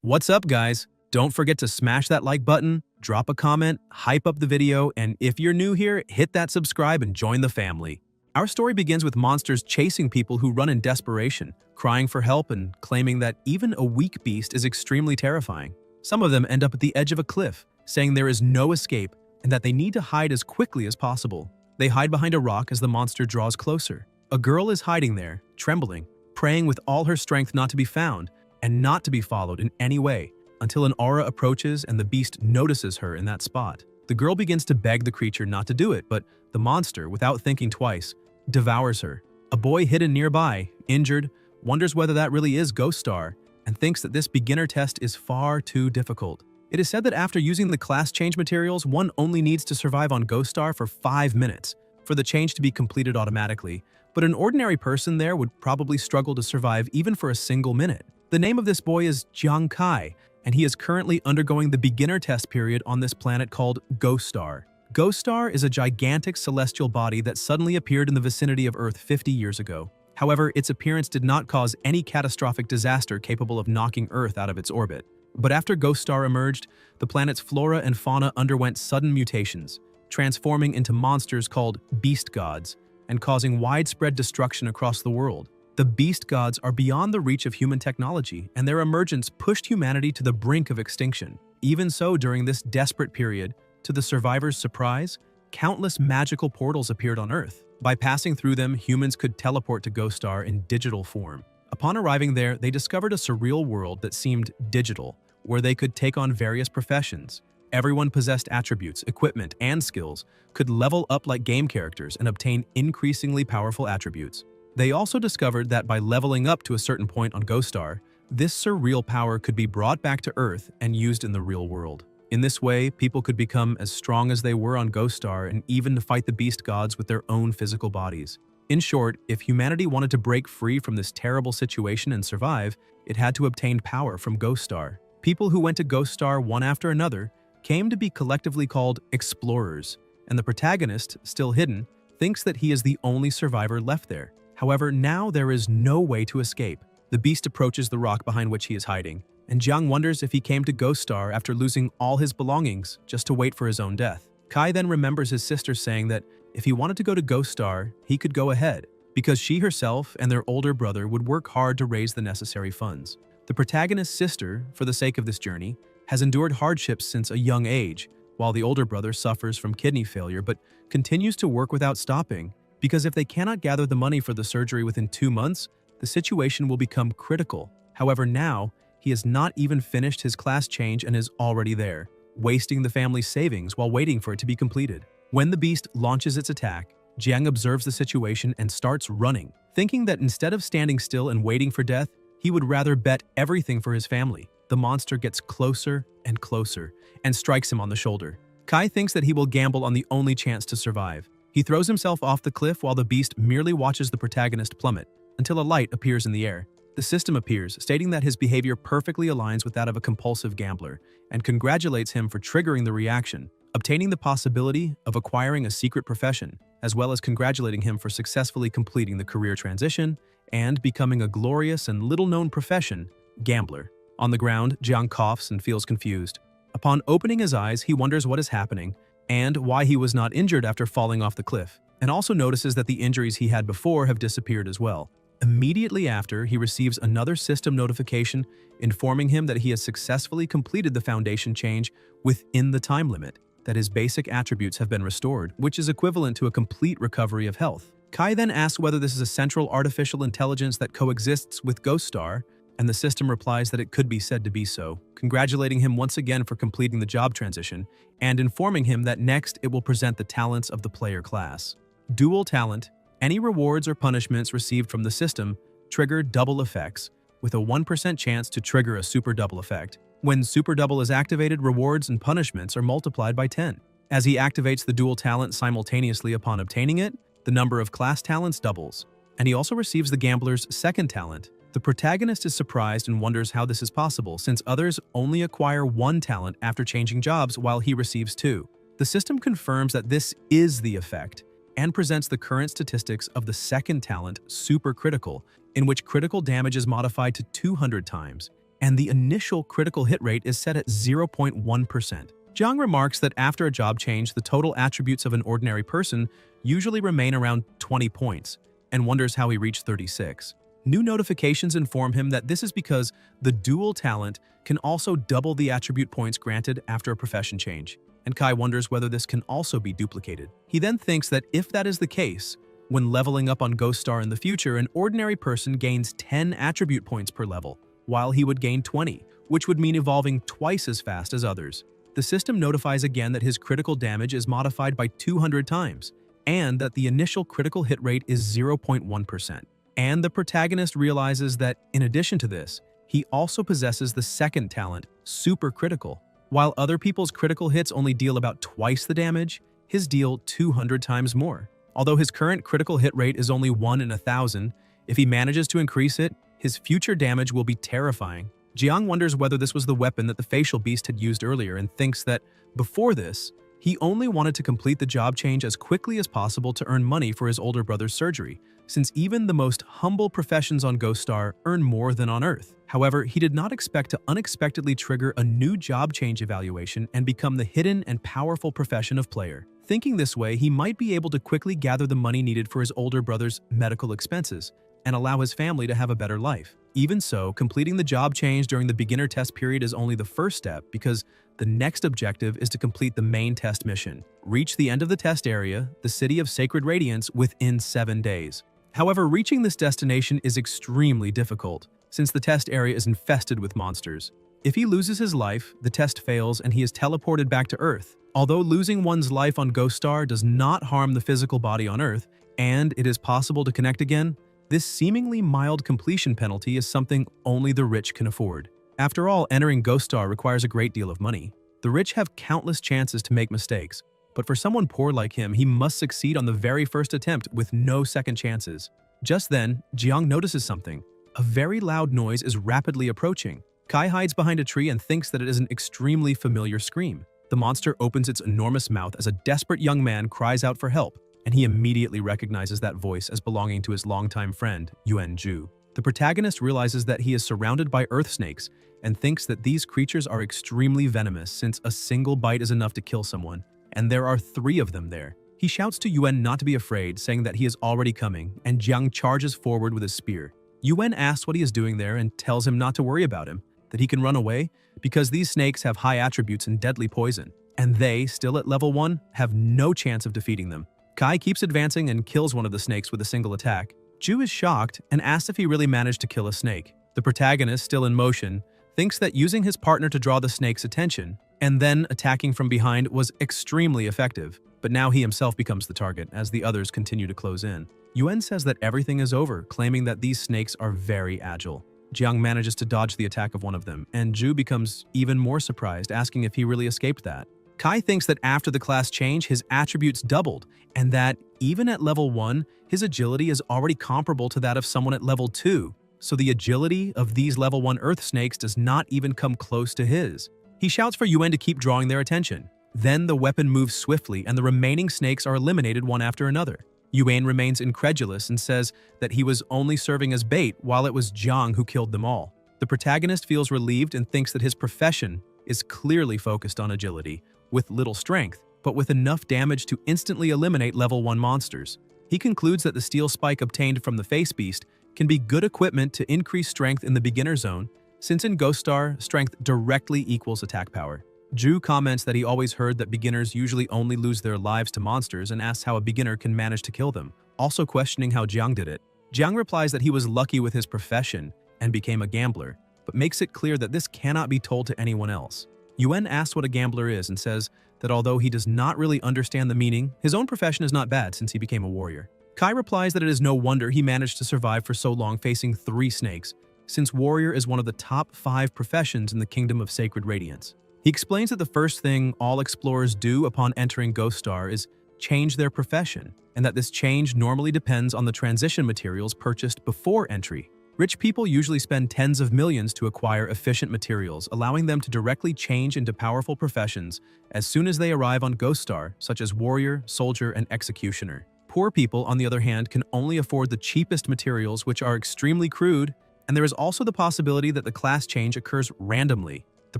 What's up, guys? Don't forget to smash that like button, drop a comment, hype up the video, and if you're new here, hit that subscribe and join the family. Our story begins with monsters chasing people who run in desperation, crying for help and claiming that even a weak beast is extremely terrifying. Some of them end up at the edge of a cliff, saying there is no escape and that they need to hide as quickly as possible. They hide behind a rock as the monster draws closer. A girl is hiding there, trembling, praying with all her strength not to be found and not to be followed in any way, until an aura approaches and the beast notices her in that spot. The girl begins to beg the creature not to do it, but the monster, without thinking twice, devours her. A boy hidden nearby, injured, wonders whether that really is Ghost Star and thinks that this beginner test is far too difficult. It is said that after using the class change materials, one only needs to survive on Ghost Star for 5 minutes for the change to be completed automatically, but an ordinary person there would probably struggle to survive even for a single minute. The name of this boy is Jiang Kai, and he is currently undergoing the beginner test period on this planet called Ghost Star. Ghost Star is a gigantic celestial body that suddenly appeared in the vicinity of Earth 50 years ago. However, its appearance did not cause any catastrophic disaster capable of knocking Earth out of its orbit. But after Ghost Star emerged, the planet's flora and fauna underwent sudden mutations, transforming into monsters called beast gods and causing widespread destruction across the world. The beast gods are beyond the reach of human technology, and their emergence pushed humanity to the brink of extinction. Even so, during this desperate period, to the survivors' surprise, countless magical portals appeared on Earth. By passing through them, humans could teleport to Ghost Star in digital form. Upon arriving there, they discovered a surreal world that seemed digital, where they could take on various professions. Everyone possessed attributes, equipment, and skills, could level up like game characters and obtain increasingly powerful attributes. They also discovered that by leveling up to a certain point on Ghost Star, this surreal power could be brought back to Earth and used in the real world. In this way, people could become as strong as they were on Ghost Star and even to fight the beast gods with their own physical bodies. In short, if humanity wanted to break free from this terrible situation and survive, it had to obtain power from Ghost Star. People who went to Ghost Star one after another came to be collectively called explorers, and the protagonist, still hidden, thinks that he is the only survivor left there. However, now there is no way to escape. The beast approaches the rock behind which he is hiding, and Jiang wonders if he came to Ghost Star after losing all his belongings just to wait for his own death. Kai then remembers his sister saying that if he wanted to go to Ghost Star, he could go ahead, because she herself and their older brother would work hard to raise the necessary funds. The protagonist's sister, for the sake of this journey, has endured hardships since a young age, while the older brother suffers from kidney failure but continues to work without stopping, because if they cannot gather the money for the surgery within 2 months, the situation will become critical. However, now, he has not even finished his class change and is already there, wasting the family's savings while waiting for it to be completed. When the beast launches its attack, Jiang observes the situation and starts running, thinking that instead of standing still and waiting for death, he would rather bet everything for his family. The monster gets closer and closer and strikes him on the shoulder. Kai thinks that he will gamble on the only chance to survive. He throws himself off the cliff while the beast merely watches the protagonist plummet, until a light appears in the air. The system appears, stating that his behavior perfectly aligns with that of a compulsive gambler, and congratulates him for triggering the reaction, obtaining the possibility of acquiring a secret profession, as well as congratulating him for successfully completing the career transition and becoming a glorious and little-known profession, gambler. On the ground, Jiang coughs and feels confused. Upon opening his eyes, he wonders what is happening and why he was not injured after falling off the cliff, and also notices that the injuries he had before have disappeared as well. Immediately after, he receives another system notification informing him that he has successfully completed the foundation change within the time limit, that his basic attributes have been restored, which is equivalent to a complete recovery of health. Kai then asks whether this is a central artificial intelligence that coexists with Ghost Star, and the system replies that it could be said to be so, congratulating him once again for completing the job transition, and informing him that next it will present the talents of the player class. Dual talent. Any rewards or punishments received from the system trigger double effects, with a 1% chance to trigger a super double effect. When super double is activated, rewards and punishments are multiplied by 10. As he activates the dual talent simultaneously upon obtaining it, the number of class talents doubles, and he also receives the gambler's second talent. The protagonist is surprised and wonders how this is possible, since others only acquire 1 talent after changing jobs while he receives 2. The system confirms that this is the effect, and presents the current statistics of the second talent, super critical, in which critical damage is modified to 200 times, and the initial critical hit rate is set at 0.1%. Jiang remarks that after a job change, the total attributes of an ordinary person usually remain around 20 points, and wonders how he reached 36. New notifications inform him that this is because the dual talent can also double the attribute points granted after a profession change, and Kai wonders whether this can also be duplicated. He then thinks that if that is the case, when leveling up on Ghost Star in the future, an ordinary person gains 10 attribute points per level, while he would gain 20, which would mean evolving twice as fast as others. The system notifies again that his critical damage is modified by 200 times, and that the initial critical hit rate is 0.1%. And the protagonist realizes that, in addition to this, he also possesses the second talent, Super Critical. While other people's critical hits only deal about twice the damage, his deal 200 times more. Although his current critical hit rate is only 1 in 1,000, if he manages to increase it, his future damage will be terrifying. Jiang wonders whether this was the weapon that the facial beast had used earlier and thinks that, before this, he only wanted to complete the job change as quickly as possible to earn money for his older brother's surgery, since even the most humble professions on Ghost Star earn more than on Earth. However, he did not expect to unexpectedly trigger a new job change evaluation and become the hidden and powerful profession of player. Thinking this way, he might be able to quickly gather the money needed for his older brother's medical expenses and allow his family to have a better life. Even so, completing the job change during the beginner test period is only the first step, because the next objective is to complete the main test mission. Reach the end of the test area, the City of Sacred Radiance, within 7 days. However, reaching this destination is extremely difficult, since the test area is infested with monsters. If he loses his life, the test fails and he is teleported back to Earth. Although losing one's life on Ghost Star does not harm the physical body on Earth, and it is possible to connect again, this seemingly mild completion penalty is something only the rich can afford. After all, entering Ghost Star requires a great deal of money. The rich have countless chances to make mistakes, but for someone poor like him, he must succeed on the very first attempt with no second chances. Just then, Jiang notices something. A very loud noise is rapidly approaching. Kai hides behind a tree and thinks that it is an extremely familiar scream. The monster opens its enormous mouth as a desperate young man cries out for help, and he immediately recognizes that voice as belonging to his longtime friend, Yuan Zhu. The protagonist realizes that he is surrounded by earth snakes and thinks that these creatures are extremely venomous, since a single bite is enough to kill someone, and there are 3 of them there. He shouts to Yuan not to be afraid, saying that he is already coming, and Jiang charges forward with his spear. Yuan asks what he is doing there and tells him not to worry about him, that he can run away because these snakes have high attributes and deadly poison, and they, still at level 1, have no chance of defeating them. Kai keeps advancing and kills one of the snakes with a single attack. Zhu is shocked and asks if he really managed to kill a snake. The protagonist, still in motion, thinks that using his partner to draw the snake's attention and then attacking from behind was extremely effective, but now he himself becomes the target as the others continue to close in. Yuan says that everything is over, claiming that these snakes are very agile. Jiang manages to dodge the attack of one of them, and Zhu becomes even more surprised, asking if he really escaped that. Kai thinks that after the class change, his attributes doubled, and that, even at level 1, his agility is already comparable to that of someone at level 2, so the agility of these level 1 earth snakes does not even come close to his. He shouts for Yuan to keep drawing their attention. Then the weapon moves swiftly, and the remaining snakes are eliminated one after another. Yuan remains incredulous and says that he was only serving as bait, while it was Jiang who killed them all. The protagonist feels relieved and thinks that his profession is clearly focused on agility, with little strength, but with enough damage to instantly eliminate level 1 monsters. He concludes that the steel spike obtained from the face beast can be good equipment to increase strength in the beginner zone, since in Ghost Star, strength directly equals attack power. Zhu comments that he always heard that beginners usually only lose their lives to monsters, and asks how a beginner can manage to kill them, also questioning how Jiang did it. Jiang replies that he was lucky with his profession and became a gambler, but makes it clear that this cannot be told to anyone else. Yuan asks what a gambler is and says that although he does not really understand the meaning, his own profession is not bad since he became a warrior. Kai replies that it is no wonder he managed to survive for so long facing 3 snakes, since warrior is one of the top 5 professions in the Kingdom of Sacred Radiance. He explains that the first thing all explorers do upon entering Ghost Star is change their profession, and that this change normally depends on the transition materials purchased before entry. Rich people usually spend tens of millions to acquire efficient materials, allowing them to directly change into powerful professions as soon as they arrive on Ghost Star, such as warrior, soldier, and executioner. Poor people, on the other hand, can only afford the cheapest materials, which are extremely crude And there is also the possibility that the class change occurs randomly. The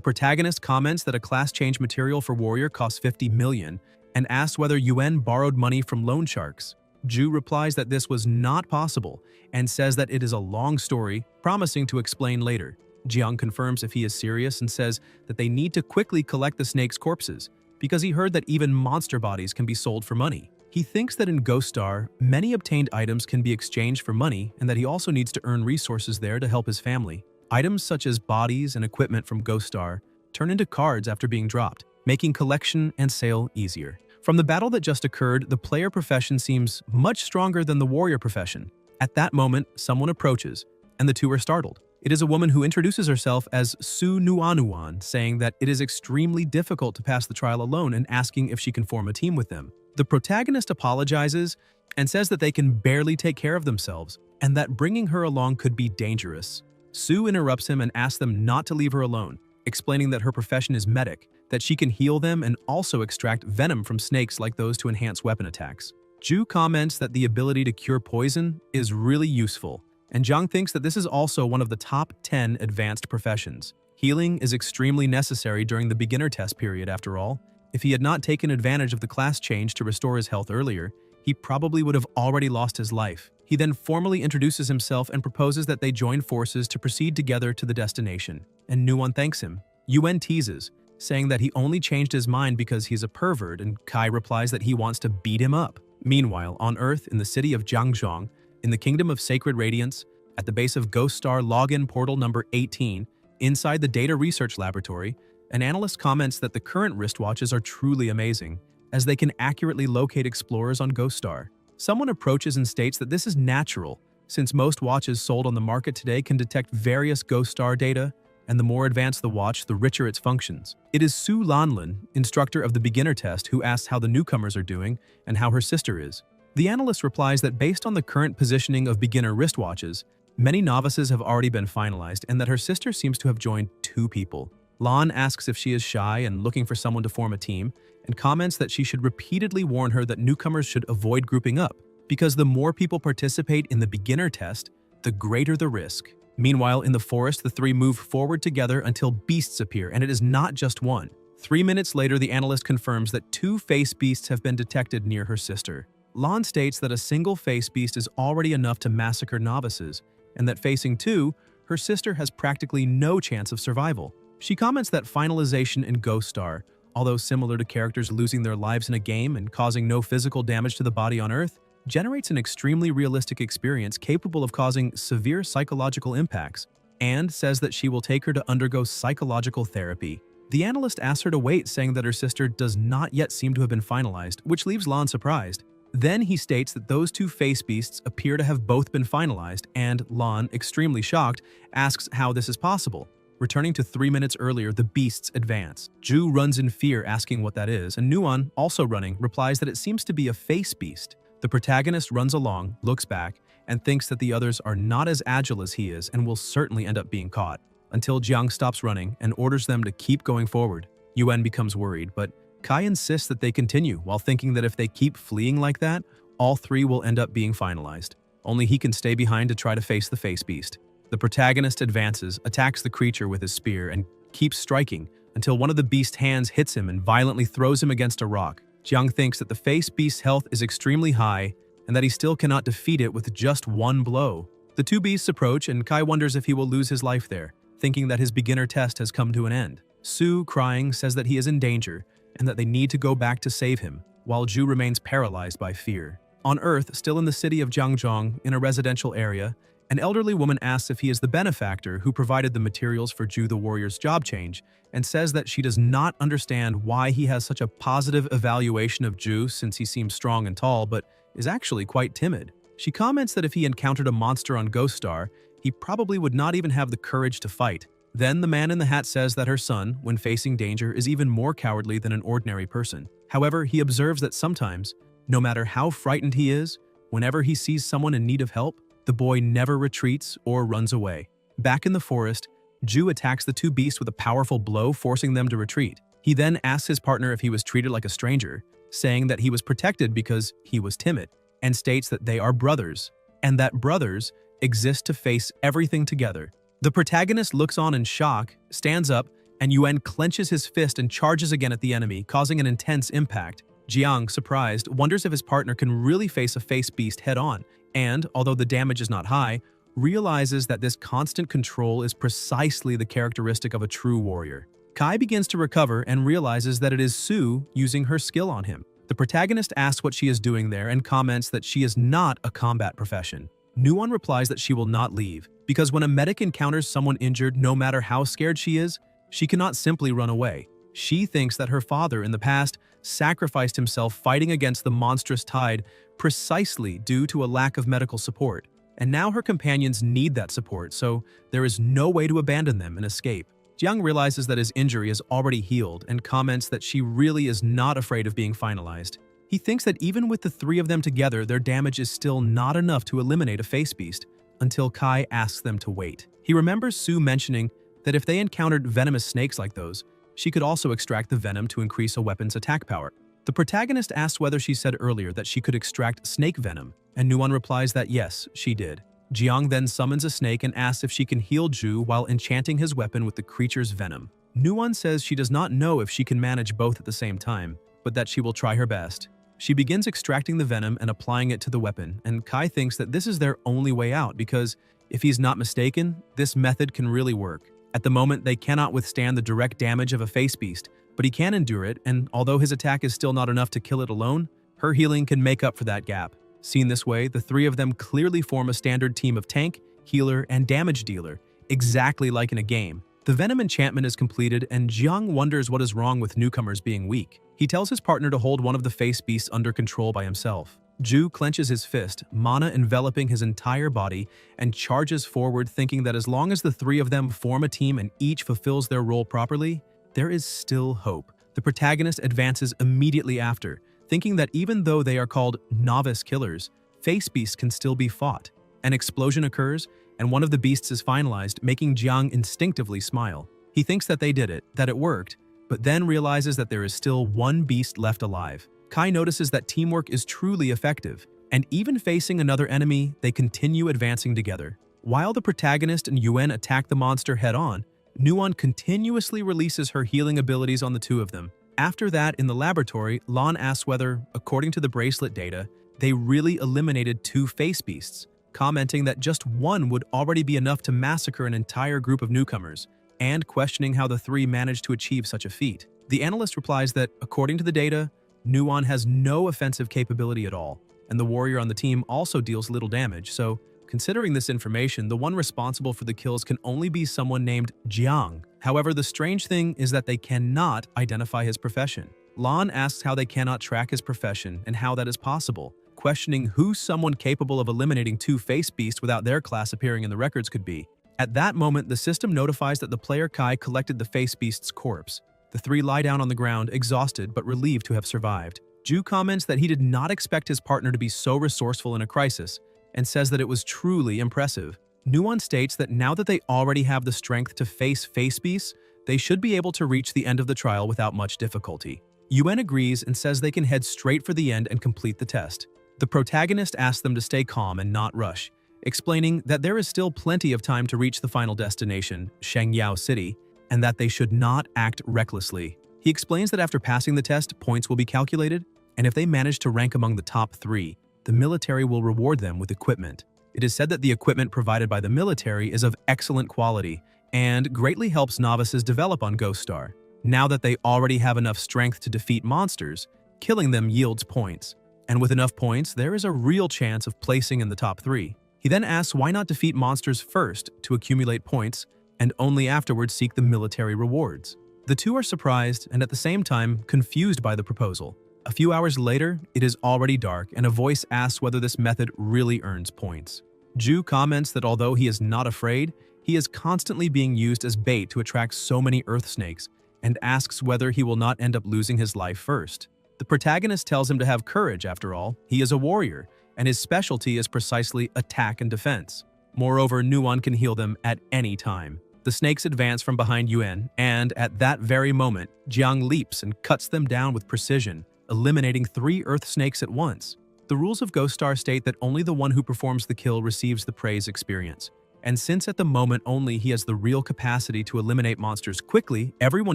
protagonist comments that a class change material for warrior costs 50 million and asks whether Yuan borrowed money from loan sharks. Ju replies that this was not possible and says that it is a long story, promising to explain later. Jiang confirms if he is serious and says that they need to quickly collect the snake's corpses because he heard that even monster bodies can be sold for money. He thinks that in Ghost Star, many obtained items can be exchanged for money and that he also needs to earn resources there to help his family. Items such as bodies and equipment from Ghost Star turn into cards after being dropped, making collection and sale easier. From the battle that just occurred, the player profession seems much stronger than the warrior profession. At that moment, someone approaches, and the two are startled. It is a woman who introduces herself as Su Nuanuan, saying that it is extremely difficult to pass the trial alone and asking if she can form a team with them. The protagonist apologizes and says that they can barely take care of themselves and that bringing her along could be dangerous. Su interrupts him and asks them not to leave her alone, explaining that her profession is medic, that she can heal them and also extract venom from snakes like those to enhance weapon attacks. Ju comments that the ability to cure poison is really useful, and Jiang thinks that this is also one of the top 10 advanced professions. Healing is extremely necessary during the beginner test period after all. If he had not taken advantage of the class change to restore his health earlier, he probably would have already lost his life. He then formally introduces himself and proposes that they join forces to proceed together to the destination, and Nuan thanks him. Yuan teases, saying that he only changed his mind because he's a pervert, and Kai replies that he wants to beat him up. Meanwhile, on Earth, in the city of Jiangzhong, in the Kingdom of Sacred Radiance, at the base of Ghost Star login portal number 18, inside the Data Research Laboratory, an analyst comments that the current wristwatches are truly amazing, as they can accurately locate explorers on Ghost Star. Someone approaches and states that this is natural, since most watches sold on the market today can detect various Ghost Star data, and the more advanced the watch, the richer its functions. It is Su Lanlin, instructor of the beginner test, who asks how the newcomers are doing and how her sister is. The analyst replies that based on the current positioning of beginner wristwatches, many novices have already been finalized and that her sister seems to have joined 2 people. Lan asks if she is shy and looking for someone to form a team, and comments that she should repeatedly warn her that newcomers should avoid grouping up, because the more people participate in the beginner test, the greater the risk. Meanwhile, in the forest, the 3 move forward together until beasts appear, and it is not just one. 3 minutes later, the analyst confirms that 2 face beasts have been detected near her sister. Lan states that a single face beast is already enough to massacre novices, and that facing 2, her sister has practically no chance of survival. She comments that finalization in Ghost Star, although similar to characters losing their lives in a game and causing no physical damage to the body on Earth, generates an extremely realistic experience capable of causing severe psychological impacts, and says that she will take her to undergo psychological therapy. The analyst asks her to wait, saying that her sister does not yet seem to have been finalized, which leaves Lan surprised. Then he states that those 2 face beasts appear to have both been finalized, and Lan, extremely shocked, asks how this is possible. Returning to 3 minutes earlier, the beasts advance. Ju runs in fear, asking what that is, and Nuan, also running, replies that it seems to be a face beast. The protagonist runs along, looks back, and thinks that the others are not as agile as he is and will certainly end up being caught, until Jiang stops running and orders them to keep going forward. Yuan becomes worried, but Kai insists that they continue, while thinking that if they keep fleeing like that, all 3 will end up being finalized. Only he can stay behind to try to face the face beast. The protagonist advances, attacks the creature with his spear, and keeps striking until one of the beast's hands hits him and violently throws him against a rock. Jiang thinks that the face beast's health is extremely high and that he still cannot defeat it with just 1 blow. The 2 beasts approach, and Kai wonders if he will lose his life there, thinking that his beginner test has come to an end. Su, crying, says that he is in danger and that they need to go back to save him, while Ju remains paralyzed by fear. On Earth, still in the city of Jiangzhong, in a residential area, an elderly woman asks if he is the benefactor who provided the materials for Ju the warrior's job change, and says that she does not understand why he has such a positive evaluation of Ju since he seems strong and tall, but is actually quite timid. She comments that if he encountered a monster on Ghost Star, he probably would not even have the courage to fight. Then the man in the hat says that her son, when facing danger, is even more cowardly than an ordinary person. However, he observes that sometimes, no matter how frightened he is, whenever he sees someone in need of help, the boy never retreats or runs away. Back in the forest, Ju attacks the 2 beasts with a powerful blow, forcing them to retreat. He then asks his partner if he was treated like a stranger, saying that he was protected because he was timid, and states that they are brothers, and that brothers exist to face everything together. The protagonist looks on in shock, stands up, and Yuan clenches his fist and charges again at the enemy, causing an intense impact. Jiang, surprised, wonders if his partner can really face a face beast head-on, and, although the damage is not high, realizes that this constant control is precisely the characteristic of a true warrior. Kai begins to recover and realizes that it is Su using her skill on him. The protagonist asks what she is doing there and comments that she is not a combat profession. Nuon replies that she will not leave, because when a medic encounters someone injured, no matter how scared she is, she cannot simply run away. She thinks that her father in the past sacrificed himself fighting against the monstrous tide precisely due to a lack of medical support. And now her companions need that support, so there is no way to abandon them and escape. Jiang realizes that his injury is already healed and comments that she really is not afraid of being finalized. He thinks that even with the three of them together, their damage is still not enough to eliminate a face beast, until Kai asks them to wait. He remembers Su mentioning that if they encountered venomous snakes like those, she could also extract the venom to increase a weapon's attack power. The protagonist asks whether she said earlier that she could extract snake venom, and Nuon replies that yes, she did. Jiang then summons a snake and asks if she can heal Zhu while enchanting his weapon with the creature's venom. Nuon says she does not know if she can manage both at the same time, but that she will try her best. She begins extracting the venom and applying it to the weapon, and Kai thinks that this is their only way out because, if he's not mistaken, this method can really work. At the moment, they cannot withstand the direct damage of a face beast, but he can endure it, and although his attack is still not enough to kill it alone, her healing can make up for that gap. Seen this way, the three of them clearly form a standard team of tank, healer, and damage dealer, exactly like in a game. The venom enchantment is completed, and Jiang wonders what is wrong with newcomers being weak. He tells his partner to hold one of the face beasts under control by himself. Zhu clenches his fist, mana enveloping his entire body, and charges forward, thinking that as long as the three of them form a team and each fulfills their role properly, there is still hope. The protagonist advances immediately after, thinking that even though they are called novice killers, face beasts can still be fought. An explosion occurs, and one of the beasts is finalized, making Jiang instinctively smile. He thinks that they did it, that it worked, but then realizes that there is still one beast left alive. Kai notices that teamwork is truly effective, and even facing another enemy, they continue advancing together. While the protagonist and Yuan attack the monster head-on, Nuon continuously releases her healing abilities on the two of them. After that, in the laboratory, Lan asks whether, according to the bracelet data, they really eliminated two face beasts, commenting that just one would already be enough to massacre an entire group of newcomers, and questioning how the three managed to achieve such a feat. The analyst replies that, according to the data, Nuon has no offensive capability at all, and the warrior on the team also deals little damage, so considering this information, the one responsible for the kills can only be someone named Jiang. However, the strange thing is that they cannot identify his profession. Lan asks how they cannot track his profession and how that is possible, questioning who someone capable of eliminating two face beasts without their class appearing in the records could be. At that moment, the system notifies that the player Kai collected the face beast's corpse. The three lie down on the ground, exhausted but relieved to have survived. Zhu comments that he did not expect his partner to be so resourceful in a crisis, and says that it was truly impressive. Nuon states that now that they already have the strength to face face beasts, they should be able to reach the end of the trial without much difficulty. Yuan agrees and says they can head straight for the end and complete the test. The protagonist asks them to stay calm and not rush, explaining that there is still plenty of time to reach the final destination, Shengyao City, and that they should not act recklessly. He explains that after passing the test, points will be calculated, and if they manage to rank among the top three, the military will reward them with equipment. It is said that the equipment provided by the military is of excellent quality and greatly helps novices develop on Ghost Star. Now that they already have enough strength to defeat monsters, killing them yields points, and with enough points, there is a real chance of placing in the top three. He then asks why not defeat monsters first to accumulate points, and only afterwards seek the military rewards. The two are surprised and at the same time confused by the proposal. A few hours later, it is already dark and a voice asks whether this method really earns points. Zhu comments that although he is not afraid, he is constantly being used as bait to attract so many earth snakes, and asks whether he will not end up losing his life first. The protagonist tells him to have courage after all, he is a warrior, and his specialty is precisely attack and defense. Moreover, Nuon can heal them at any time. The snakes advance from behind Yuan, and at that very moment, Jiang leaps and cuts them down with precision, eliminating 3 earth snakes at once. The rules of Ghost Star state that only the one who performs the kill receives the praise experience. And since at the moment only he has the real capacity to eliminate monsters quickly, everyone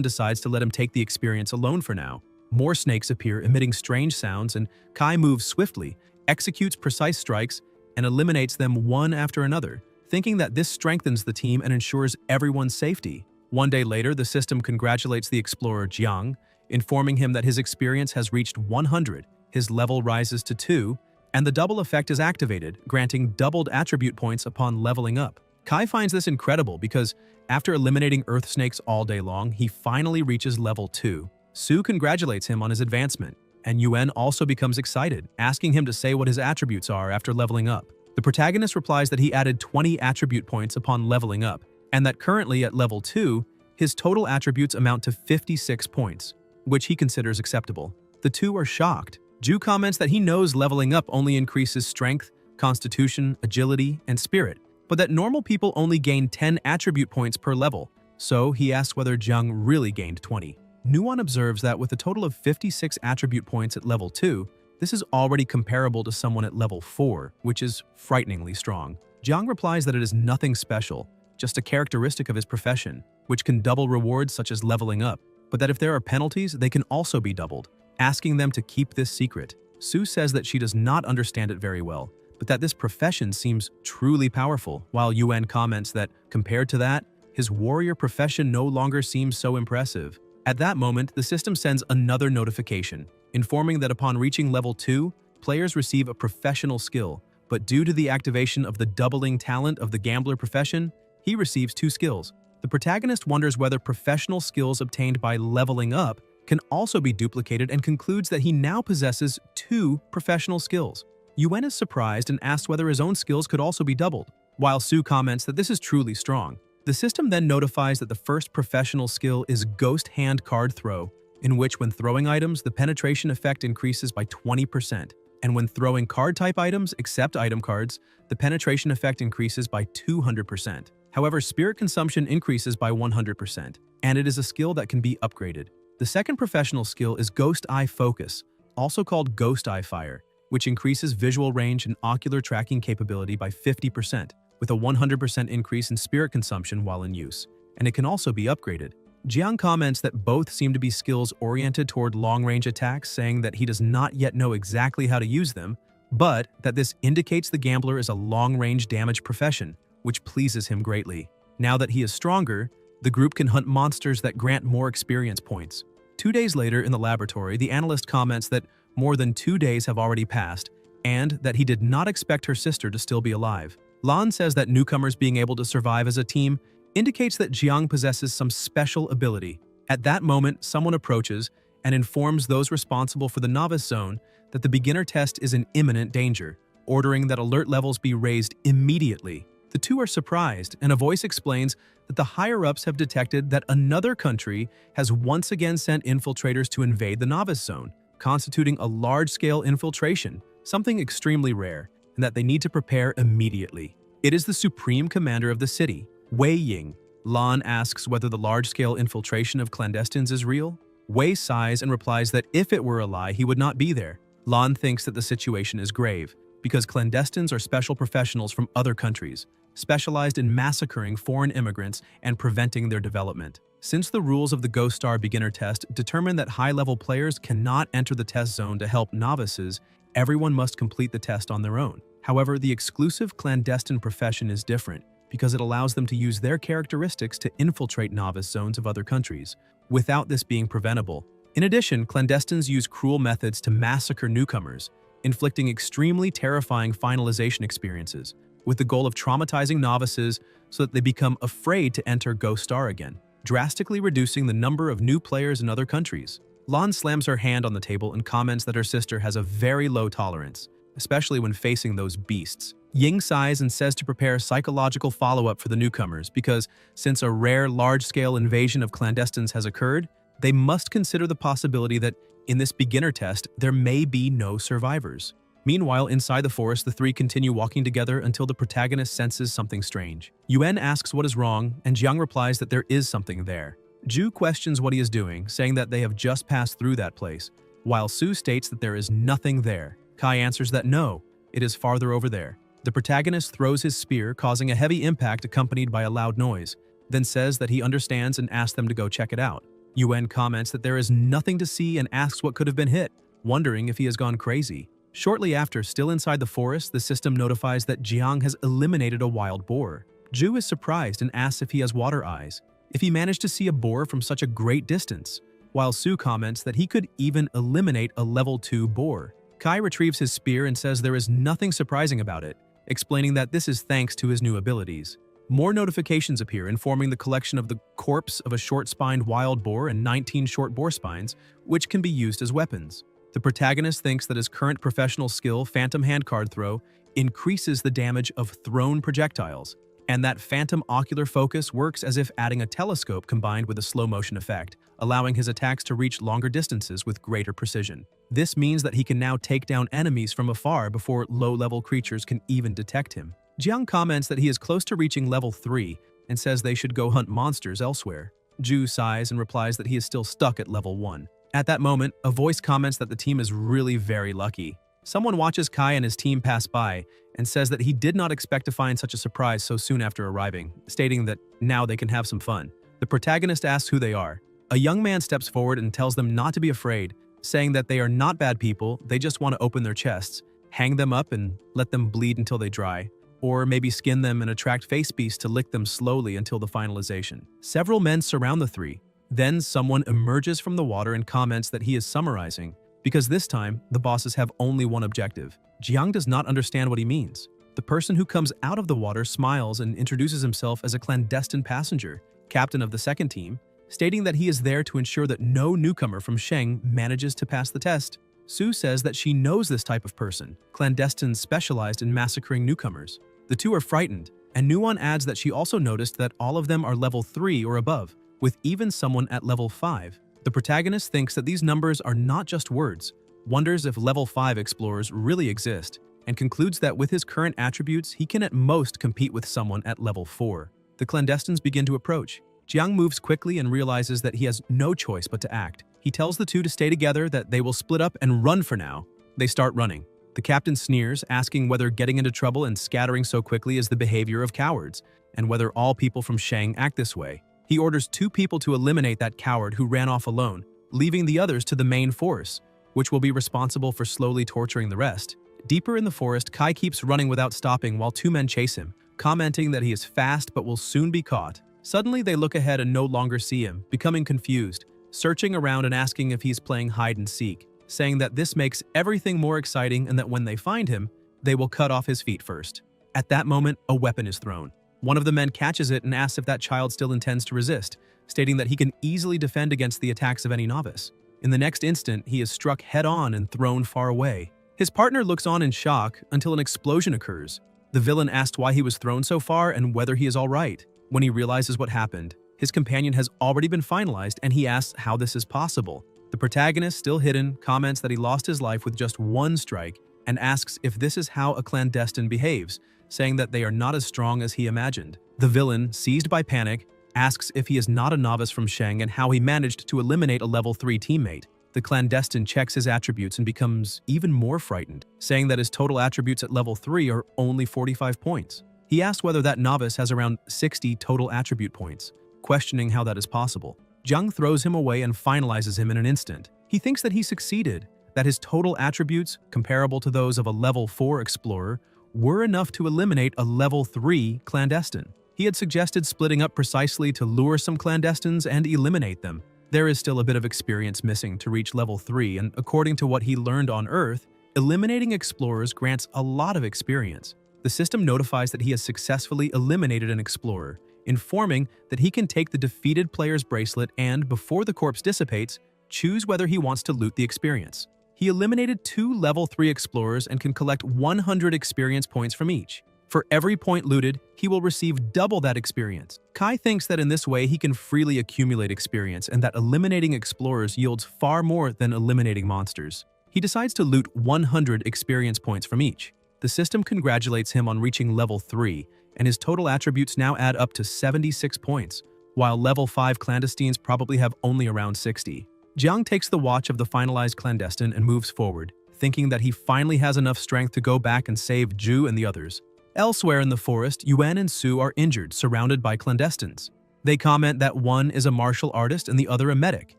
decides to let him take the experience alone for now. More snakes appear, emitting strange sounds, and Kai moves swiftly, executes precise strikes, and eliminates them one after another, thinking that this strengthens the team and ensures everyone's safety. One day later, the system congratulates the explorer Jiang, informing him that his experience has reached 100, his level rises to 2, and the double effect is activated, granting doubled attribute points upon leveling up. Kai finds this incredible because, after eliminating earth snakes all day long, he finally reaches level 2. Su congratulates him on his advancement, and Yuan also becomes excited, asking him to say what his attributes are after leveling up. The protagonist replies that he added 20 attribute points upon leveling up, and that currently at level 2, his total attributes amount to 56 points, which he considers acceptable. The two are shocked. Ju comments that he knows leveling up only increases strength, constitution, agility, and spirit, but that normal people only gain 10 attribute points per level, so he asks whether Jiang really gained 20. Nuan observes that with a total of 56 attribute points at level 2, this is already comparable to someone at level 4, which is frighteningly strong. Jiang replies that it is nothing special, just a characteristic of his profession, which can double rewards such as leveling up, but that if there are penalties, they can also be doubled, asking them to keep this secret. Su says that she does not understand it very well, but that this profession seems truly powerful, while Yuan comments that, compared to that, his warrior profession no longer seems so impressive. At that moment, the system sends another notification, informing that upon reaching level 2, players receive a professional skill, but due to the activation of the doubling talent of the gambler profession, he receives 2 skills. The protagonist wonders whether professional skills obtained by leveling up can also be duplicated and concludes that he now possesses 2 professional skills. Yuan is surprised and asks whether his own skills could also be doubled, while Su comments that this is truly strong. The system then notifies that the first professional skill is Ghost Hand Card Throw, in which when throwing items, the penetration effect increases by 20%, and when throwing card-type items, except item cards, the penetration effect increases by 200%. However, spirit consumption increases by 100%, and it is a skill that can be upgraded. The second professional skill is Ghost Eye Focus, also called Ghost Eye Fire, which increases visual range and ocular tracking capability by 50%, with a 100% increase in spirit consumption while in use, and it can also be upgraded. Jiang comments that both seem to be skills oriented toward long-range attacks, saying that he does not yet know exactly how to use them, but that this indicates the gambler is a long-range damage profession, which pleases him greatly. Now that he is stronger, the group can hunt monsters that grant more experience points. 2 days later in the laboratory, the analyst comments that more than 2 days have already passed, and that he did not expect her sister to still be alive. Lan says that newcomers being able to survive as a team indicates that Jiang possesses some special ability. At that moment, someone approaches and informs those responsible for the novice zone that the beginner test is in imminent danger, ordering that alert levels be raised immediately. The two are surprised, and a voice explains that the higher-ups have detected that another country has once again sent infiltrators to invade the novice zone, constituting a large-scale infiltration, something extremely rare, and that they need to prepare immediately. It is the supreme commander of the city, Wei Ying. Lan asks whether the large-scale infiltration of clandestines is real. Wei sighs and replies that if it were a lie, he would not be there. Lan thinks that the situation is grave, because clandestines are special professionals from other countries, specialized in massacring foreign immigrants and preventing their development. Since the rules of the Ghost Star beginner test determine that high-level players cannot enter the test zone to help novices, everyone must complete the test on their own. However, the exclusive clandestine profession is different, because it allows them to use their characteristics to infiltrate novice zones of other countries, without this being preventable. In addition, clandestines use cruel methods to massacre newcomers, inflicting extremely terrifying finalization experiences, with the goal of traumatizing novices so that they become afraid to enter Ghost Star again, drastically reducing the number of new players in other countries. Lan slams her hand on the table and comments that her sister has a very low tolerance, especially when facing those beasts. Ying sighs and says to prepare psychological follow-up for the newcomers because, since a rare large-scale invasion of clandestines has occurred, they must consider the possibility that, in this beginner test, there may be no survivors. Meanwhile, inside the forest, the three continue walking together until the protagonist senses something strange. Yuan asks what is wrong, and Jiang replies that there is something there. Ju questions what he is doing, saying that they have just passed through that place, while Su states that there is nothing there. Kai answers that no, it is farther over there. The protagonist throws his spear, causing a heavy impact accompanied by a loud noise, then says that he understands and asks them to go check it out. Yuan comments that there is nothing to see and asks what could have been hit, wondering if he has gone crazy. Shortly after, still inside the forest, the system notifies that Jiang has eliminated a wild boar. Zhu is surprised and asks if he has water eyes, if he managed to see a boar from such a great distance, while Su comments that he could even eliminate a level 2 boar. Kai retrieves his spear and says there is nothing surprising about it, explaining that this is thanks to his new abilities. More notifications appear informing the collection of the corpse of a short-spined wild boar and 19 short boar spines, which can be used as weapons. The protagonist thinks that his current professional skill, Phantom Hand Card Throw, increases the damage of thrown projectiles, and that Phantom Ocular Focus works as if adding a telescope combined with a slow-motion effect, allowing his attacks to reach longer distances with greater precision. This means that he can now take down enemies from afar before low-level creatures can even detect him. Jiang comments that he is close to reaching level 3 and says they should go hunt monsters elsewhere. Zhu sighs and replies that he is still stuck at level 1. At that moment, a voice comments that the team is really very lucky. Someone watches Kai and his team pass by and says that he did not expect to find such a surprise so soon after arriving, stating that now they can have some fun. The protagonist asks who they are. A young man steps forward and tells them not to be afraid, saying that they are not bad people, they just want to open their chests, hang them up and let them bleed until they dry, or maybe skin them and attract face beasts to lick them slowly until the finalization. Several men surround the three. Then someone emerges from the water and comments that he is summarizing, because this time, the bosses have only one objective. Jiang does not understand what he means. The person who comes out of the water smiles and introduces himself as a clandestine passenger, captain of the second team, stating that he is there to ensure that no newcomer from Sheng manages to pass the test. Su says that she knows this type of person, clandestines specialized in massacring newcomers. The two are frightened, and Nuan adds that she also noticed that all of them are level 3 or above, with even someone at level 5. The protagonist thinks that these numbers are not just words, wonders if level 5 explorers really exist, and concludes that with his current attributes, he can at most compete with someone at level 4. The clandestines begin to approach. Jiang moves quickly and realizes that he has no choice but to act. He tells the two to stay together, that they will split up and run for now. They start running. The captain sneers, asking whether getting into trouble and scattering so quickly is the behavior of cowards, and whether all people from Sheng act this way. He orders 2 people to eliminate that coward who ran off alone, leaving the others to the main force, which will be responsible for slowly torturing the rest. Deeper in the forest, Kai keeps running without stopping while 2 men chase him, commenting that he is fast but will soon be caught. Suddenly, they look ahead and no longer see him, becoming confused, searching around and asking if he's playing hide and seek, saying that this makes everything more exciting and that when they find him, they will cut off his feet first. At that moment, a weapon is thrown. One of the men catches it and asks if that child still intends to resist, stating that he can easily defend against the attacks of any novice. In the next instant, he is struck head-on and thrown far away. His partner looks on in shock until an explosion occurs. The villain asks why he was thrown so far and whether he is all right. When he realizes what happened, his companion has already been finalized and he asks how this is possible. The protagonist, still hidden, comments that he lost his life with just 1 strike and asks if this is how a clandestine behaves, saying that they are not as strong as he imagined. The villain, seized by panic, asks if he is not a novice from Sheng and how he managed to eliminate a level 3 teammate. The clandestine checks his attributes and becomes even more frightened, saying that his total attributes at level 3 are only 45 points. He asks whether that novice has around 60 total attribute points, questioning how that is possible. Jiang throws him away and finalizes him in an instant. He thinks that he succeeded, that his total attributes, comparable to those of a level 4 explorer, were enough to eliminate a level 3 clandestine. He had suggested splitting up precisely to lure some clandestines and eliminate them. There is still a bit of experience missing to reach level 3, and according to what he learned on Earth, eliminating explorers grants a lot of experience. The system notifies that he has successfully eliminated an explorer, informing that he can take the defeated player's bracelet and, before the corpse dissipates, choose whether he wants to loot the experience. He eliminated 2 level 3 explorers and can collect 100 experience points from each. For every point looted, he will receive double that experience. Kai thinks that in this way he can freely accumulate experience and that eliminating explorers yields far more than eliminating monsters. He decides to loot 100 experience points from each. The system congratulates him on reaching level 3, and his total attributes now add up to 76 points, while level 5 clandestines probably have only around 60. Jiang takes the watch of the finalized clandestine and moves forward, thinking that he finally has enough strength to go back and save Ju and the others. Elsewhere in the forest, Yuan and Su are injured, surrounded by clandestines. They comment that one is a martial artist and the other a medic,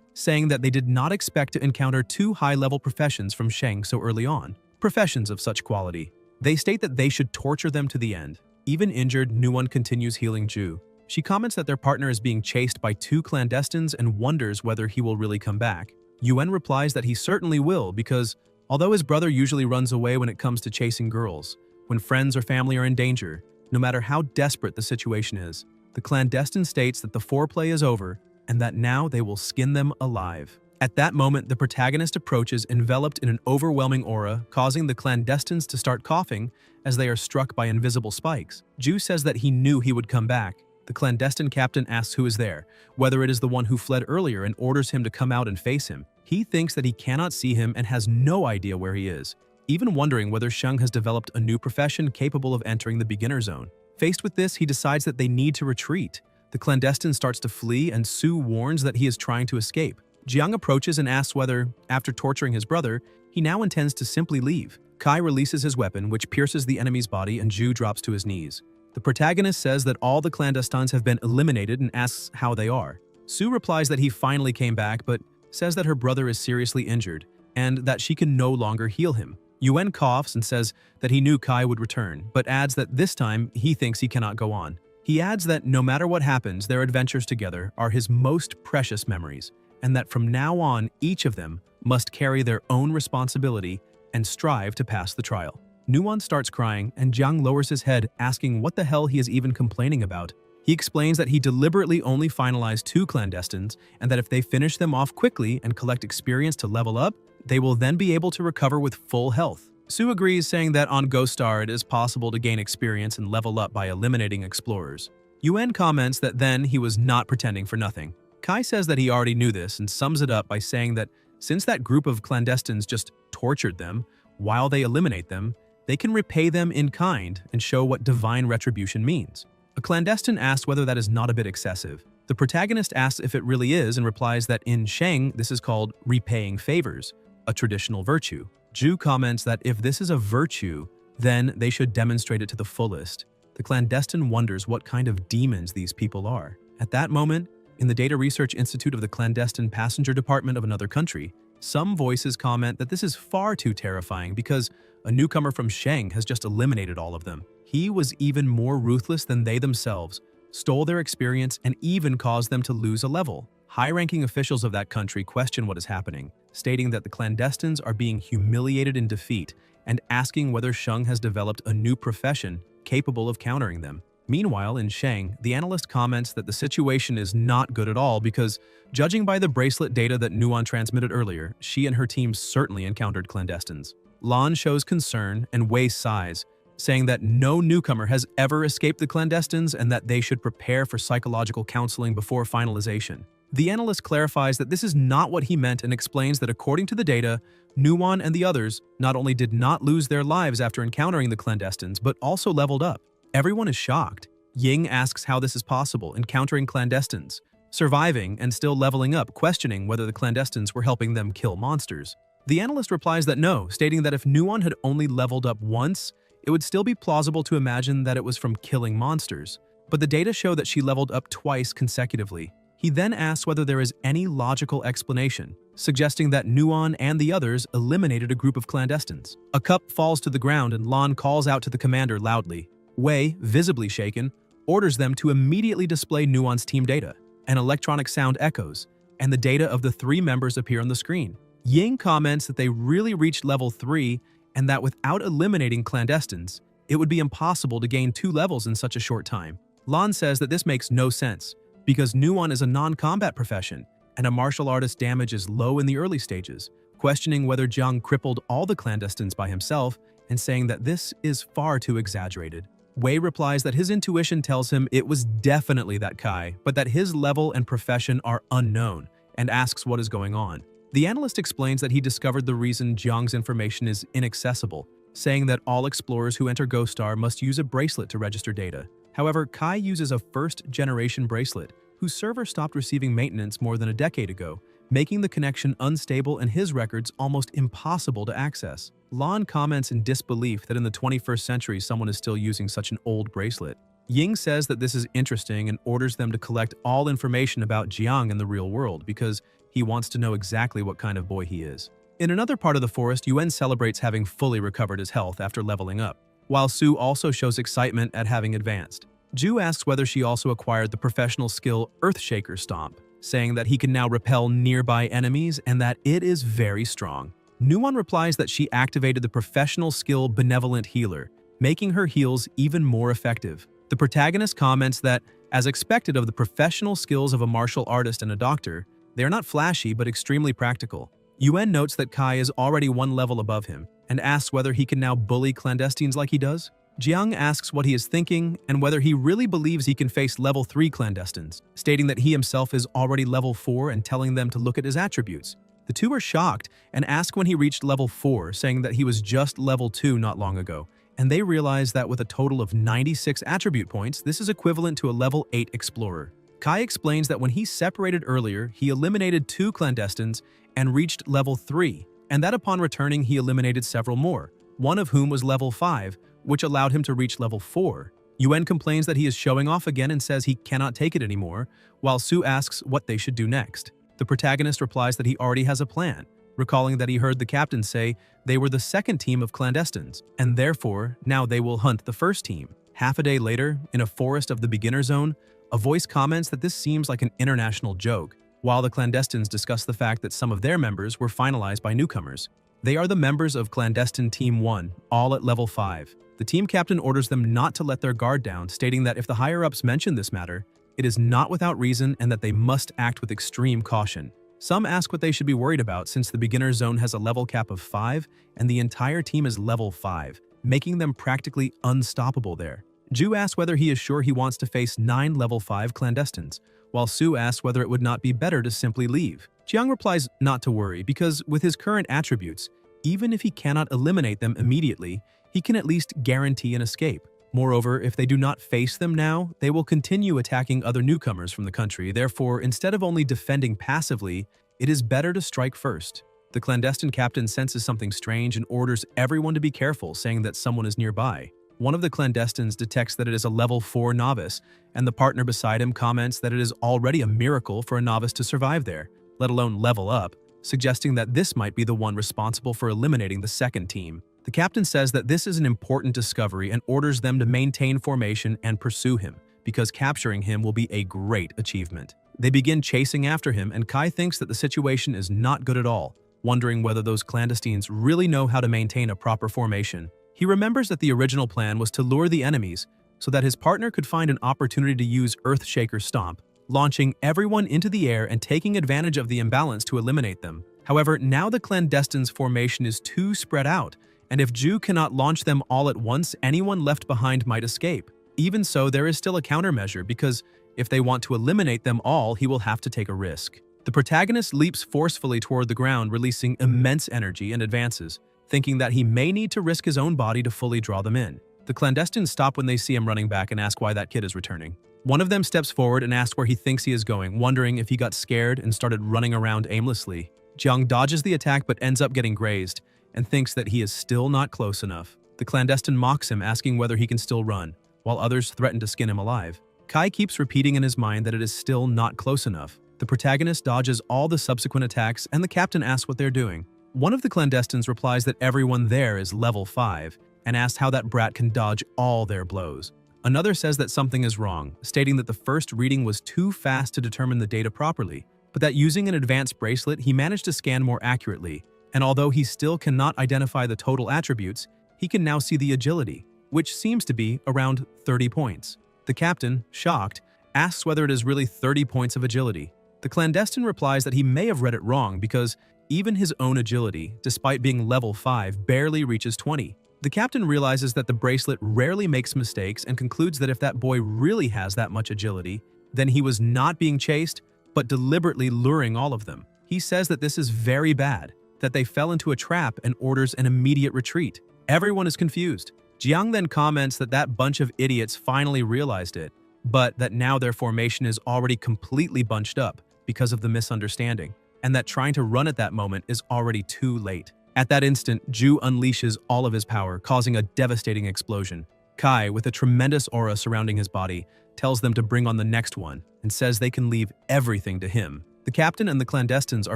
saying that they did not expect to encounter two high-level professions from Sheng so early on, professions of such quality. They state that they should torture them to the end. Even injured, Nuwon continues healing Ju. She comments that their partner is being chased by two clandestines and wonders whether he will really come back. Yuan replies that he certainly will because, although his brother usually runs away when it comes to chasing girls, when friends or family are in danger, no matter how desperate the situation is, the clandestine states that the foreplay is over and that now they will skin them alive. At that moment, the protagonist approaches enveloped in an overwhelming aura, causing the clandestines to start coughing as they are struck by invisible spikes. Ju says that he knew he would come back. The clandestine captain asks who is there, whether it is the one who fled earlier, and orders him to come out and face him. He thinks that he cannot see him and has no idea where he is, even wondering whether Sheng has developed a new profession capable of entering the beginner zone. Faced with this, he decides that they need to retreat. The clandestine starts to flee and Su warns that he is trying to escape. Jiang approaches and asks whether, after torturing his brother, he now intends to simply leave. Kai releases his weapon, which pierces the enemy's body, and Ju drops to his knees. The protagonist says that all the clandestines have been eliminated and asks how they are. Su replies that he finally came back, but says that her brother is seriously injured and that she can no longer heal him. Yuan coughs and says that he knew Kai would return, but adds that this time he thinks he cannot go on. He adds that no matter what happens, their adventures together are his most precious memories, and that from now on, each of them must carry their own responsibility and strive to pass the trial. Nuwon starts crying, and Jiang lowers his head, asking what the hell he is even complaining about. He explains that he deliberately only finalized two clandestines, and that if they finish them off quickly and collect experience to level up, they will then be able to recover with full health. Su agrees, saying that on Ghost Star it is possible to gain experience and level up by eliminating explorers. Yuan comments that then he was not pretending for nothing. Kai says that he already knew this and sums it up by saying that since that group of clandestines just tortured them, while they eliminate them, they can repay them in kind and show what divine retribution means. A clandestine asks whether that is not a bit excessive. The protagonist asks if it really is and replies that in Sheng this is called repaying favors, a traditional virtue. Ju comments that if this is a virtue, then they should demonstrate it to the fullest. The clandestine wonders what kind of demons these people are. At that moment, in the Data Research Institute of the Clandestine Passenger Department of another country, some voices comment that this is far too terrifying because a newcomer from Sheng has just eliminated all of them. He was even more ruthless than they themselves, stole their experience, and even caused them to lose a level. High-ranking officials of that country question what is happening, stating that the clandestines are being humiliated in defeat and asking whether Sheng has developed a new profession capable of countering them. Meanwhile, in Sheng, the analyst comments that the situation is not good at all because, judging by the bracelet data that Nuwon transmitted earlier, she and her team certainly encountered clandestines. Lan shows concern and Wei sighs, saying that no newcomer has ever escaped the clandestines and that they should prepare for psychological counseling before finalization. The analyst clarifies that this is not what he meant and explains that according to the data, Nuwon and the others not only did not lose their lives after encountering the clandestines, but also leveled up. Everyone is shocked. Ying asks how this is possible, encountering clandestines, surviving and still leveling up, questioning whether the clandestines were helping them kill monsters. The analyst replies that no, stating that if Nuwon had only leveled up once, it would still be plausible to imagine that it was from killing monsters. But the data show that she leveled up twice consecutively. He then asks whether there is any logical explanation, suggesting that Nuwon and the others eliminated a group of clandestines. A cup falls to the ground and Lan calls out to the commander loudly. Wei, visibly shaken, orders them to immediately display Nuwon's team data. An electronic sound echoes, and the data of the three members appear on the screen. Ying comments that they really reached level 3 and that without eliminating clandestines, it would be impossible to gain 2 levels in such a short time. Lan says that this makes no sense, because Nuwon is a non-combat profession, and a martial artist's damage is low in the early stages, questioning whether Jiang crippled all the clandestines by himself and saying that this is far too exaggerated. Wei replies that his intuition tells him it was definitely that Kai, but that his level and profession are unknown, and asks what is going on. The analyst explains that he discovered the reason Jiang's information is inaccessible, saying that all explorers who enter Ghost Star must use a bracelet to register data. However, Kai uses a first-generation bracelet, whose server stopped receiving maintenance more than a decade ago, making the connection unstable and his records almost impossible to access. Lan comments in disbelief that in the 21st century someone is still using such an old bracelet. Ying says that this is interesting and orders them to collect all information about Jiang in the real world because he wants to know exactly what kind of boy he is. In another part of the forest, Yuan celebrates having fully recovered his health after leveling up, while Su also shows excitement at having advanced. Ju asks whether she also acquired the professional skill Earthshaker Stomp, saying that he can now repel nearby enemies and that it is very strong. Nuwon replies that she activated the professional skill Benevolent Healer, making her heals even more effective. The protagonist comments that, as expected of the professional skills of a martial artist and a doctor, they are not flashy but extremely practical. Yuan notes that Kai is already one level above him and asks whether he can now bully clandestines like he does. Jiang asks what he is thinking and whether he really believes he can face level 3 clandestines, stating that he himself is already level 4 and telling them to look at his attributes. The two are shocked and ask when he reached level 4, saying that he was just level 2 not long ago, and they realize that with a total of 96 attribute points, this is equivalent to a level 8 explorer. Kai explains that when he separated earlier, he eliminated 2 clandestines and reached level 3, and that upon returning he eliminated several more, one of whom was level 5, which allowed him to reach level 4. Yuan complains that he is showing off again and says he cannot take it anymore, while Su asks what they should do next. The protagonist replies that he already has a plan, recalling that he heard the captain say they were the second team of clandestines, and therefore now they will hunt the first team. Half a day later, in a forest of the beginner zone, a voice comments that this seems like an international joke, while the clandestines discuss the fact that some of their members were finalized by newcomers. They are the members of Clandestine Team 1, all at level 5. The team captain orders them not to let their guard down, stating that if the higher-ups mention this matter, it is not without reason and that they must act with extreme caution. Some ask what they should be worried about since the beginner zone has a level cap of 5 and the entire team is level 5, making them practically unstoppable there. Ju asks whether he is sure he wants to face 9 level 5 clandestines, while Su asks whether it would not be better to simply leave. Jiang replies not to worry because with his current attributes, even if he cannot eliminate them immediately, he can at least guarantee an escape. Moreover, if they do not face them now, they will continue attacking other newcomers from the country. Therefore, instead of only defending passively, it is better to strike first. The clandestine captain senses something strange and orders everyone to be careful, saying that someone is nearby. One of the clandestines detects that it is a level 4 novice, and the partner beside him comments that it is already a miracle for a novice to survive there, let alone level up, suggesting that this might be the one responsible for eliminating the second team. The captain says that this is an important discovery and orders them to maintain formation and pursue him, because capturing him will be a great achievement. They begin chasing after him, and Kai thinks that the situation is not good at all, wondering whether those clandestines really know how to maintain a proper formation. He remembers that the original plan was to lure the enemies so that his partner could find an opportunity to use Earthshaker Stomp, launching everyone into the air and taking advantage of the imbalance to eliminate them. However, now the clandestines' formation is too spread out, and if Ju cannot launch them all at once, anyone left behind might escape. Even so, there is still a countermeasure because if they want to eliminate them all, he will have to take a risk. The protagonist leaps forcefully toward the ground, releasing immense energy and advances, thinking that he may need to risk his own body to fully draw them in. The clandestines stop when they see him running back and ask why that kid is returning. One of them steps forward and asks where he thinks he is going, wondering if he got scared and started running around aimlessly. Jiang dodges the attack but ends up getting grazed and thinks that he is still not close enough. The clandestine mocks him, asking whether he can still run, while others threaten to skin him alive. Kai keeps repeating in his mind that it is still not close enough. The protagonist dodges all the subsequent attacks and the captain asks what they're doing. One of the clandestines replies that everyone there is level 5 and asks how that brat can dodge all their blows. Another says that something is wrong, stating that the first reading was too fast to determine the data properly, but that using an advanced bracelet he managed to scan more accurately, and although he still cannot identify the total attributes, he can now see the agility, which seems to be around 30 points. The captain, shocked, asks whether it is really 30 points of agility. The clandestine replies that he may have read it wrong because even his own agility, despite being level 5, barely reaches 20. The captain realizes that the bracelet rarely makes mistakes and concludes that if that boy really has that much agility, then he was not being chased, but deliberately luring all of them. He says that this is very bad, that they fell into a trap and orders an immediate retreat. Everyone is confused. Jiang then comments that that bunch of idiots finally realized it, but that now their formation is already completely bunched up because of the misunderstanding. and that trying to run at that moment is already too late. At that instant, Ju unleashes all of his power, causing a devastating explosion. Kai, with a tremendous aura surrounding his body, tells them to bring on the next one and says they can leave everything to him. The captain and the clandestines are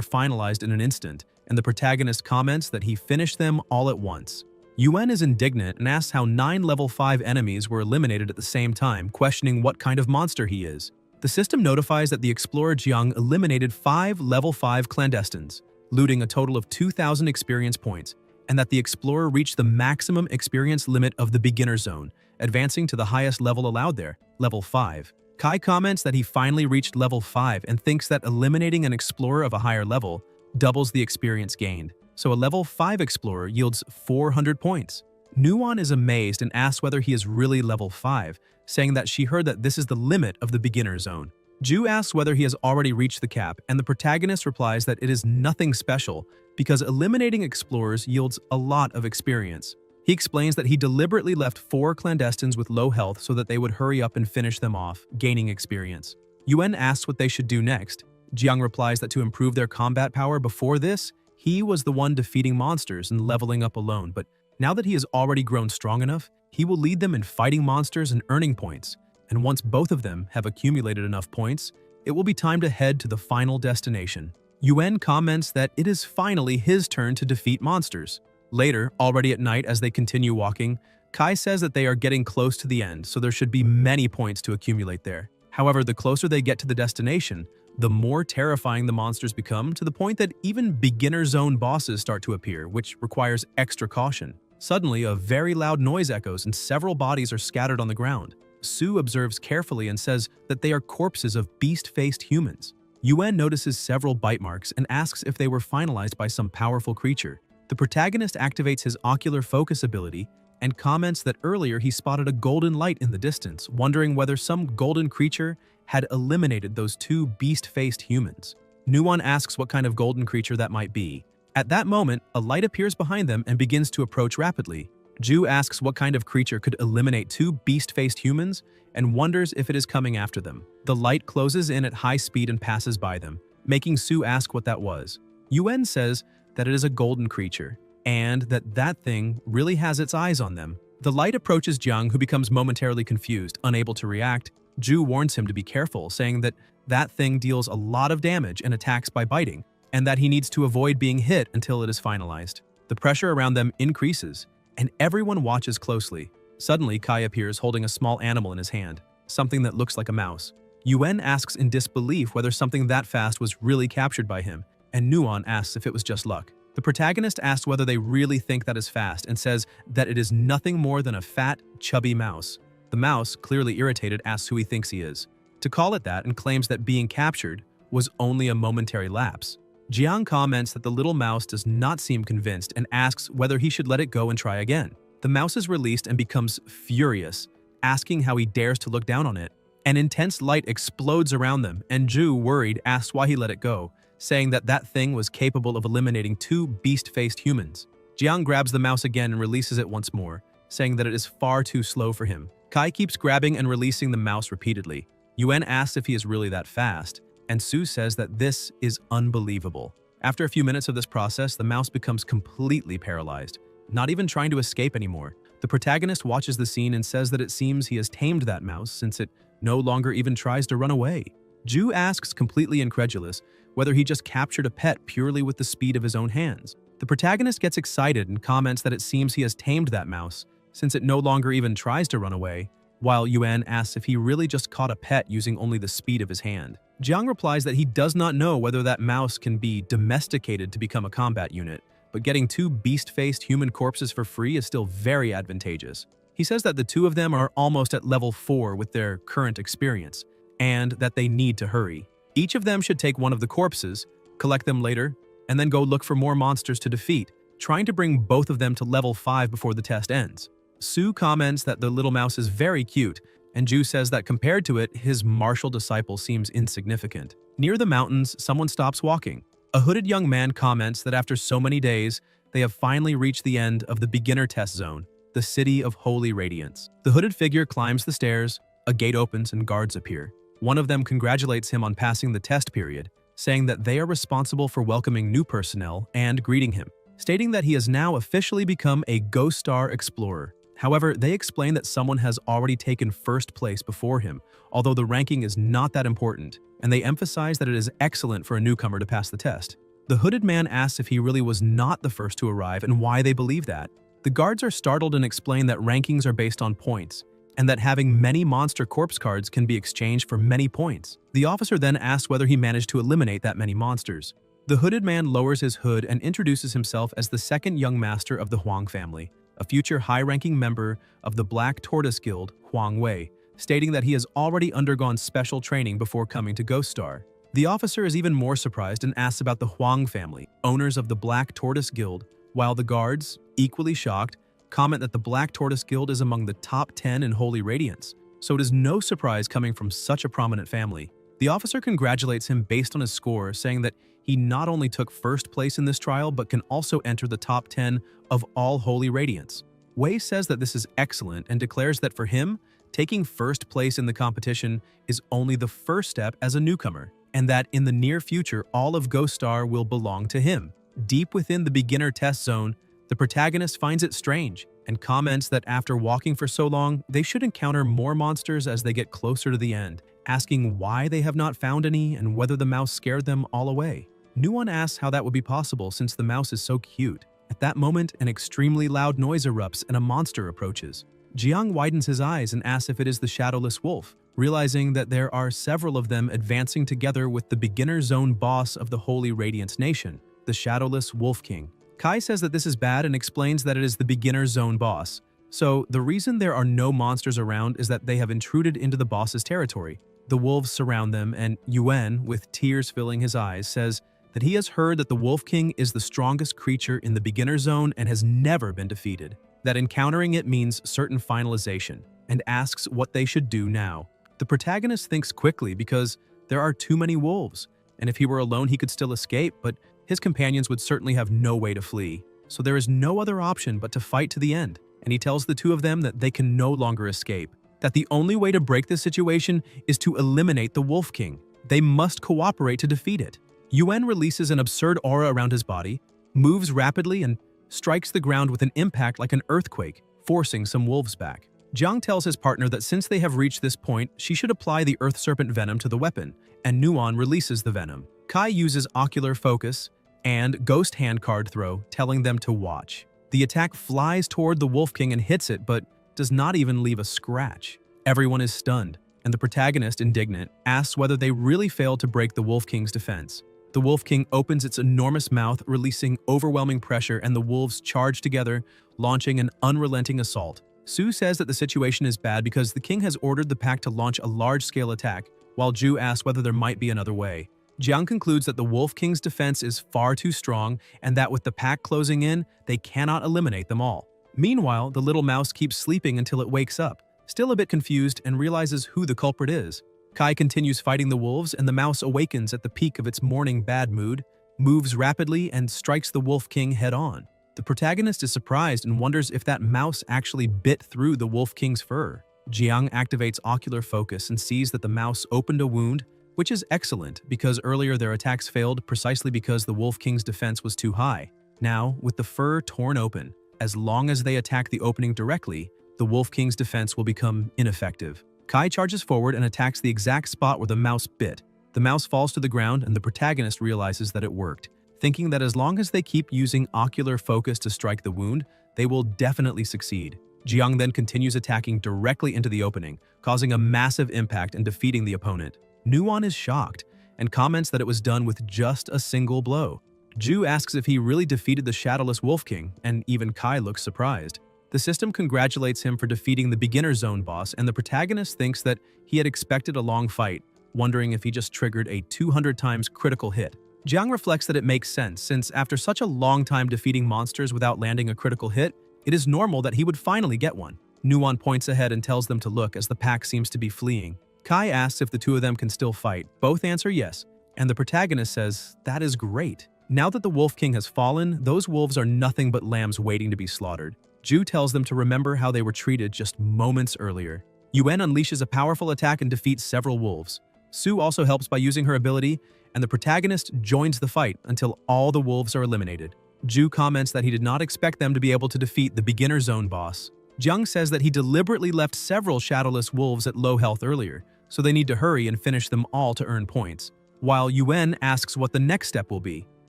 finalized in an instant, and the protagonist comments that he finished them all at once. Yuen is indignant and asks how 9 level 5 enemies were eliminated at the same time, questioning what kind of monster he is. The system notifies that the explorer Jiang eliminated 5 level 5 clandestines, looting a total of 2,000 experience points, and that the explorer reached the maximum experience limit of the beginner zone, advancing to the highest level allowed there, level 5. Kai comments that he finally reached level 5 and thinks that eliminating an explorer of a higher level doubles the experience gained, so a level 5 explorer yields 400 points. Nuon is amazed and asks whether he is really level 5, saying that she heard that this is the limit of the beginner zone. Ju asks whether he has already reached the cap, and the protagonist replies that it is nothing special because eliminating explorers yields a lot of experience. He explains that he deliberately left 4 clandestines with low health so that they would hurry up and finish them off, gaining experience. Yuen asks what they should do next. Jiang replies that to improve their combat power before this, he was the one defeating monsters and leveling up alone, but now that he has already grown strong enough, he will lead them in fighting monsters and earning points. And once both of them have accumulated enough points, it will be time to head to the final destination. Yuen comments that it is finally his turn to defeat monsters. Later, already at night as they continue walking, Kai says that they are getting close to the end, so there should be many points to accumulate there. However, the closer they get to the destination, the more terrifying the monsters become, to the point that even beginner zone bosses start to appear, which requires extra caution. Suddenly, a very loud noise echoes and several bodies are scattered on the ground. Su observes carefully and says that they are corpses of beast-faced humans. Yuen notices several bite marks and asks if they were finalized by some powerful creature. The protagonist activates his ocular focus ability and comments that earlier he spotted a golden light in the distance, wondering whether some golden creature had eliminated those 2 beast-faced humans. Nuon asks what kind of golden creature that might be. At that moment, a light appears behind them and begins to approach rapidly. Ju asks what kind of creature could eliminate 2 beast-faced humans and wonders if it is coming after them. The light closes in at high speed and passes by them, making Su ask what that was. Yuen says that it is a golden creature, and that thing really has its eyes on them. The light approaches Jiang, who becomes momentarily confused, unable to react. Ju warns him to be careful, saying that thing deals a lot of damage and attacks by biting, and that he needs to avoid being hit until it is finalized. The pressure around them increases, and everyone watches closely. Suddenly, Kai appears holding a small animal in his hand, something that looks like a mouse. Yuen asks in disbelief whether something that fast was really captured by him, and Nuon asks if it was just luck. The protagonist asks whether they really think that is fast and says that it is nothing more than a fat, chubby mouse. The mouse, clearly irritated, asks who he thinks he is, to call it that, and claims that being captured was only a momentary lapse. Jiang comments that the little mouse does not seem convinced and asks whether he should let it go and try again. The mouse is released and becomes furious, asking how he dares to look down on it. An intense light explodes around them, and Ju, worried, asks why he let it go, saying that thing was capable of eliminating 2 beast-faced humans. Jiang grabs the mouse again and releases it once more, saying that it is far too slow for him. Kai keeps grabbing and releasing the mouse repeatedly. Yuen asks if he is really that fast, and Su says that this is unbelievable. After a few minutes of this process, the mouse becomes completely paralyzed, not even trying to escape anymore. The protagonist watches the scene and says that it seems he has tamed that mouse since it no longer even tries to run away. Ju asks, completely incredulous, whether he just captured a pet purely with the speed of his own hands. The protagonist gets excited and comments that it seems he has tamed that mouse, since it no longer even tries to run away, while Yuen asks if he really just caught a pet using only the speed of his hand. Jiang replies that he does not know whether that mouse can be domesticated to become a combat unit, but getting 2 beast-faced human corpses for free is still very advantageous. He says that the 2 of them are almost at level 4 with their current experience, and that they need to hurry. Each of them should take one of the corpses, collect them later, and then go look for more monsters to defeat, trying to bring both of them to level 5 before the test ends. Su comments that the little mouse is very cute, and Ju says that compared to it, his martial disciple seems insignificant. Near the mountains, someone stops walking. A hooded young man comments that after so many days, they have finally reached the end of the beginner test zone, the City of Holy Radiance. The hooded figure climbs the stairs, a gate opens and guards appear. One of them congratulates him on passing the test period, saying that they are responsible for welcoming new personnel and greeting him, stating that he has now officially become a Ghost Star Explorer. However, they explain that someone has already taken first place before him, although the ranking is not that important, and they emphasize that it is excellent for a newcomer to pass the test. The hooded man asks if he really was not the first to arrive and why they believe that. The guards are startled and explain that rankings are based on points, and that having many monster corpse cards can be exchanged for many points. The officer then asks whether he managed to eliminate that many monsters. The hooded man lowers his hood and introduces himself as the second young master of the Huang family, a future high-ranking member of the Black Tortoise Guild, Huang Wei, stating that he has already undergone special training before coming to Ghost Star. The officer is even more surprised and asks about the Huang family, owners of the Black Tortoise Guild, while the guards, equally shocked, comment that the Black Tortoise Guild is among the top 10 in Holy Radiance, so it is no surprise coming from such a prominent family. The officer congratulates him based on his score, saying that he not only took first place in this trial but can also enter the top 10 of all Holy Radiance. Wei says that this is excellent and declares that for him, taking first place in the competition is only the first step as a newcomer, and that in the near future all of Ghost Star will belong to him. Deep within the beginner test zone, the protagonist finds it strange and comments that after walking for so long, they should encounter more monsters as they get closer to the end, asking why they have not found any and whether the mouse scared them all away. Nuon asks how that would be possible since the mouse is so cute. At that moment, an extremely loud noise erupts and a monster approaches. Jiang widens his eyes and asks if it is the shadowless wolf, realizing that there are several of them advancing together with the beginner zone boss of the Holy Radiance Nation, the shadowless Wolf King. Kai says that this is bad and explains that it is the beginner zone boss. So, the reason there are no monsters around is that they have intruded into the boss's territory. The wolves surround them, and Yuan, with tears filling his eyes, says that he has heard that the Wolf King is the strongest creature in the beginner zone and has never been defeated, that encountering it means certain finalization, and asks what they should do now. The protagonist thinks quickly because there are too many wolves, and if he were alone he could still escape, but his companions would certainly have no way to flee. So there is no other option but to fight to the end, and he tells the two of them that they can no longer escape, that the only way to break this situation is to eliminate the Wolf King. They must cooperate to defeat it. Yuan releases an absurd aura around his body, moves rapidly, and strikes the ground with an impact like an earthquake, forcing some wolves back. Jiang tells his partner that since they have reached this point, she should apply the Earth Serpent venom to the weapon, and Nuon releases the venom. Kai uses Ocular Focus and Ghost Hand Card Throw, telling them to watch. The attack flies toward the Wolf King and hits it, but does not even leave a scratch. Everyone is stunned, and the protagonist, indignant, asks whether they really failed to break the Wolf King's defense. The Wolf King opens its enormous mouth, releasing overwhelming pressure, and the wolves charge together, launching an unrelenting assault. Su says that the situation is bad because the king has ordered the pack to launch a large-scale attack, while Ju asks whether there might be another way. Jiang concludes that the Wolf King's defense is far too strong and that with the pack closing in, they cannot eliminate them all. Meanwhile, the little mouse keeps sleeping until it wakes up, still a bit confused, and realizes who the culprit is. Kai continues fighting the wolves, and the mouse awakens at the peak of its morning bad mood, moves rapidly, and strikes the Wolf King head-on. The protagonist is surprised and wonders if that mouse actually bit through the Wolf King's fur. Jiang activates Ocular Focus and sees that the mouse opened a wound, which is excellent because earlier their attacks failed precisely because the Wolf King's defense was too high. Now, with the fur torn open, as long as they attack the opening directly, the Wolf King's defense will become ineffective. Kai charges forward and attacks the exact spot where the mouse bit. The mouse falls to the ground and the protagonist realizes that it worked, thinking that as long as they keep using Ocular Focus to strike the wound, they will definitely succeed. Jiang then continues attacking directly into the opening, causing a massive impact and defeating the opponent. Nuon is shocked and comments that it was done with just a single blow. Ju asks if he really defeated the Shadowless Wolf King, and even Kai looks surprised. The system congratulates him for defeating the beginner zone boss, and the protagonist thinks that he had expected a long fight, wondering if he just triggered a 200 times critical hit. Jiang reflects that it makes sense, since after such a long time defeating monsters without landing a critical hit, it is normal that he would finally get one. Nuon points ahead and tells them to look as the pack seems to be fleeing. Kai asks if the two of them can still fight. Both answer yes, and the protagonist says, "That is great." Now that the Wolf King has fallen, those wolves are nothing but lambs waiting to be slaughtered. Ju tells them to remember how they were treated just moments earlier. Yuan unleashes a powerful attack and defeats several wolves. Su also helps by using her ability, and the protagonist joins the fight until all the wolves are eliminated. Ju comments that he did not expect them to be able to defeat the beginner zone boss. Jiang says that he deliberately left several shadowless wolves at low health earlier, so they need to hurry and finish them all to earn points. While Yuan asks what the next step will be,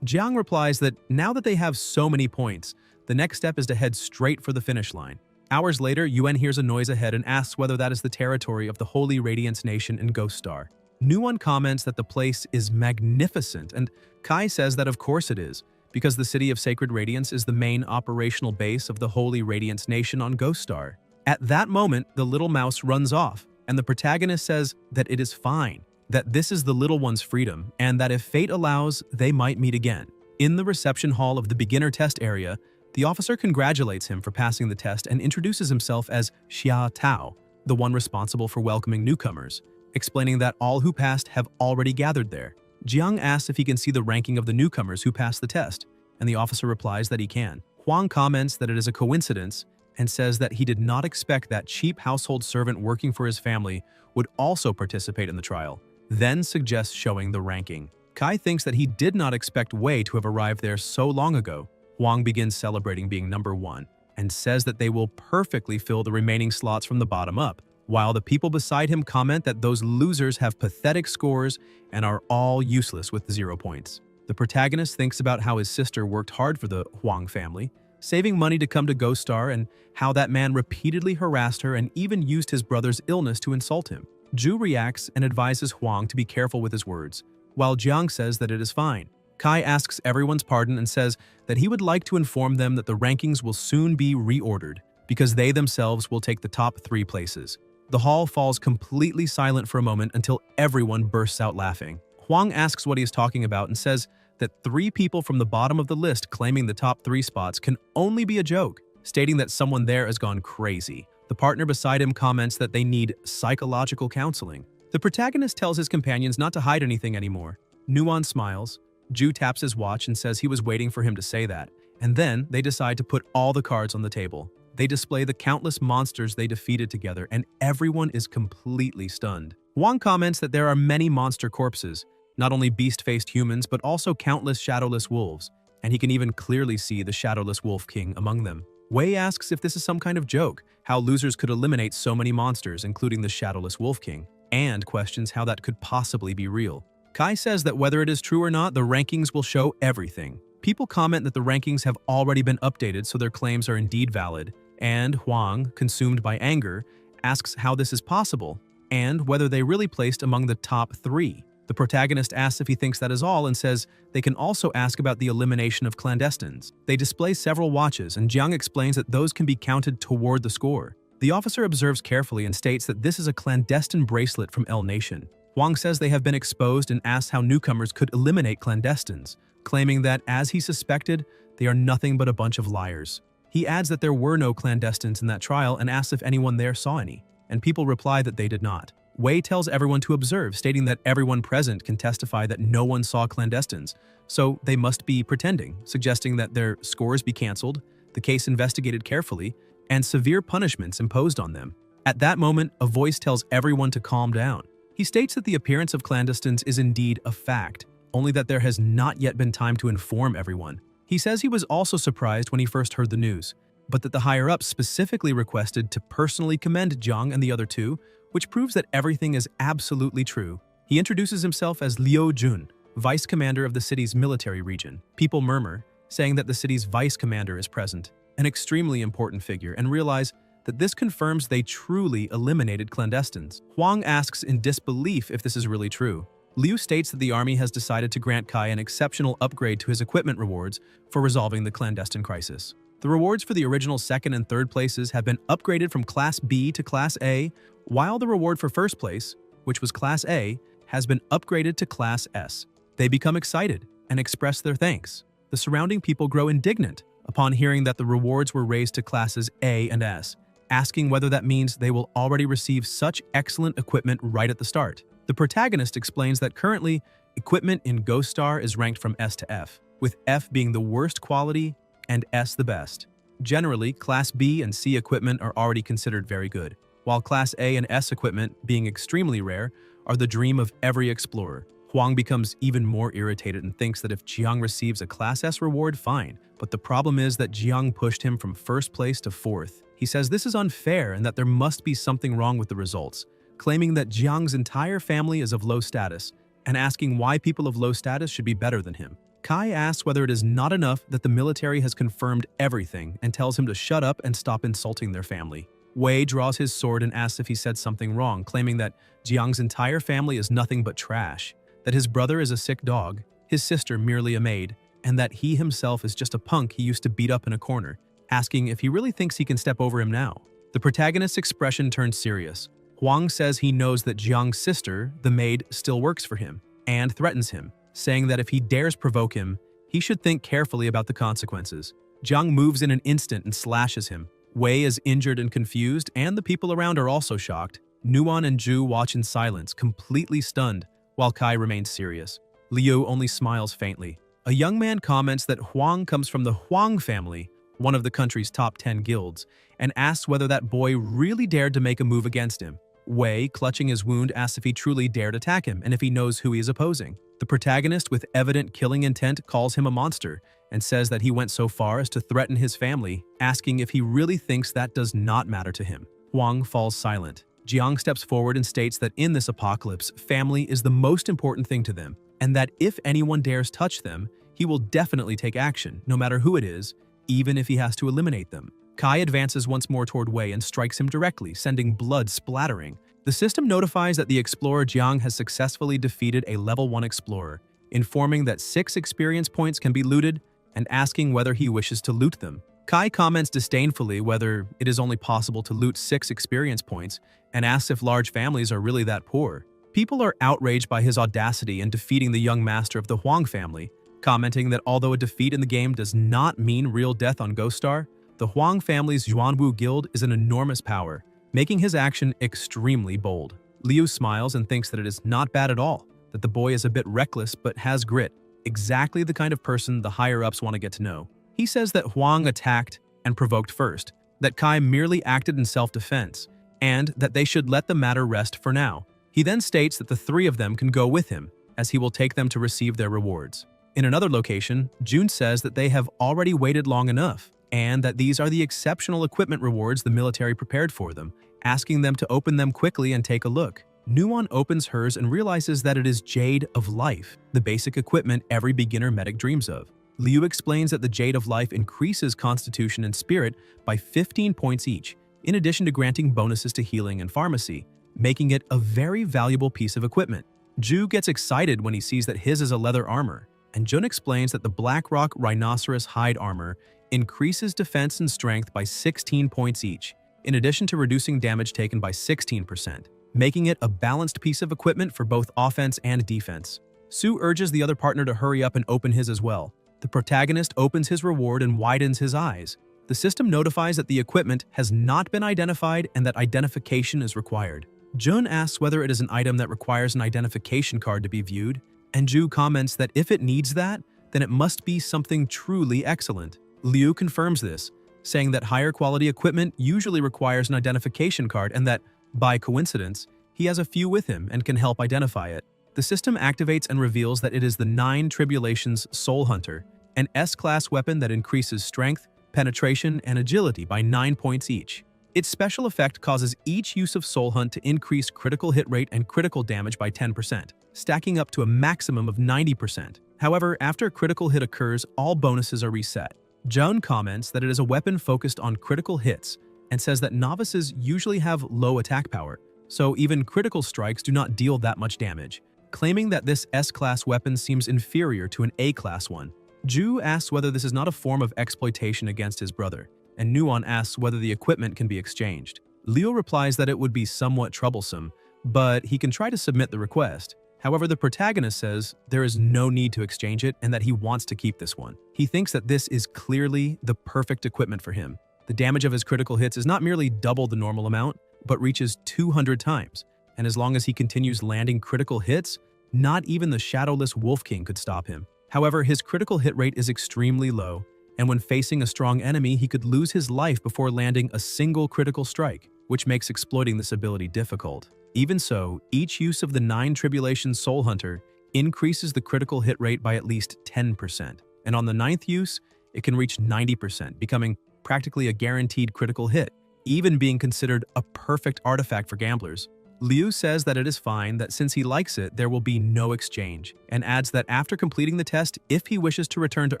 Jiang replies that now that they have so many points, the next step is to head straight for the finish line. Hours later, Yuan hears a noise ahead and asks whether that is the territory of the Holy Radiance Nation in Ghost Star. Nuwon comments that the place is magnificent, and Kai says that of course it is, because the City of Sacred Radiance is the main operational base of the Holy Radiance Nation on Ghost Star. At that moment, the little mouse runs off, and the protagonist says that it is fine, that this is the little one's freedom, and that if fate allows, they might meet again. In the reception hall of the beginner test area, the officer congratulates him for passing the test and introduces himself as Xia Tao, the one responsible for welcoming newcomers, explaining that all who passed have already gathered there. Jiang asks if he can see the ranking of the newcomers who passed the test, and the officer replies that he can. Huang comments that it is a coincidence and says that he did not expect that cheap household servant working for his family would also participate in the trial, then suggests showing the ranking. Kai thinks that he did not expect Wei to have arrived there so long ago. Huang begins celebrating being number one and says that they will perfectly fill the remaining slots from the bottom up, while the people beside him comment that those losers have pathetic scores and are all useless with 0 points. The protagonist thinks about how his sister worked hard for the Huang family, saving money to come to Ghost Star, and how that man repeatedly harassed her and even used his brother's illness to insult him. Ju reacts and advises Huang to be careful with his words, while Jiang says that it is fine. Kai asks everyone's pardon and says that he would like to inform them that the rankings will soon be reordered, because they themselves will take the top 3 places. The hall falls completely silent for a moment until everyone bursts out laughing. Huang asks what he is talking about and says that 3 people from the bottom of the list claiming the top 3 spots can only be a joke, stating that someone there has gone crazy. The partner beside him comments that they need psychological counseling. The protagonist tells his companions not to hide anything anymore. Nuwon smiles. Ju taps his watch and says he was waiting for him to say that, and then they decide to put all the cards on the table. They display the countless monsters they defeated together, and everyone is completely stunned. Huang comments that there are many monster corpses, not only beast-faced humans, but also countless shadowless wolves, and he can even clearly see the shadowless wolf king among them. Wei asks if this is some kind of joke, how losers could eliminate so many monsters, including the shadowless wolf king, and questions how that could possibly be real. Kai says that whether it is true or not, the rankings will show everything. People comment that the rankings have already been updated, so their claims are indeed valid, and Huang, consumed by anger, asks how this is possible, and whether they really placed among the top 3. The protagonist asks if he thinks that is all and says they can also ask about the elimination of clandestines. They display several watches, and Jiang explains that those can be counted toward the score. The officer observes carefully and states that this is a clandestine bracelet from L Nation. Huang says they have been exposed and asks how newcomers could eliminate clandestines, claiming that, as he suspected, they are nothing but a bunch of liars. He adds that there were no clandestines in that trial and asks if anyone there saw any, and people reply that they did not. Wei tells everyone to observe, stating that everyone present can testify that no one saw clandestines, so they must be pretending, suggesting that their scores be cancelled, the case investigated carefully, and severe punishments imposed on them. At that moment, a voice tells everyone to calm down. He states that the appearance of clandestines is indeed a fact, only that there has not yet been time to inform everyone. He says he was also surprised when he first heard the news, but that the higher-ups specifically requested to personally commend Jiang and the other 2, which proves that everything is absolutely true. He introduces himself as Liu Jun, vice commander of the city's military region. People murmur, saying that the city's vice commander is present, an extremely important figure, and realize that this confirms they truly eliminated clandestines. Huang asks in disbelief if this is really true. Liu states that the army has decided to grant Kai an exceptional upgrade to his equipment rewards for resolving the clandestine crisis. The rewards for the original 2nd and 3rd places have been upgraded from Class B to Class A, while the reward for 1st place, which was Class A, has been upgraded to Class S. They become excited and express their thanks. The surrounding people grow indignant upon hearing that the rewards were raised to Classes A and S, asking whether that means they will already receive such excellent equipment right at the start. The protagonist explains that currently, equipment in Ghost Star is ranked from S to F, with F being the worst quality and S the best. Generally, Class B and C equipment are already considered very good, while Class A and S equipment, being extremely rare, are the dream of every explorer. Huang becomes even more irritated and thinks that if Jiang receives a Class S reward, fine. But the problem is that Jiang pushed him from first place to fourth. He says this is unfair and that there must be something wrong with the results, claiming that Jiang's entire family is of low status and asking why people of low status should be better than him. Kai asks whether it is not enough that the military has confirmed everything and tells him to shut up and stop insulting their family. Wei draws his sword and asks if he said something wrong, claiming that Jiang's entire family is nothing but trash, that his brother is a sick dog, his sister merely a maid, and that he himself is just a punk he used to beat up in a corner, asking if he really thinks he can step over him now. The protagonist's expression turns serious. Huang says he knows that Jiang's sister, the maid, still works for him, and threatens him, saying that if he dares provoke him, he should think carefully about the consequences. Jiang moves in an instant and slashes him. Wei is injured and confused, and the people around are also shocked. Nuan and Zhu watch in silence, completely stunned, while Kai remains serious. Liu only smiles faintly. A young man comments that Huang comes from the Huang family, one of the country's top 10 guilds, and asks whether that boy really dared to make a move against him. Wei, clutching his wound, asks if he truly dared attack him and if he knows who he is opposing. The protagonist, with evident killing intent, calls him a monster and says that he went so far as to threaten his family, asking if he really thinks that does not matter to him. Huang falls silent. Jiang steps forward and states that in this apocalypse, family is the most important thing to them, and that if anyone dares touch them, he will definitely take action, no matter who it is, even if he has to eliminate them. Kai advances once more toward Wei and strikes him directly, sending blood splattering. The system notifies that the explorer Jiang has successfully defeated a level 1 explorer, informing that 6 experience points can be looted and asking whether he wishes to loot them. Kai comments disdainfully whether it is only possible to loot 6 experience points and asks if large families are really that poor. People are outraged by his audacity in defeating the young master of the Huang family, commenting that although a defeat in the game does not mean real death on Ghost Star, the Huang family's Yuanwu Guild is an enormous power, making his action extremely bold. Liu smiles and thinks that it is not bad at all, that the boy is a bit reckless but has grit, exactly the kind of person the higher-ups want to get to know. He says that Huang attacked and provoked first, that Kai merely acted in self-defense, and that they should let the matter rest for now. He then states that the 3 of them can go with him, as he will take them to receive their rewards. In another location, Jun says that they have already waited long enough, and that these are the exceptional equipment rewards the military prepared for them, asking them to open them quickly and take a look. Nuan opens hers and realizes that it is Jade of Life, the basic equipment every beginner medic dreams of. Liu explains that the Jade of Life increases Constitution and Spirit by 15 points each, in addition to granting bonuses to healing and pharmacy, making it a very valuable piece of equipment. Zhu gets excited when he sees that his is a leather armor, and Jun explains that the Blackrock Rhinoceros hide armor increases defense and strength by 16 points each, in addition to reducing damage taken by 16%, making it a balanced piece of equipment for both offense and defense. Su urges the other partner to hurry up and open his as well. The protagonist opens his reward and widens his eyes. The system notifies that the equipment has not been identified and that identification is required. Jun asks whether it is an item that requires an identification card to be viewed, and Zhu comments that if it needs that, then it must be something truly excellent. Liu confirms this, saying that higher quality equipment usually requires an identification card and that, by coincidence, he has a few with him and can help identify it. The system activates and reveals that it is the 9 Tribulations Soul Hunter, an S-class weapon that increases strength, penetration, and agility by 9 points each. Its special effect causes each use of Soul Hunt to increase critical hit rate and critical damage by 10%, stacking up to a maximum of 90%. However, after a critical hit occurs, all bonuses are reset. Jun comments that it is a weapon focused on critical hits and says that novices usually have low attack power, so even critical strikes do not deal that much damage, claiming that this S-class weapon seems inferior to an A-class one. Zhu asks whether this is not a form of exploitation against his brother, and Nuan asks whether the equipment can be exchanged. Liu replies that it would be somewhat troublesome, but he can try to submit the request. However, the protagonist says there is no need to exchange it and that he wants to keep this one. He thinks that this is clearly the perfect equipment for him. The damage of his critical hits is not merely double the normal amount, but reaches 200 times. And as long as he continues landing critical hits, not even the Shadowless Wolf King could stop him. However, his critical hit rate is extremely low, and when facing a strong enemy, he could lose his life before landing a single critical strike, which makes exploiting this ability difficult. Even so, each use of the 9 Tribulations Soul Hunter increases the critical hit rate by at least 10%. And on the ninth use, it can reach 90%, becoming practically a guaranteed critical hit, even being considered a perfect artifact for gamblers. Liu says that it is fine, that since he likes it, there will be no exchange, and adds that after completing the test, if he wishes to return to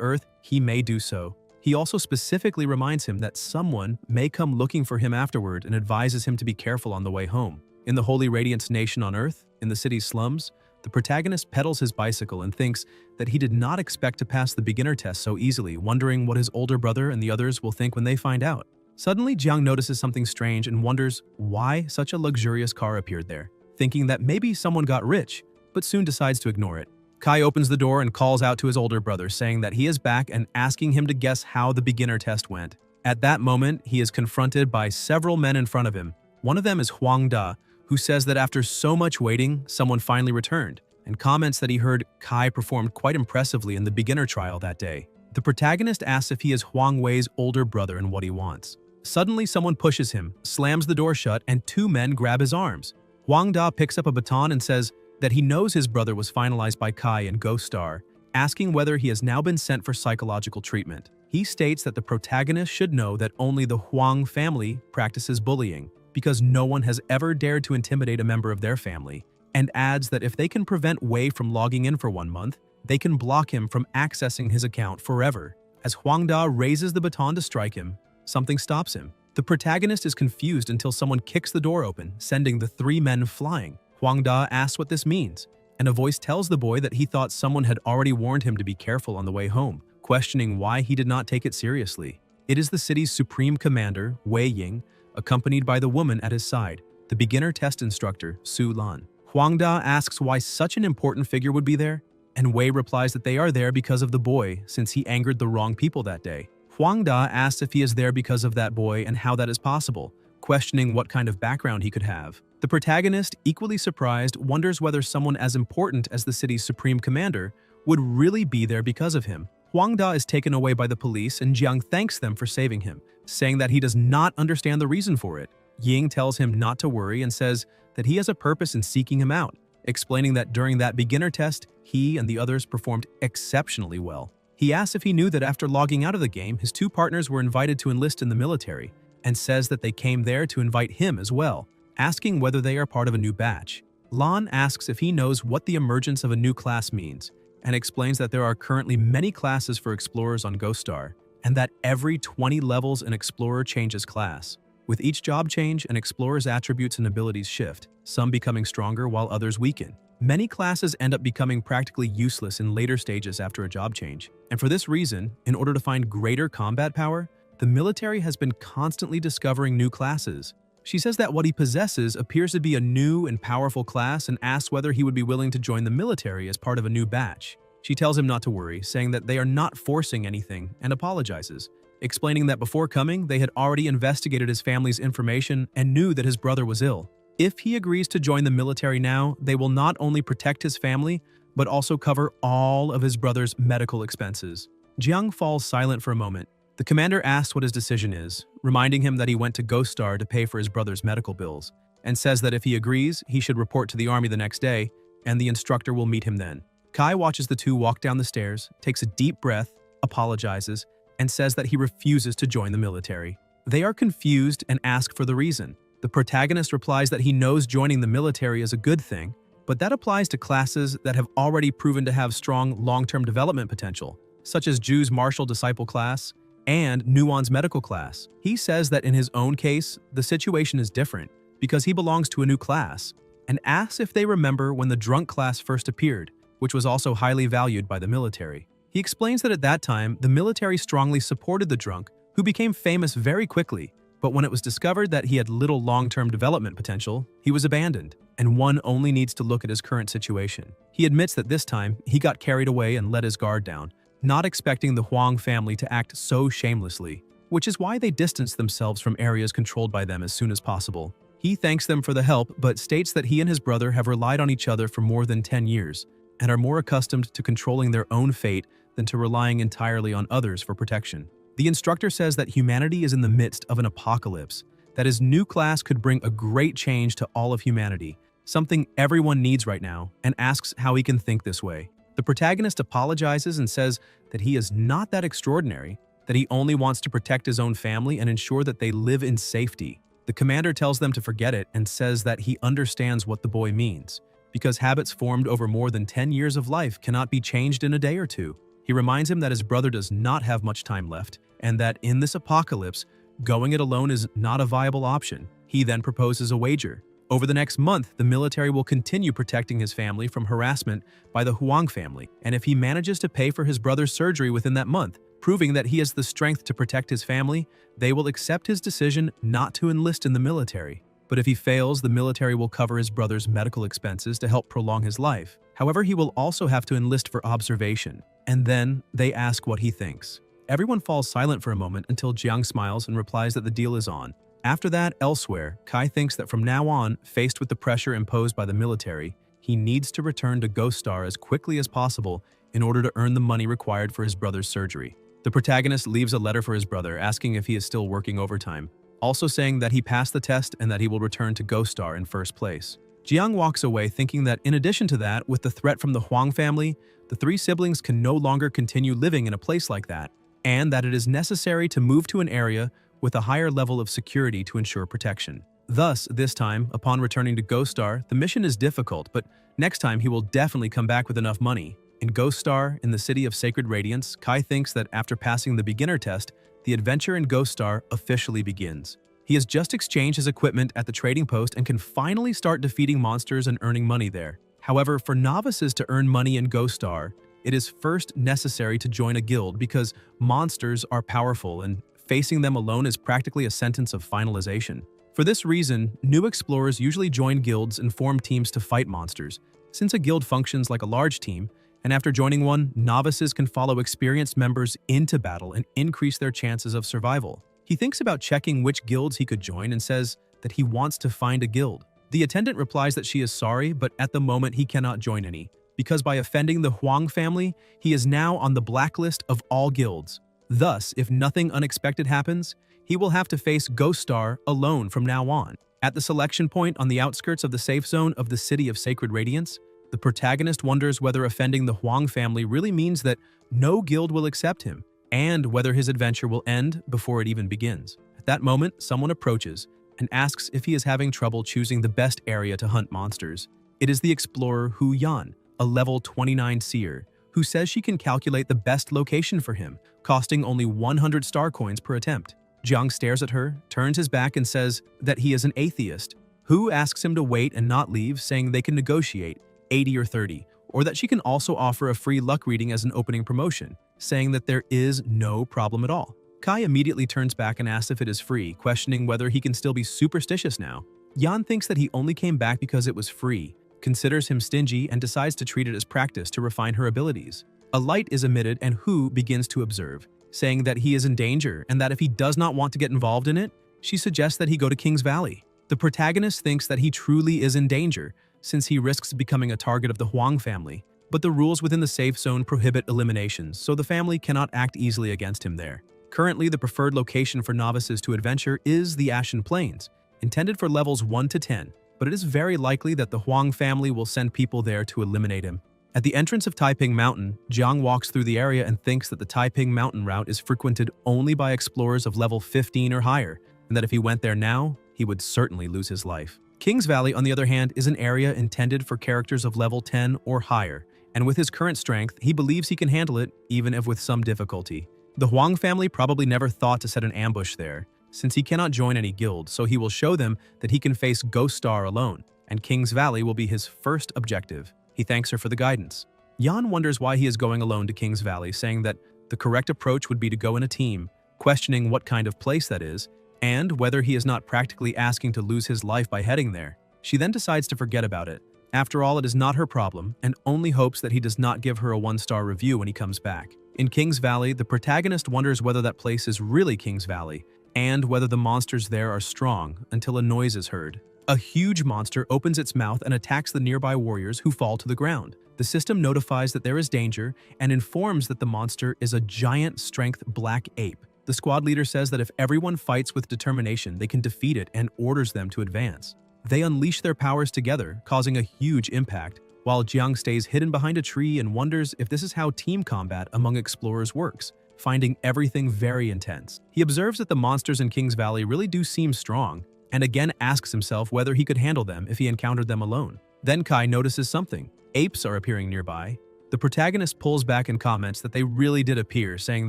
Earth, he may do so. He also specifically reminds him that someone may come looking for him afterward and advises him to be careful on the way home. In the Holy Radiance Nation on Earth, in the city's slums, the protagonist pedals his bicycle and thinks that he did not expect to pass the beginner test so easily, wondering what his older brother and the others will think when they find out. Suddenly, Jiang notices something strange and wonders why such a luxurious car appeared there, thinking that maybe someone got rich, but soon decides to ignore it. Kai opens the door and calls out to his older brother, saying that he is back and asking him to guess how the beginner test went. At that moment, he is confronted by several men in front of him. One of them is Huang Da, who says that after so much waiting, someone finally returned, and comments that he heard Kai performed quite impressively in the beginner trial that day. The protagonist asks if he is Huang Wei's older brother and what he wants. Suddenly, someone pushes him, slams the door shut, and two men grab his arms. Huang Da picks up a baton and says that he knows his brother was finalized by Kai and Ghost Star, asking whether he has now been sent for psychological treatment. He states that the protagonist should know that only the Huang family practices bullying, because no one has ever dared to intimidate a member of their family, and adds that if they can prevent Wei from logging in for 1 month, they can block him from accessing his account forever. As Huang Da raises the baton to strike him, something stops him. The protagonist is confused until someone kicks the door open, sending the 3 men flying. Huang Da asks what this means, and a voice tells the boy that he thought someone had already warned him to be careful on the way home, questioning why he did not take it seriously. It is the city's supreme commander, Wei Ying, accompanied by the woman at his side, the beginner test instructor, Su Lan. Huang Da asks why such an important figure would be there, and Wei replies that they are there because of the boy, since he angered the wrong people that day. Huang Da asks if he is there because of that boy and how that is possible, questioning what kind of background he could have. The protagonist, equally surprised, wonders whether someone as important as the city's supreme commander would really be there because of him. Huang Da is taken away by the police, and Jiang thanks them for saving him, saying that he does not understand the reason for it. Ying tells him not to worry and says that he has a purpose in seeking him out, explaining that during that beginner test, he and the others performed exceptionally well. He asks if he knew that after logging out of the game, his 2 partners were invited to enlist in the military, and says that they came there to invite him as well, asking whether they are part of a new batch. Lan asks if he knows what the emergence of a new class means, and explains that there are currently many classes for explorers on Ghost Star, and that every 20 levels an explorer changes class. With each job change, an explorer's attributes and abilities shift, some becoming stronger while others weaken. Many classes end up becoming practically useless in later stages after a job change. And for this reason, in order to find greater combat power, the military has been constantly discovering new classes. She says that what he possesses appears to be a new and powerful class and asks whether he would be willing to join the military as part of a new batch. She tells him not to worry, saying that they are not forcing anything, and apologizes, explaining that before coming, they had already investigated his family's information and knew that his brother was ill. If he agrees to join the military now, they will not only protect his family, but also cover all of his brother's medical expenses. Jiang falls silent for a moment. The commander asks what his decision is, reminding him that he went to Ghost Star to pay for his brother's medical bills, and says that if he agrees, he should report to the army the next day, and the instructor will meet him then. Kai watches the 2 walk down the stairs, takes a deep breath, apologizes, and says that he refuses to join the military. They are confused and ask for the reason. The protagonist replies that he knows joining the military is a good thing, but that applies to classes that have already proven to have strong long-term development potential, such as Ju's martial disciple class and Nuon's medical class. He says that in his own case, the situation is different because he belongs to a new class, and asks if they remember when the drunk class first appeared, which was also highly valued by the military. He explains that at that time, the military strongly supported the drunk, who became famous very quickly, but when it was discovered that he had little long-term development potential, he was abandoned, and one only needs to look at his current situation. He admits that this time, he got carried away and let his guard down, not expecting the Huang family to act so shamelessly, which is why they distanced themselves from areas controlled by them as soon as possible. He thanks them for the help, but states that he and his brother have relied on each other for more than 10 years, and are more accustomed to controlling their own fate than to relying entirely on others for protection. The instructor says that humanity is in the midst of an apocalypse, that his new class could bring a great change to all of humanity, something everyone needs right now, and asks how he can think this way. The protagonist apologizes and says that he is not that extraordinary, that he only wants to protect his own family and ensure that they live in safety. The commander tells them to forget it and says that he understands what the boy means, because habits formed over more than 10 years of life cannot be changed in a day or two. He reminds him that his brother does not have much time left, and that in this apocalypse, going it alone is not a viable option. He then proposes a wager. Over the next month, the military will continue protecting his family from harassment by the Huang family, and if he manages to pay for his brother's surgery within that month, proving that he has the strength to protect his family, they will accept his decision not to enlist in the military. But if he fails, the military will cover his brother's medical expenses to help prolong his life. However, he will also have to enlist for observation, and then they ask what he thinks. Everyone falls silent for a moment until Jiang smiles and replies that the deal is on. After that, elsewhere, Kai thinks that from now on, faced with the pressure imposed by the military, he needs to return to Ghost Star as quickly as possible in order to earn the money required for his brother's surgery. The protagonist leaves a letter for his brother asking if he is still working overtime, also saying that he passed the test and that he will return to Ghost Star in first place. Jiang walks away thinking that in addition to that, with the threat from the Huang family, the three siblings can no longer continue living in a place like that, and that it is necessary to move to an area with a higher level of security to ensure protection. Thus, this time, upon returning to Ghost Star, the mission is difficult, but next time he will definitely come back with enough money. In Ghost Star, in the city of Sacred Radiance, Kai thinks that after passing the beginner test, the adventure in Ghost Star officially begins. He has just exchanged his equipment at the trading post and can finally start defeating monsters and earning money there. However, for novices to earn money in Ghost Star, it is first necessary to join a guild because monsters are powerful and facing them alone is practically a sentence of finalization. For this reason, new explorers usually join guilds and form teams to fight monsters, since a guild functions like a large team, and after joining one, novices can follow experienced members into battle and increase their chances of survival. He thinks about checking which guilds he could join and says that he wants to find a guild. The attendant replies that she is sorry, but at the moment he cannot join any, because by offending the Huang family, he is now on the blacklist of all guilds. Thus, if nothing unexpected happens, he will have to face Ghost Star alone from now on. At the selection point on the outskirts of the safe zone of the city of Sacred Radiance, the protagonist wonders whether offending the Huang family really means that no guild will accept him, and whether his adventure will end before it even begins. At that moment, someone approaches and asks if he is having trouble choosing the best area to hunt monsters. It is the explorer Hu Yan, a level 29 seer, who says she can calculate the best location for him, costing only 100 star coins per attempt. Jiang stares at her, turns his back and says that he is an atheist. Hu asks him to wait and not leave, saying they can negotiate 80 or 30, or that she can also offer a free luck reading as an opening promotion, saying that there is no problem at all. Kai immediately turns back and asks if it is free, questioning whether he can still be superstitious now. Yan thinks that he only came back because it was free, considers him stingy, and decides to treat it as practice to refine her abilities. A light is emitted and Hu begins to observe, saying that he is in danger and that if he does not want to get involved in it, she suggests that he go to King's Valley. The protagonist thinks that he truly is in danger, since he risks becoming a target of the Huang family, but the rules within the safe zone prohibit eliminations, so the family cannot act easily against him there. Currently, the preferred location for novices to adventure is the Ashen Plains, intended for levels 1 to 10, but it is very likely that the Huang family will send people there to eliminate him. At the entrance of Taiping Mountain, Jiang walks through the area and thinks that the Taiping Mountain route is frequented only by explorers of level 15 or higher, and that if he went there now, he would certainly lose his life. King's Valley, on the other hand, is an area intended for characters of level 10 or higher, and with his current strength, he believes he can handle it, even if with some difficulty. The Huang family probably never thought to set an ambush there, since he cannot join any guild, so he will show them that he can face Ghost Star alone, and King's Valley will be his first objective. He thanks her for the guidance. Yan wonders why he is going alone to King's Valley, saying that the correct approach would be to go in a team, questioning what kind of place that is, and whether he is not practically asking to lose his life by heading there. She then decides to forget about it. After all, it is not her problem, and only hopes that he does not give her a 1-star review when he comes back. In King's Valley, the protagonist wonders whether that place is really King's Valley, and whether the monsters there are strong, until a noise is heard. A huge monster opens its mouth and attacks the nearby warriors, who fall to the ground. The system notifies that there is danger and informs that the monster is a giant strength black ape. The squad leader says that if everyone fights with determination, they can defeat it and orders them to advance. They unleash their powers together, causing a huge impact, while Jiang stays hidden behind a tree and wonders if this is how team combat among explorers works, finding everything very intense. He observes that the monsters in King's Valley really do seem strong, and again asks himself whether he could handle them if he encountered them alone. Then Kai notices something. Apes are appearing nearby. The protagonist pulls back and comments that they really did appear, saying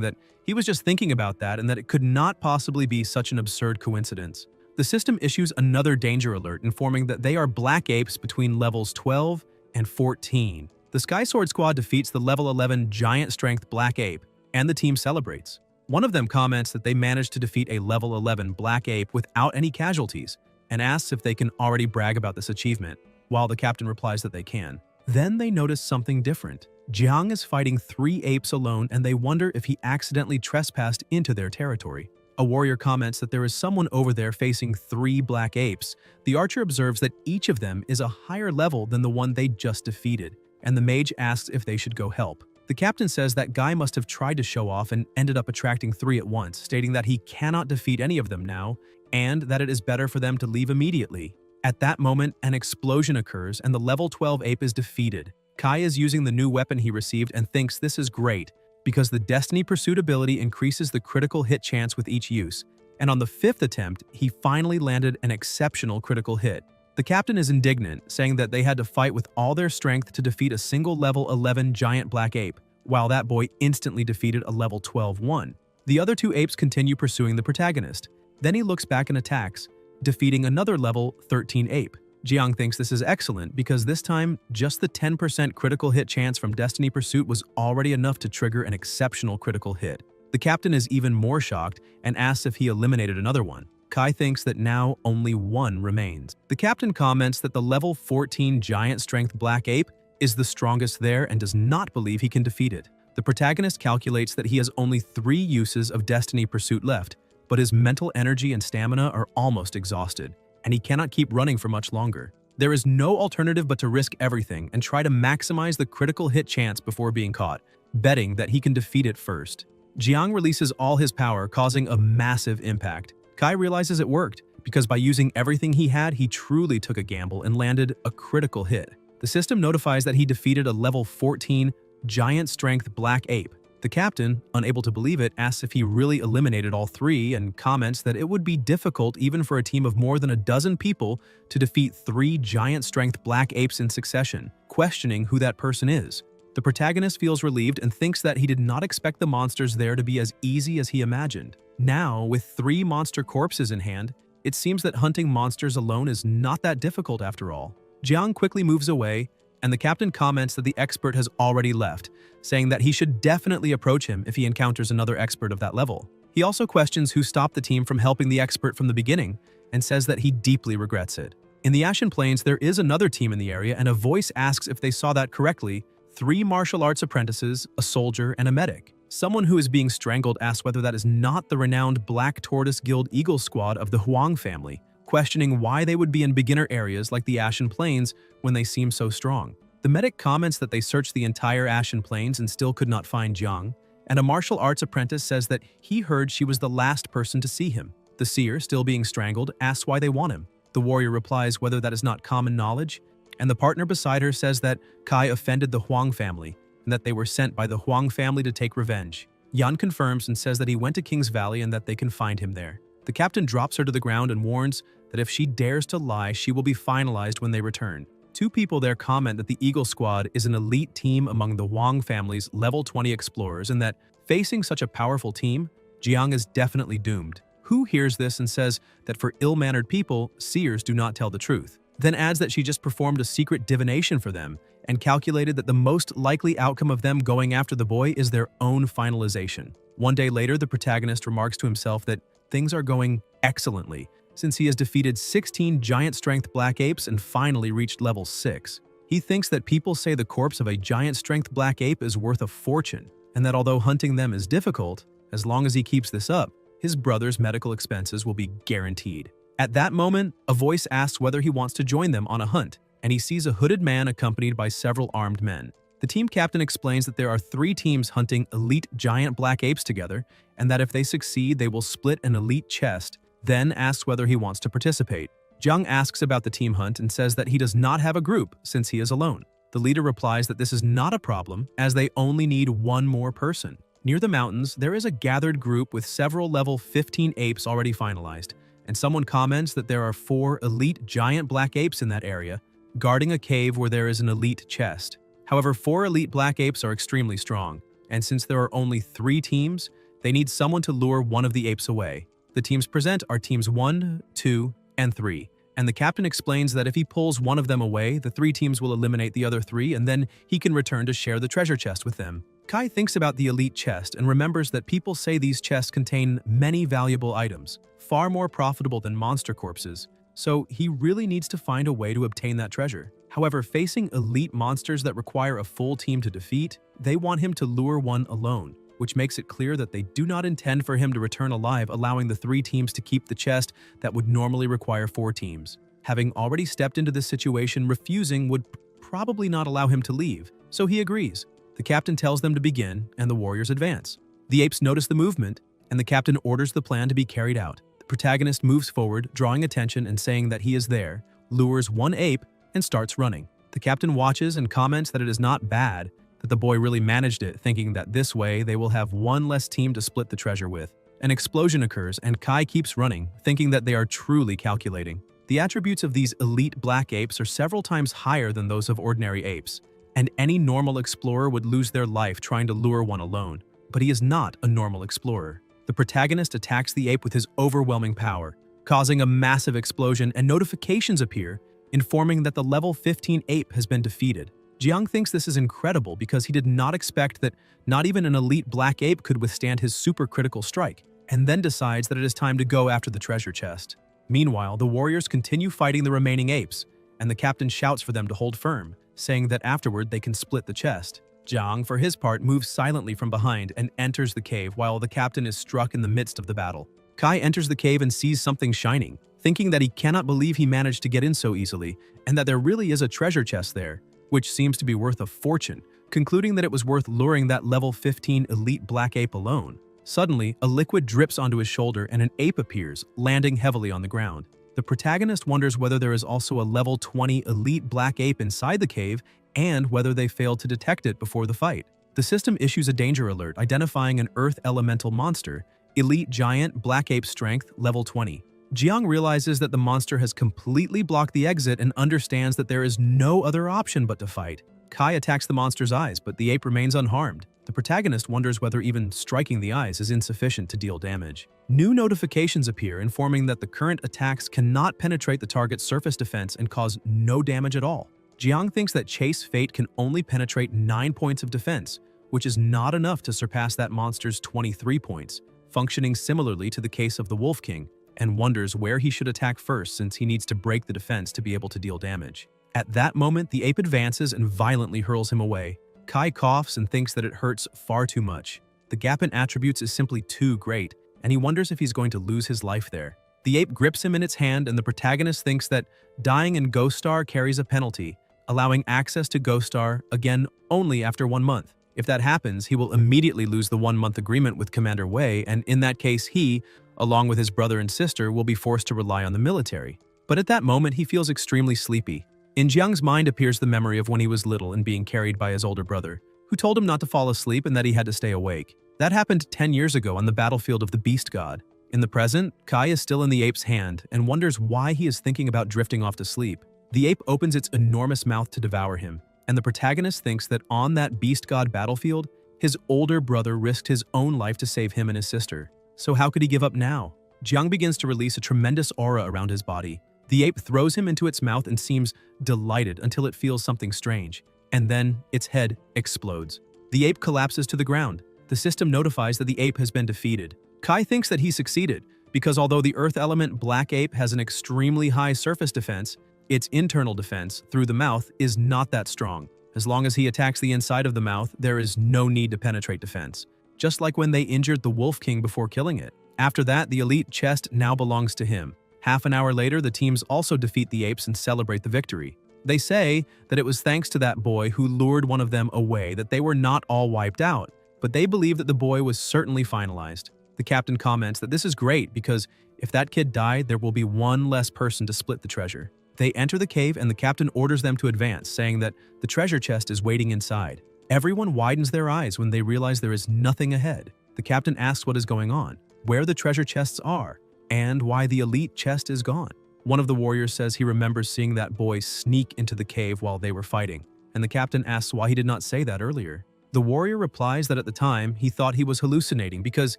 that he was just thinking about that and that it could not possibly be such an absurd coincidence. The system issues another danger alert, informing that they are black apes between levels 12 and 14. The Sky Sword Squad defeats the level 11 giant strength black ape, and the team celebrates. One of them comments that they managed to defeat a level 11 black ape without any casualties, and asks if they can already brag about this achievement, while the captain replies that they can. Then they notice something different. Jiang is fighting 3 apes alone, and they wonder if he accidentally trespassed into their territory. A warrior comments that there is someone over there facing 3 black apes. The archer observes that each of them is a higher level than the one they just defeated, and the mage asks if they should go help. The captain says that guy must have tried to show off and ended up attracting 3 at once, stating that he cannot defeat any of them now, and that it is better for them to leave immediately. At that moment, an explosion occurs and the level 12 ape is defeated. Kai is using the new weapon he received and thinks this is great, because the Destiny Pursuit ability increases the critical hit chance with each use, and on the 5th attempt, he finally landed an exceptional critical hit. The captain is indignant, saying that they had to fight with all their strength to defeat a single level 11 giant black ape, while that boy instantly defeated a level 12 one. The other 2 apes continue pursuing the protagonist. Then he looks back and attacks, defeating another level 13 ape. Jiang thinks this is excellent because this time, just the 10% critical hit chance from Destiny Pursuit was already enough to trigger an exceptional critical hit. The captain is even more shocked and asks if he eliminated another one. Kai thinks that now only 1 remains. The captain comments that the level 14 giant strength black ape is the strongest there and does not believe he can defeat it. The protagonist calculates that he has only 3 uses of Destiny Pursuit left, but his mental energy and stamina are almost exhausted, and he cannot keep running for much longer. There is no alternative but to risk everything and try to maximize the critical hit chance before being caught, betting that he can defeat it first. Jiang releases all his power, causing a massive impact. Kai realizes it worked, because by using everything he had, he truly took a gamble and landed a critical hit. The system notifies that he defeated a level 14 giant strength black ape. The captain, unable to believe it, asks if he really eliminated all 3 and comments that it would be difficult even for a team of more than a dozen people to defeat 3 giant strength black apes in succession, questioning who that person is. The protagonist feels relieved and thinks that he did not expect the monsters there to be as easy as he imagined. Now, with 3 monster corpses in hand, it seems that hunting monsters alone is not that difficult after all. Jiang quickly moves away, and the captain comments that the expert has already left, saying that he should definitely approach him if he encounters another expert of that level. He also questions who stopped the team from helping the expert from the beginning, and says that he deeply regrets it. In the Ashen Plains, there is another team in the area, and a voice asks if they saw that correctly: 3 martial arts apprentices, a soldier, and a medic. Someone who is being strangled asks whether that is not the renowned Black Tortoise Guild Eagle Squad of the Huang family, questioning why they would be in beginner areas like the Ashen Plains when they seem so strong. The medic comments that they searched the entire Ashen Plains and still could not find Jiang, and a martial arts apprentice says that he heard she was the last person to see him. The seer, still being strangled, asks why they want him. The warrior replies whether that is not common knowledge, and the partner beside her says that Kai offended the Huang family and that they were sent by the Huang family to take revenge. Yan confirms and says that he went to King's Valley and that they can find him there. The captain drops her to the ground and warns that if she dares to lie, she will be finalized when they return. 2 people there comment that the Eagle Squad is an elite team among the Huang family's level 20 explorers and that, facing such a powerful team, Jiang is definitely doomed. Hu hears this and says that for ill-mannered people, seers do not tell the truth, then adds that she just performed a secret divination for them and calculated that the most likely outcome of them going after the boy is their own finalization. One day later, the protagonist remarks to himself that things are going excellently, since he has defeated 16 giant strength black apes and finally reached level 6. He thinks that people say the corpse of a giant strength black ape is worth a fortune, and that although hunting them is difficult, as long as he keeps this up, his brother's medical expenses will be guaranteed. At that moment, a voice asks whether he wants to join them on a hunt, and he sees a hooded man accompanied by several armed men. The team captain explains that there are 3 teams hunting elite giant black apes together, and that if they succeed, they will split an elite chest, then asks whether he wants to participate. Jiang asks about the team hunt and says that he does not have a group since he is alone. The leader replies that this is not a problem as they only need one more person. Near the mountains, there is a gathered group with several level 15 apes already finalized, and someone comments that there are 4 elite giant black apes in that area, guarding a cave where there is an elite chest. However, 4 elite black apes are extremely strong, and since there are only 3 teams, they need someone to lure one of the apes away. The teams present are teams 1, 2, and 3, and the captain explains that if he pulls one of them away, the 3 teams will eliminate the other 3, and then he can return to share the treasure chest with them. Kai thinks about the elite chest and remembers that people say these chests contain many valuable items, far more profitable than monster corpses, so he really needs to find a way to obtain that treasure. However, facing elite monsters that require a full team to defeat, they want him to lure one alone, which makes it clear that they do not intend for him to return alive, allowing the 3 teams to keep the chest that would normally require 4 teams. Having already stepped into this situation, refusing would probably not allow him to leave, so he agrees. The captain tells them to begin, and the warriors advance. The apes notice the movement, and the captain orders the plan to be carried out. The protagonist moves forward, drawing attention and saying that he is there, lures one ape, and starts running. The captain watches and comments that it is not bad, that the boy really managed it, thinking that this way they will have one less team to split the treasure with. An explosion occurs, and Kai keeps running, thinking that they are truly calculating. The attributes of these elite black apes are several times higher than those of ordinary apes, and any normal explorer would lose their life trying to lure one alone. But he is not a normal explorer. The protagonist attacks the ape with his overwhelming power, causing a massive explosion, and notifications appear, informing that the level 15 ape has been defeated. Jiang thinks this is incredible because he did not expect that not even an elite black ape could withstand his supercritical strike, and then decides that it is time to go after the treasure chest. Meanwhile, the warriors continue fighting the remaining apes, and the captain shouts for them to hold firm, saying that afterward they can split the chest. Jiang, for his part, moves silently from behind and enters the cave while the captain is struck in the midst of the battle. Kai enters the cave and sees something shining, thinking that he cannot believe he managed to get in so easily, and that there really is a treasure chest there, which seems to be worth a fortune, concluding that it was worth luring that level 15 elite black ape alone. Suddenly, a liquid drips onto his shoulder and an ape appears, landing heavily on the ground. The protagonist wonders whether there is also a level 20 elite black ape inside the cave and whether they failed to detect it before the fight. The system issues a danger alert identifying an earth elemental monster, elite giant black ape strength level 20. Jiang realizes that the monster has completely blocked the exit and understands that there is no other option but to fight. Kai attacks the monster's eyes, but the ape remains unharmed. The protagonist wonders whether even striking the eyes is insufficient to deal damage. New notifications appear informing that the current attacks cannot penetrate the target's surface defense and cause no damage at all. Jiang thinks that Chase Fate can only penetrate 9 points of defense, which is not enough to surpass that monster's 23 points, functioning similarly to the case of the Wolf King, and wonders where he should attack first since he needs to break the defense to be able to deal damage. At that moment, the ape advances and violently hurls him away. Kai coughs and thinks that it hurts far too much. The gap in attributes is simply too great, and he wonders if he's going to lose his life there. The ape grips him in its hand, and the protagonist thinks that dying in Ghost Star carries a penalty, allowing access to Ghost Star, again, only after 1 month. If that happens, he will immediately lose the 1-month agreement with Commander Wei, and in that case he, along with his brother and sister, will be forced to rely on the military. But at that moment, he feels extremely sleepy. In Jiang's mind appears the memory of when he was little and being carried by his older brother, who told him not to fall asleep and that he had to stay awake. That happened 10 years ago on the battlefield of the Beast God. In the present, Kai is still in the ape's hand and wonders why he is thinking about drifting off to sleep. The ape opens its enormous mouth to devour him, and the protagonist thinks that on that Beast God battlefield, his older brother risked his own life to save him and his sister. So how could he give up now? Jiang begins to release a tremendous aura around his body. The ape throws him into its mouth and seems delighted until it feels something strange, and then its head explodes. The ape collapses to the ground. The system notifies that the ape has been defeated. Kai thinks that he succeeded, because although the earth element black ape has an extremely high surface defense, its internal defense, through the mouth, is not that strong. As long as he attacks the inside of the mouth, there is no need to penetrate defense, just like when they injured the Wolf King before killing it. After that, the elite chest now belongs to him. Half an hour later, the teams also defeat the apes and celebrate the victory. They say that it was thanks to that boy who lured one of them away that they were not all wiped out, but they believe that the boy was certainly finalized. The captain comments that this is great because If that kid died, there will be one less person to split the treasure. They enter the cave and the captain orders them to advance, saying that the treasure chest is waiting inside. Everyone widens their eyes when they realize there is nothing ahead. The captain asks what is going on, where the treasure chests are, and why the elite chest is gone. One of the warriors says he remembers seeing that boy sneak into the cave while they were fighting, and the captain asks why he did not say that earlier. The warrior replies that at the time he thought he was hallucinating because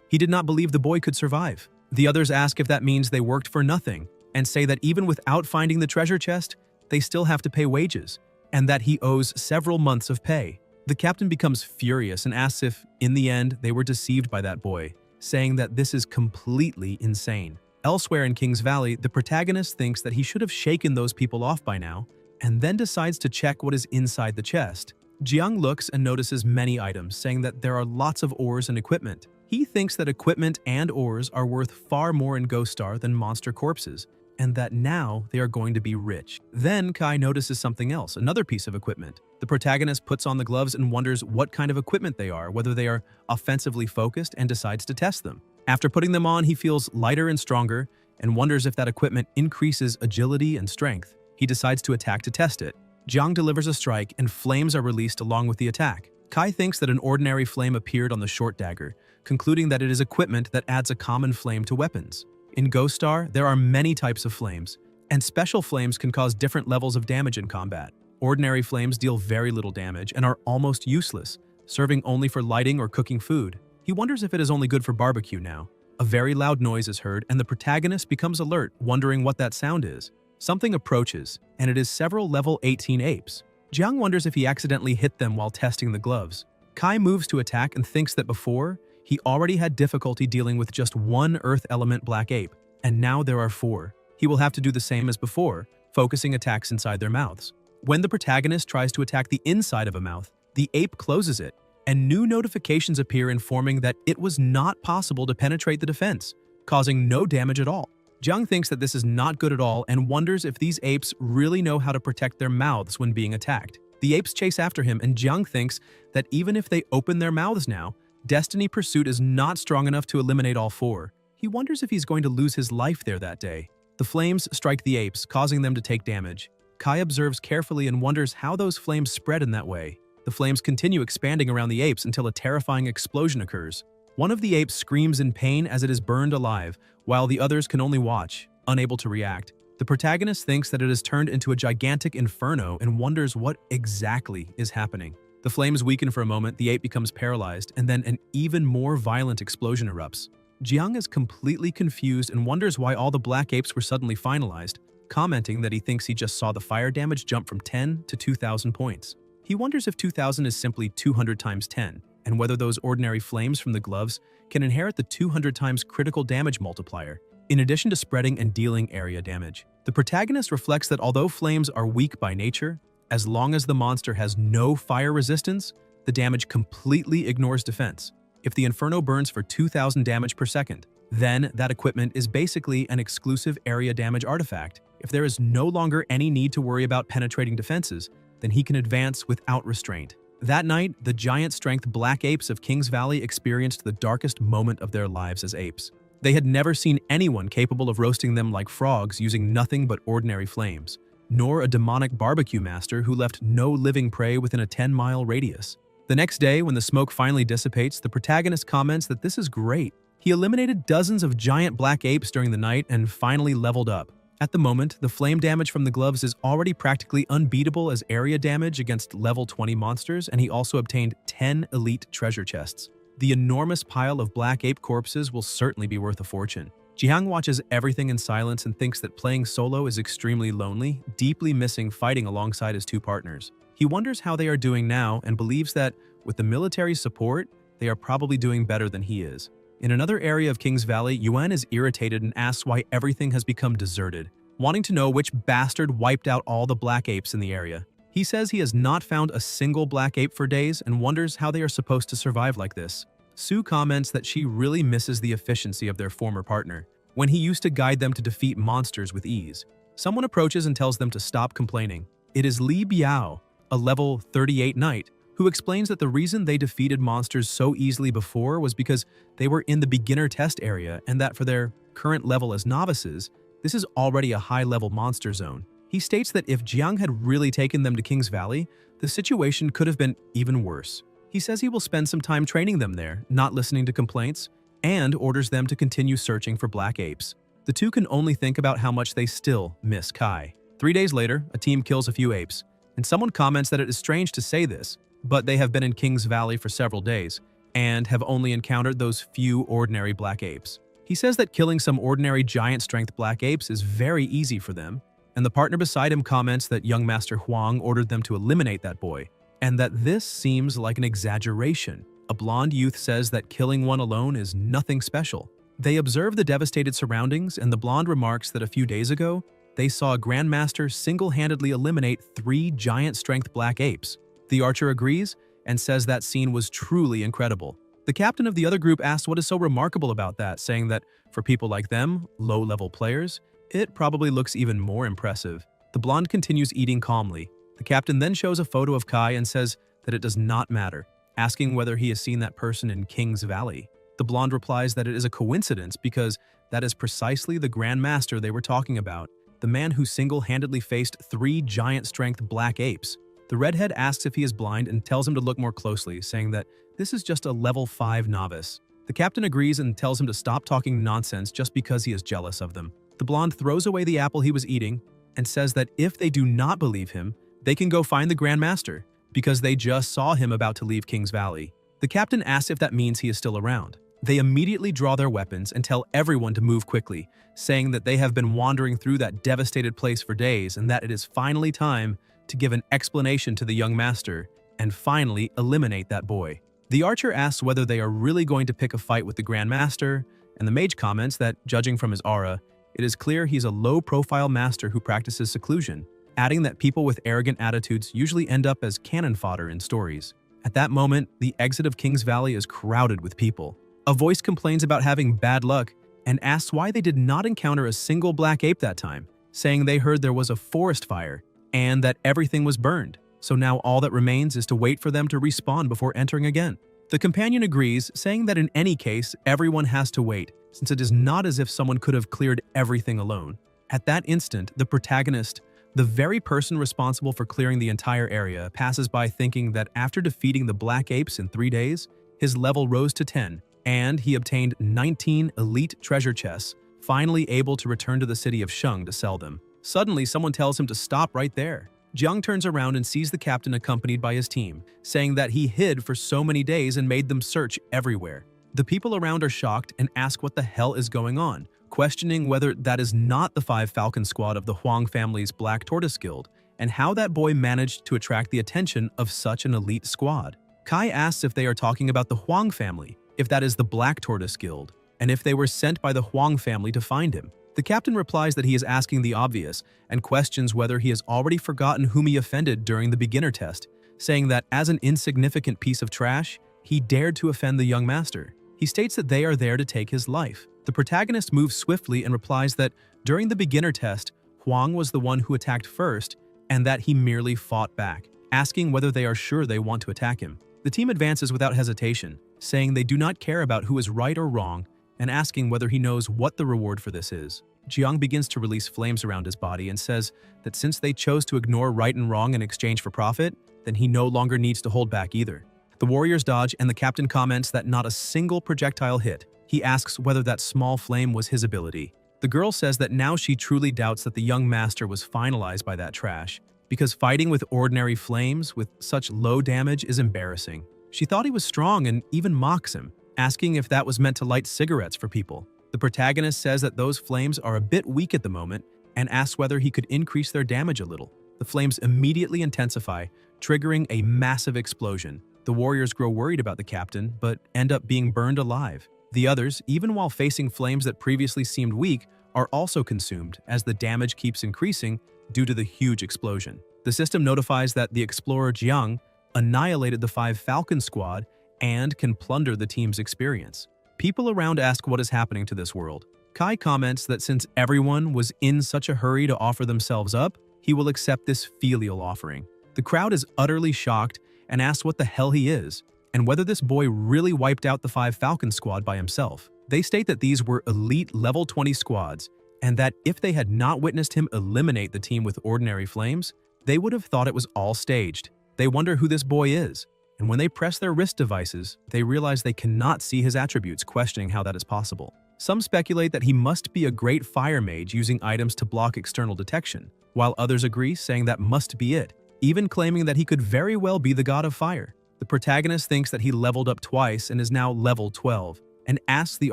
he did not believe the boy could survive. The others ask if that means they worked for nothing, and say that even without finding the treasure chest, they still have to pay wages, and that he owes several months of pay. The captain becomes furious and asks if, in the end, they were deceived by that boy, saying that this is completely insane. Elsewhere in King's Valley, the protagonist thinks that he should have shaken those people off by now, and then decides to check what is inside the chest. Jiang looks and notices many items, saying that there are lots of ores and equipment. He thinks that equipment and ores are worth far more in Ghost Star than monster corpses, and that now they are going to be rich. Then Kai notices something else, another piece of equipment. The protagonist puts on the gloves and wonders what kind of equipment they are, whether they are offensively focused, and decides to test them. After putting them on, he feels lighter and stronger, and wonders if that equipment increases agility and strength. He decides to attack to test it. Jiang delivers a strike, and flames are released along with the attack. Kai thinks that an ordinary flame appeared on the short dagger, concluding that it is equipment that adds a common flame to weapons. In Ghost Star, there are many types of flames, and special flames can cause different levels of damage in combat. Ordinary flames deal very little damage and are almost useless, serving only for lighting or cooking food. He wonders if it is only good for barbecue now. A very loud noise is heard, and the protagonist becomes alert, wondering what that sound is. Something approaches, and it is several level 18 apes. Jiang wonders if he accidentally hit them while testing the gloves. Kai moves to attack and thinks that before, he already had difficulty dealing with just one earth element black ape, and now there are 4. He will have to do the same as before, focusing attacks inside their mouths. When the protagonist tries to attack the inside of a mouth, the ape closes it, and new notifications appear informing that it was not possible to penetrate the defense, causing no damage at all. Jiang thinks that this is not good at all and wonders if these apes really know how to protect their mouths when being attacked. The apes chase after him, and Jiang thinks that even if they open their mouths now, Destiny Pursuit is not strong enough to eliminate all 4. He wonders if he's going to lose his life there that day. The flames strike the apes, causing them to take damage. Kai observes carefully and wonders how those flames spread in that way. The flames continue expanding around the apes until a terrifying explosion occurs. One of the apes screams in pain as it is burned alive, while the others can only watch, unable to react. The protagonist thinks that it has turned into a gigantic inferno and wonders what exactly is happening. The flames weaken for a moment, the ape becomes paralyzed, and then an even more violent explosion erupts. Jiang is completely confused and wonders why all the black apes were suddenly finalized, commenting that he thinks he just saw the fire damage jump from 10 to 2,000 points. He wonders if 2,000 is simply 200 times 10, and whether those ordinary flames from the gloves can inherit the 200 times critical damage multiplier, in addition to spreading and dealing area damage. The protagonist reflects that although flames are weak by nature, as long as the monster has no fire resistance, the damage completely ignores defense. If the Inferno burns for 2,000 damage per second, then that equipment is basically an exclusive area damage artifact. If there is no longer any need to worry about penetrating defenses, then he can advance without restraint. That night, the giant strength black apes of King's Valley experienced the darkest moment of their lives as apes. They had never seen anyone capable of roasting them like frogs using nothing but ordinary flames, nor a demonic barbecue master who left no living prey within a 10-mile radius. The next day, when the smoke finally dissipates, the protagonist comments that this is great. He eliminated dozens of giant black apes during the night and finally leveled up. At the moment, the flame damage from the gloves is already practically unbeatable as area damage against level 20 monsters, and he also obtained 10 elite treasure chests. The enormous pile of black ape corpses will certainly be worth a fortune. Jiang watches everything in silence and thinks that playing solo is extremely lonely, deeply missing fighting alongside his 2 partners. He wonders how they are doing now and believes that, with the military support, they are probably doing better than he is. In another area of King's Valley, Yuan is irritated and asks why everything has become deserted, wanting to know which bastard wiped out all the black apes in the area. He says he has not found a single black ape for days and wonders how they are supposed to survive like this. Sue comments that she really misses the efficiency of their former partner, when he used to guide them to defeat monsters with ease. Someone approaches and tells them to stop complaining. It is Li Biao, a level 38 knight, who explains that the reason they defeated monsters so easily before was because they were in the beginner test area and that for their current level as novices, this is already a high-level monster zone. He states that if Jiang had really taken them to King's Valley, the situation could have been even worse. He says he will spend some time training them there, not listening to complaints, and orders them to continue searching for black apes. The two can only think about how much they still miss Kai. 3 days later, a team kills a few apes, and someone comments that it is strange to say this, but they have been in King's Valley for several days and have only encountered those few ordinary black apes. He says that killing some ordinary giant-strength black apes is very easy for them, and the partner beside him comments that young Master Huang ordered them to eliminate that boy, and that this seems like an exaggeration. A blonde youth says that killing one alone is nothing special. They observe the devastated surroundings, and the blonde remarks that a few days ago, they saw a Grandmaster single-handedly eliminate 3 giant-strength black apes. The archer agrees and says that scene was truly incredible. The captain of the other group asks what is so remarkable about that, saying that for people like them, low-level players, it probably looks even more impressive. The blonde continues eating calmly. The captain then shows a photo of Kai and says that it does not matter, asking whether he has seen that person in King's Valley. The blonde replies that it is a coincidence because that is precisely the Grandmaster they were talking about, the man who single-handedly faced 3 giant-strength black apes. The redhead asks if he is blind and tells him to look more closely, saying that this is just a level 5 novice. The captain agrees and tells him to stop talking nonsense just because he is jealous of them. The blonde throws away the apple he was eating and says that if they do not believe him, they can go find the Grandmaster because they just saw him about to leave King's Valley. The captain asks if that means he is still around. They immediately draw their weapons and tell everyone to move quickly, saying that they have been wandering through that devastated place for days and that it is finally time to give an explanation to the young master and finally eliminate that boy. The archer asks whether they are really going to pick a fight with the Grandmaster, and the mage comments that, judging from his aura, it is clear he's a low-profile master who practices seclusion, adding that people with arrogant attitudes usually end up as cannon fodder in stories. At that moment, the exit of King's Valley is crowded with people. A voice complains about having bad luck and asks why they did not encounter a single black ape that time, saying they heard there was a forest fire and that everything was burned, so now all that remains is to wait for them to respawn before entering again. The companion agrees, saying that in any case, everyone has to wait, since it is not as if someone could have cleared everything alone. At that instant, the protagonist, the very person responsible for clearing the entire area, passes by thinking that after defeating the black apes in 3 days, his level rose to 10, and he obtained 19 elite treasure chests, finally able to return to the city of Sheng to sell them. Suddenly, someone tells him to stop right there. Jiang turns around and sees the captain accompanied by his team, saying that he hid for so many days and made them search everywhere. The people around are shocked and ask what the hell is going on, questioning whether that is not the 5 Falcon squad of the Huang family's Black Tortoise Guild, and how that boy managed to attract the attention of such an elite squad. Kai asks if they are talking about the Huang family, if that is the Black Tortoise Guild, and if they were sent by the Huang family to find him. The captain replies that he is asking the obvious and questions whether he has already forgotten whom he offended during the beginner test, saying that as an insignificant piece of trash, he dared to offend the young master. He states that they are there to take his life. The protagonist moves swiftly and replies that during the beginner test, Huang was the one who attacked first and that he merely fought back, asking whether they are sure they want to attack him. The team advances without hesitation, saying they do not care about who is right or wrong and asking whether he knows what the reward for this is. Jiang begins to release flames around his body and says that since they chose to ignore right and wrong in exchange for profit, then he no longer needs to hold back either. The warriors dodge and the captain comments that not a single projectile hit. He asks whether that small flame was his ability. The girl says that now she truly doubts that the young master was finalized by that trash, because fighting with ordinary flames with such low damage is embarrassing. She thought he was strong and even mocks him, asking if that was meant to light cigarettes for people. The protagonist says that those flames are a bit weak at the moment and asks whether he could increase their damage a little. The flames immediately intensify, triggering a massive explosion. The warriors grow worried about the captain, but end up being burned alive. The others, even while facing flames that previously seemed weak, are also consumed as the damage keeps increasing due to the huge explosion. The system notifies that the explorer Jiang annihilated the 5 Falcon squad and can plunder the team's experience. People around ask what is happening to this world. Kai comments that since everyone was in such a hurry to offer themselves up, he will accept this filial offering. The crowd is utterly shocked and asks what the hell he is, and whether this boy really wiped out the 5 Falcon squad by himself. They state that these were elite level 20 squads, and that if they had not witnessed him eliminate the team with ordinary flames, they would have thought it was all staged. They wonder who this boy is, and when they press their wrist devices, they realize they cannot see his attributes, questioning how that is possible. Some speculate that he must be a great fire mage using items to block external detection, while others agree, saying that must be it, even claiming that he could very well be the god of fire. The protagonist thinks that he leveled up twice and is now level 12, and asks the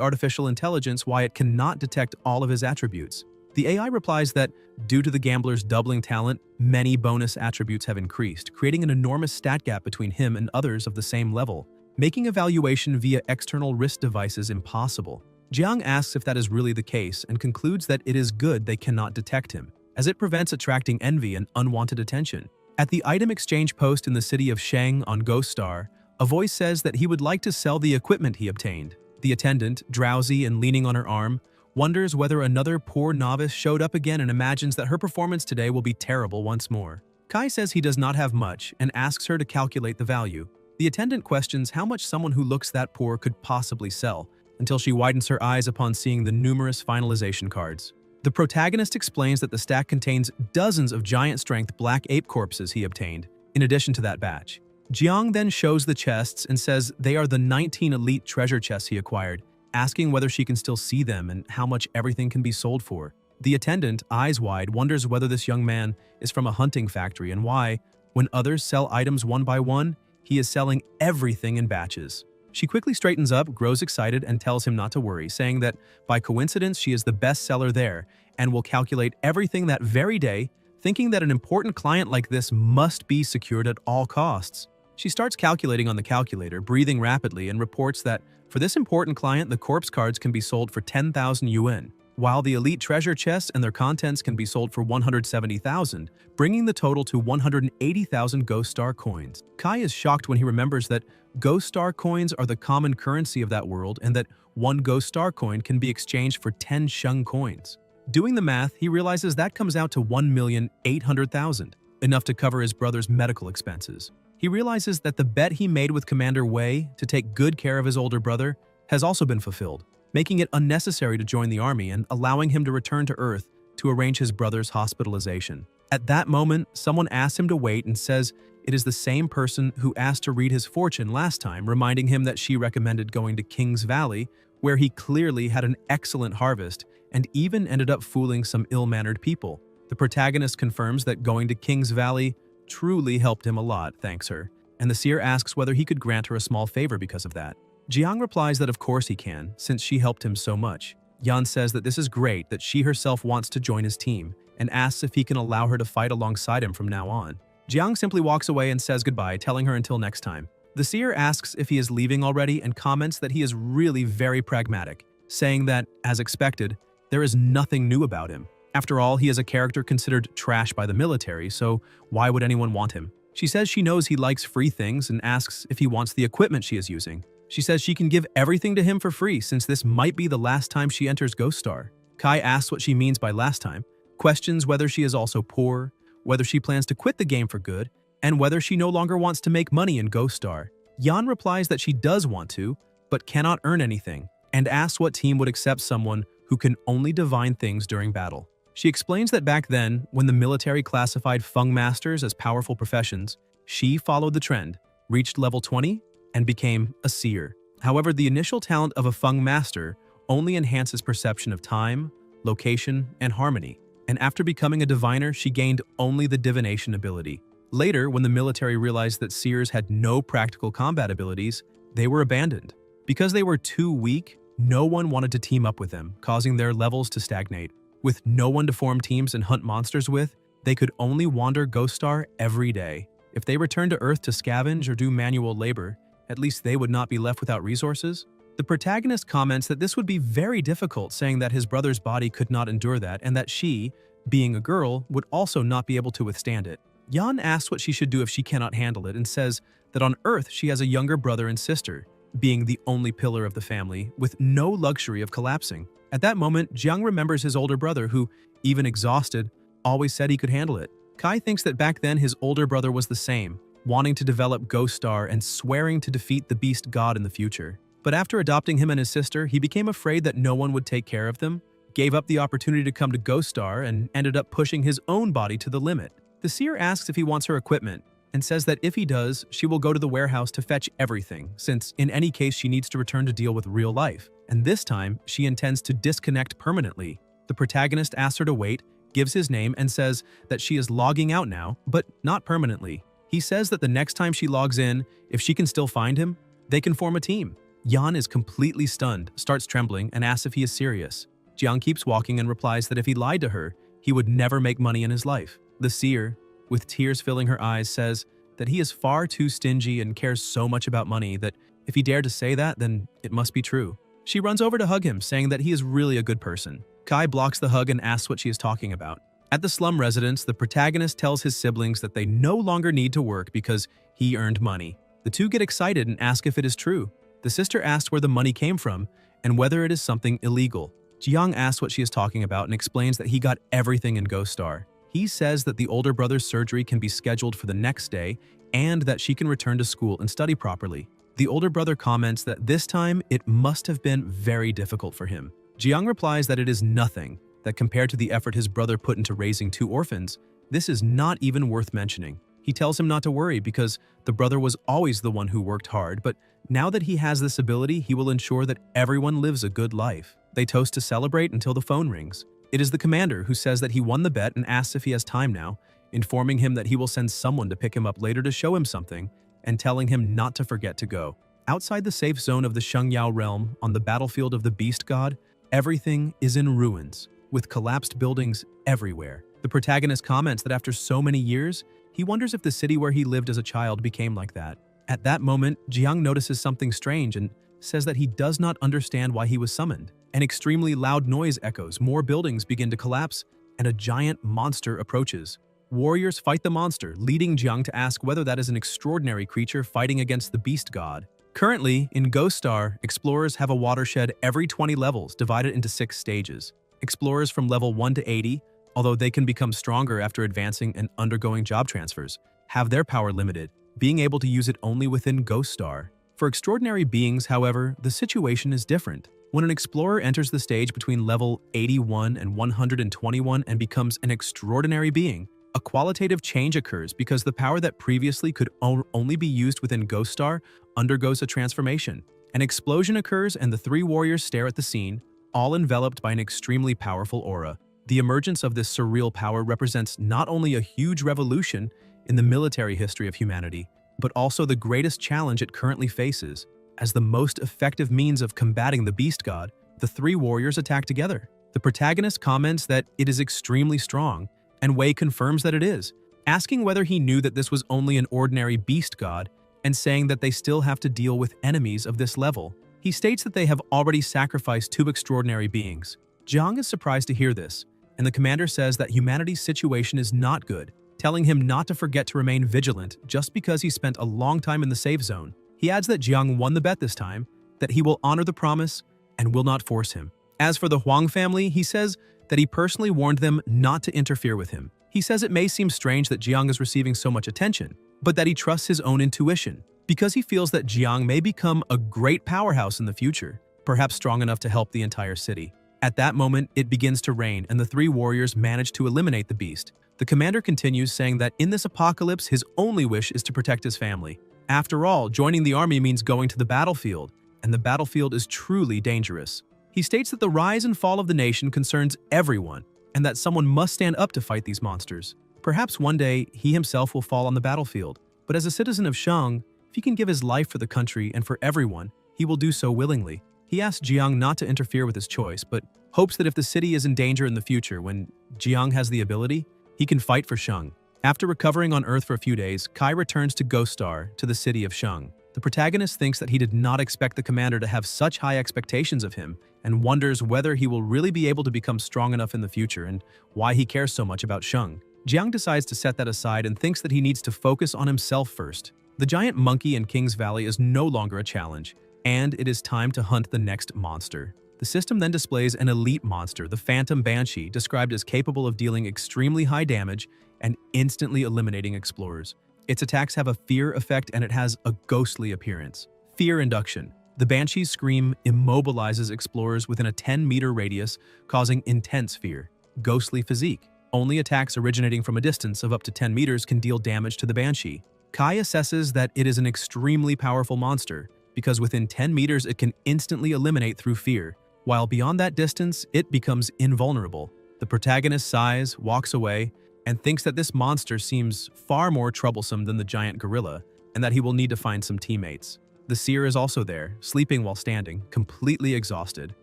artificial intelligence why it cannot detect all of his attributes. The AI replies that, due to the gambler's doubling talent, many bonus attributes have increased, creating an enormous stat gap between him and others of the same level, making evaluation via external wrist devices impossible. Jiang asks if that is really the case and concludes that it is good they cannot detect him, as it prevents attracting envy and unwanted attention. At the item exchange post in the city of Shang on Ghost Star, a voice says that he would like to sell the equipment he obtained. The attendant, drowsy and leaning on her arm, wonders whether another poor novice showed up again and imagines that her performance today will be terrible once more. Kai says he does not have much and asks her to calculate the value. The attendant questions how much someone who looks that poor could possibly sell, until she widens her eyes upon seeing the numerous finalization cards. The protagonist explains that the stack contains dozens of giant strength black ape corpses he obtained, in addition to that batch. Jiang then shows the chests and says they are the 19 elite treasure chests he acquired, asking whether she can still see them and how much everything can be sold for. The attendant, eyes wide, wonders whether this young man is from a hunting factory and why, when others sell items one by one, he is selling everything in batches. She quickly straightens up, grows excited, and tells him not to worry, saying that by coincidence she is the best seller there and will calculate everything that very day, thinking that an important client like this must be secured at all costs. She starts calculating on the calculator, breathing rapidly, and reports that for this important client, the corpse cards can be sold for 10,000 yuan, while the elite treasure chests and their contents can be sold for 170,000, bringing the total to 180,000 Ghost Star coins. Kai is shocked when he remembers that Ghost Star coins are the common currency of that world and that one Ghost Star coin can be exchanged for 10 Sheng coins. Doing the math, he realizes that comes out to 1,800,000, enough to cover his brother's medical expenses. He realizes that the bet he made with Commander Wei to take good care of his older brother has also been fulfilled, making it unnecessary to join the army and allowing him to return to Earth to arrange his brother's hospitalization. At that moment, someone asks him to wait and says it is the same person who asked to read his fortune last time, reminding him that she recommended going to King's Valley, where he clearly had an excellent harvest and even ended up fooling some ill-mannered people. The protagonist confirms that going to King's Valley truly helped him a lot, thanks her, and the seer asks whether he could grant her a small favor because of that. Jiang replies that of course he can, since she helped him so much. Yan says that this is great that she herself wants to join his team, and asks if he can allow her to fight alongside him from now on. Jiang simply walks away and says goodbye, telling her until next time. The seer asks if he is leaving already and comments that he is really very pragmatic, saying that, as expected, there is nothing new about him. After all, he is a character considered trash by the military, so why would anyone want him? She says she knows he likes free things and asks if he wants the equipment she is using. She says she can give everything to him for free since this might be the last time she enters Ghost Star. Kai asks what she means by last time, questions whether she is also poor, whether she plans to quit the game for good, and whether she no longer wants to make money in Ghost Star. Yan replies that she does want to, but cannot earn anything, and asks what team would accept someone who can only divine things during battle. She explains that back then, when the military classified Feng Masters as powerful professions, she followed the trend, reached level 20, and became a seer. However, the initial talent of a Feng Master only enhances perception of time, location, and harmony, and after becoming a diviner, she gained only the divination ability. Later, when the military realized that seers had no practical combat abilities, they were abandoned. Because they were too weak, no one wanted to team up with them, causing their levels to stagnate. With no one to form teams and hunt monsters with, they could only wander Ghost Star every day. If they returned to Earth to scavenge or do manual labor, at least they would not be left without resources. The protagonist comments that this would be very difficult, saying that his brother's body could not endure that and that she, being a girl, would also not be able to withstand it. Yan asks what she should do if she cannot handle it and says that on Earth she has a younger brother and sister, being the only pillar of the family, with no luxury of collapsing. At that moment, Jiang remembers his older brother who, even exhausted, always said he could handle it. Kai thinks that back then his older brother was the same, wanting to develop Ghost Star and swearing to defeat the beast god in the future. But after adopting him and his sister, he became afraid that no one would take care of them, gave up the opportunity to come to Ghost Star, and ended up pushing his own body to the limit. The seer asks if he wants her equipment, and says that if he does, she will go to the warehouse to fetch everything, since in any case she needs to return to deal with real life. And this time, she intends to disconnect permanently. The protagonist asks her to wait, gives his name, and says that she is logging out now, but not permanently. He says that the next time she logs in, if she can still find him, they can form a team. Yan is completely stunned, starts trembling, and asks if he is serious. Jiang keeps walking and replies that if he lied to her, he would never make money in his life. The seer, with tears filling her eyes, says that he is far too stingy and cares so much about money that if he dared to say that, then it must be true. She runs over to hug him, saying that he is really a good person. Kai blocks the hug and asks what she is talking about. At the slum residence, the protagonist tells his siblings that they no longer need to work because he earned money. The two get excited and ask if it is true. The sister asks where the money came from and whether it is something illegal. Jiang asks what she is talking about and explains that he got everything in Ghost Star. He says that the older brother's surgery can be scheduled for the next day and that she can return to school and study properly. The older brother comments that this time it must have been very difficult for him. Jiang replies that it is nothing, that compared to the effort his brother put into raising two orphans, this is not even worth mentioning. He tells him not to worry because the brother was always the one who worked hard, but now that he has this ability, he will ensure that everyone lives a good life. They toast to celebrate until the phone rings. It is the commander who says that he won the bet and asks if he has time now, informing him that he will send someone to pick him up later to show him something, and telling him not to forget to go. Outside the safe zone of the Shengyao realm, on the battlefield of the beast god, everything is in ruins, with collapsed buildings everywhere. The protagonist comments that after so many years, he wonders if the city where he lived as a child became like that. At that moment, Jiang notices something strange and says that he does not understand why he was summoned. An extremely loud noise echoes, more buildings begin to collapse, and a giant monster approaches. Warriors fight the monster, leading Jiang to ask whether that is an extraordinary creature fighting against the beast god. Currently, in Ghost Star, explorers have a watershed every 20 levels, divided into 6 stages. Explorers from level 1 to 80, although they can become stronger after advancing and undergoing job transfers, have their power limited, being able to use it only within Ghost Star. For extraordinary beings, however, the situation is different. When an explorer enters the stage between level 81 and 121 and becomes an extraordinary being, a qualitative change occurs because the power that previously could only be used within Ghost Star undergoes a transformation. An explosion occurs and the 3 warriors stare at the scene, all enveloped by an extremely powerful aura. The emergence of this surreal power represents not only a huge revolution in the military history of humanity, but also the greatest challenge it currently faces. As the most effective means of combating the beast god, the 3 warriors attack together. The protagonist comments that it is extremely strong, and Wei confirms that it is, asking whether he knew that this was only an ordinary beast god, and saying that they still have to deal with enemies of this level. He states that they have already sacrificed 2 extraordinary beings. Jiang is surprised to hear this, and the commander says that humanity's situation is not good, telling him not to forget to remain vigilant just because he spent a long time in the safe zone. He adds that Jiang won the bet this time, that he will honor the promise and will not force him. As for the Huang family, he says that he personally warned them not to interfere with him. He says it may seem strange that Jiang is receiving so much attention, but that he trusts his own intuition, because he feels that Jiang may become a great powerhouse in the future, perhaps strong enough to help the entire city. At that moment, it begins to rain and the 3 warriors manage to eliminate the beast. The commander continues, saying that in this apocalypse, his only wish is to protect his family. After all, joining the army means going to the battlefield, and the battlefield is truly dangerous. He states that the rise and fall of the nation concerns everyone, and that someone must stand up to fight these monsters. Perhaps one day, he himself will fall on the battlefield, but as a citizen of Shang, if he can give his life for the country and for everyone, he will do so willingly. He asks Jiang not to interfere with his choice, but hopes that if the city is in danger in the future, when Jiang has the ability, he can fight for Shang. After recovering on Earth for a few days, Kai returns to Ghost Star, to the city of Shang. The protagonist thinks that he did not expect the commander to have such high expectations of him, and wonders whether he will really be able to become strong enough in the future and why he cares so much about Shang. Jiang decides to set that aside and thinks that he needs to focus on himself first. The giant monkey in King's Valley is no longer a challenge, and it is time to hunt the next monster. The system then displays an elite monster, the Phantom Banshee, described as capable of dealing extremely high damage and instantly eliminating explorers. Its attacks have a fear effect and it has a ghostly appearance. Fear induction. The Banshee's scream immobilizes explorers within a 10-meter radius, causing intense fear. Ghostly physique. Only attacks originating from a distance of up to 10 meters can deal damage to the Banshee. Kai assesses that it is an extremely powerful monster, because within 10 meters it can instantly eliminate through fear, while beyond that distance it becomes invulnerable. The protagonist sighs, walks away, and thinks that this monster seems far more troublesome than the giant gorilla, and that he will need to find some teammates. The seer is also there, sleeping while standing, completely exhausted.